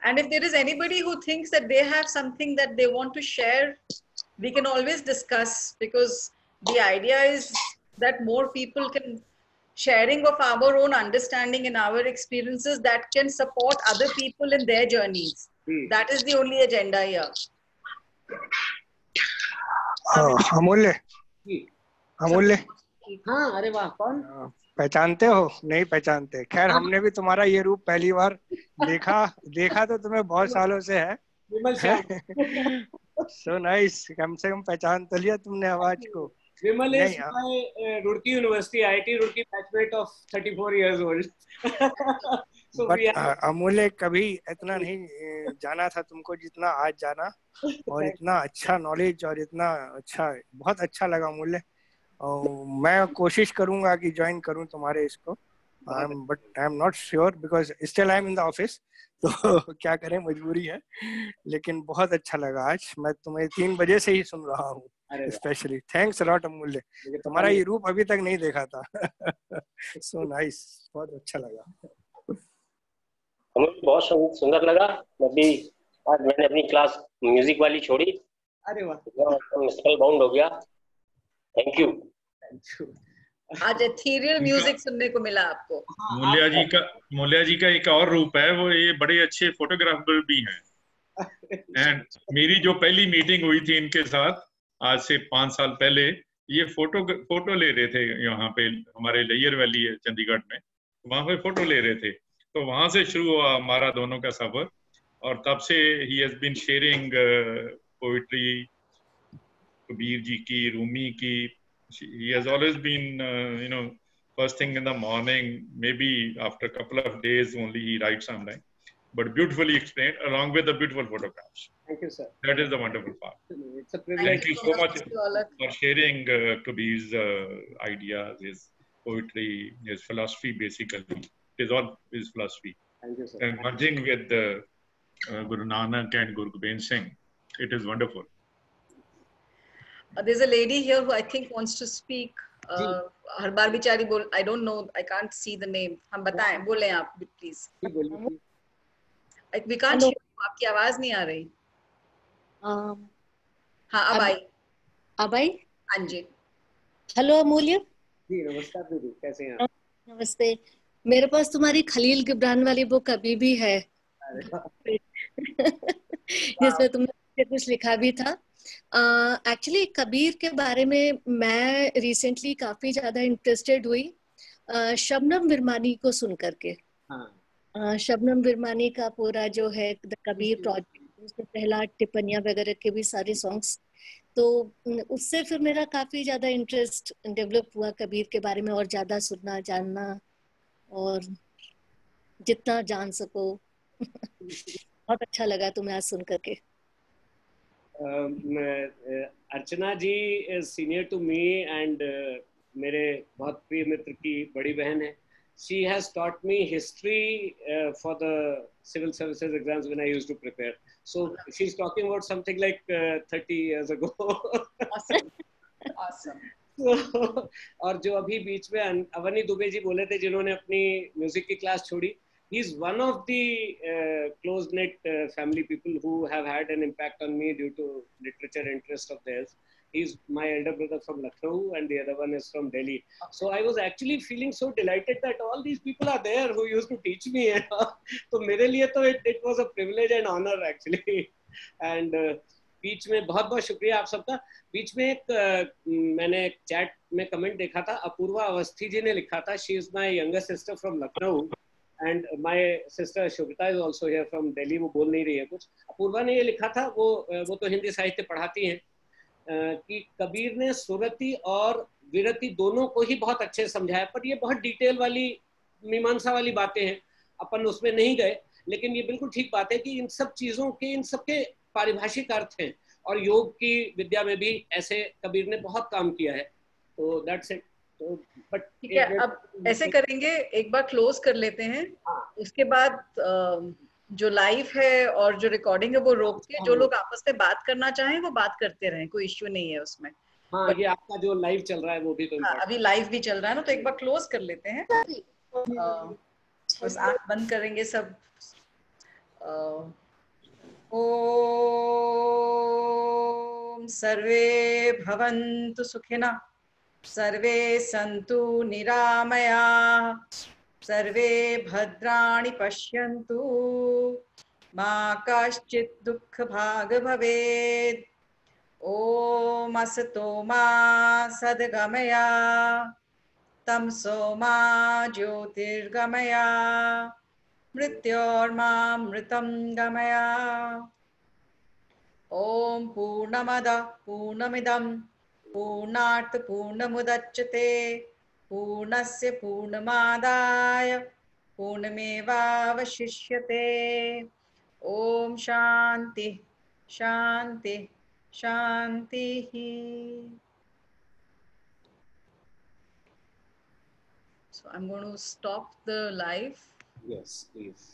[SPEAKER 1] And if there is anybody who thinks that they have something that they want to share, we can always discuss, because the idea is that more people can sharing of our own understanding and our experiences that can support other people in their journeys. That is the only agenda here.
[SPEAKER 6] अमूल्य, अमूल्य,
[SPEAKER 2] हाँ, अरे वाह, कौन?
[SPEAKER 6] पहचानते हो? नहीं पहचानते? खैर, हमने भी तुम्हारा ये रूप पहली बार देखा तो तुम्हें बहुत सालों से है। सो नाइस, कम से कम पहचान तो लिया तुमने आवाज को।
[SPEAKER 2] विमल is my Roorkee University, IIT Roorkee batchmate of 34 years old. So
[SPEAKER 6] अमूल्य, कभी इतना नहीं जाना था तुमको जितना आज जाना, और इतना अच्छा नॉलेज और इतना अच्छा, बहुत अच्छा लगा अमूल्य। मैं कोशिश करूंगा कि ज्वाइन करूं तुम्हारे इसको, but I am not sure because still I am in the office, तो क्या करें, मजबूरी है। लेकिन बहुत अच्छा लगा आज, मैं तुम्हें 3 बजे से ही सुन रहा हूँ स्पेशली। थैंक्स अलॉट अमूल्य, तुम्हारा ये रूप अभी तक नहीं देखा था। सो नाइस, बहुत अच्छा लगा।
[SPEAKER 7] हमें बहुत सुंदर लगा। आज मैंने अपनी क्लास म्यूजिक वाली छोड़ी।
[SPEAKER 2] अरे वाह,
[SPEAKER 7] स्पेल बाउंड हो गया। Thank you.
[SPEAKER 1] आज एथीरियल म्यूजिक सुनने को मिला आपको।
[SPEAKER 8] मूल्या जी का एक और रूप है, वो ये बड़े अच्छे फोटोग्राफर भी हैं। एंड मेरी जो पहली मीटिंग हुई थी इनके साथ आज से 5 साल पहले, ये फोटो ले रहे थे यहाँ पे, हमारे लेयर वैली है चंडीगढ़ में, वहां पे फोटो ले रहे थे। तो वहां से शुरू हुआ हमारा दोनों का सफर, और तब से ही has been sharing poetry, Kabir ji की, रूमी की। He has always been, first thing in the morning, maybe after a couple of days only he writes something, but beautifully explained along with the beautiful photographs.
[SPEAKER 2] Thank you, sir.
[SPEAKER 8] That is the wonderful part.
[SPEAKER 2] It's a privilege.
[SPEAKER 8] Thank you so much for sharing Kabir's ideas, his poetry, his philosophy. Basically, it is all his philosophy.
[SPEAKER 2] Thank you, sir.
[SPEAKER 8] And merging with Guru Nanak and Guru Gobind Singh, it is wonderful.
[SPEAKER 1] There's a lady here who I think wants to speak. हर बार बेचारी बोल, I don't know, I can't see the name. हम बताएं, बोले आप please. We can't hear you, आपकी आवाज नहीं आ रही। हाँ, अब आई। हाँ जी।
[SPEAKER 9] हेलो अमूल्य
[SPEAKER 2] जी, नमस्कार दीदी, कैसे हैं आप?
[SPEAKER 9] नमस्ते। मेरे पास तुम्हारी खलील गिब्रान वाली बुक अभी भी है, जिसमें तुमने कुछ लिखा भी था। एक्चुअली कबीर के बारे में मैं रिसेंटली काफी ज्यादा इंटरेस्टेड हुई शबनम विरमानी को सुन करके। शबनम विरमानी का पूरा जो है द कबीर प्रोजेक्ट, उसमें पहला टिप्पणियां वगैरह के भी सारे सॉन्ग्स, तो उससे फिर मेरा काफी ज्यादा इंटरेस्ट डेवलप हुआ कबीर के बारे में, और ज्यादा सुनना, जानना, और जितना जान सको। बहुत अच्छा लगा तुम्हें आज सुन करके।
[SPEAKER 2] Archana ji is senior to me and मेरे बहुत प्रिय मित्र की बड़ी बहन है। She has taught me history for the civil services exams when I used to prepare. So she's talking about something like 30 years ago.
[SPEAKER 1] Awesome. Awesome.
[SPEAKER 2] So, और जो अभी बीच में अवनी दुबे जी बोले थे जिन्होंने अपनी म्यूजिक की क्लास छोड़ी, he is one of the close-knit family people who have had an impact on me due to literature interest of theirs. He's my elder brother from Lucknow and the other one is from Delhi. So I was actually feeling so delighted that all these people are there who used to teach me. So मेरे लिए तो it was a privilege and honor actually. And बीच में बहुत शुक्रिया आप सबका. बीच में एक मैंने चैट में कमेंट देखा था, अपूर्वा अवस्थी जी ने लिखा था, she is my younger sister from Lucknow. And my sister Shobita is also here from Delhi. वो बोल नहीं रही है कुछ. अपूर्वा ने ये लिखा था, वो तो हिंदी साहित्य पढ़ाती हैं, कि कबीर ने सुरति और विरति दोनों को ही बहुत अच्छे समझाया, पर ये बहुत डिटेल वाली मीमांसा वाली बातें हैं, अपन उसमें नहीं गए. लेकिन ये बिल्कुल ठीक बात है कि इन सब चीजों के, इन सब के पारिभाषिक अर्थ हैं, और योग की विद्या में भी ऐसे कबीर ने बहुत काम किया है. तो दैट्स इट. तो बट
[SPEAKER 1] ठीक है, अब ऐसे करेंगे, एक बार क्लोज कर लेते हैं. उसके बाद जो लाइव है और जो रिकॉर्डिंग है वो रोक के जो लोग आपस में बात करना चाहें वो बात करते रहें, कोई इश्यू नहीं है उसमें.
[SPEAKER 2] हाँ, ये आपका जो लाइव चल रहा है वो भी तो
[SPEAKER 1] अभी लाइव भी चल रहा है ना, तो एक बार क्लोज कर लेते हैं. बस आंख बंद करेंगे सब. ओम सर्वे भवन्तु सुखिनः, सर्वे सन्तु निरामयाः, सर्वे भद्राणि पश्यन्तु, मा कश्चित् दुःखभाग् भवेत्. ओम असतो मा सद्गमय, तमसो मा ज्योतिर्गमय, मृत्योर्मामृतं गमय. ओम पूर्णमदः पूर्णमिदं पूर्णात् पूर्णमुदच्यते, पूर्णस्य पूर्णमादाय पूर्णमेवावशिष्यते. ओम शांति शांति शांति. So I'm going to stop the live.
[SPEAKER 2] Yes, please.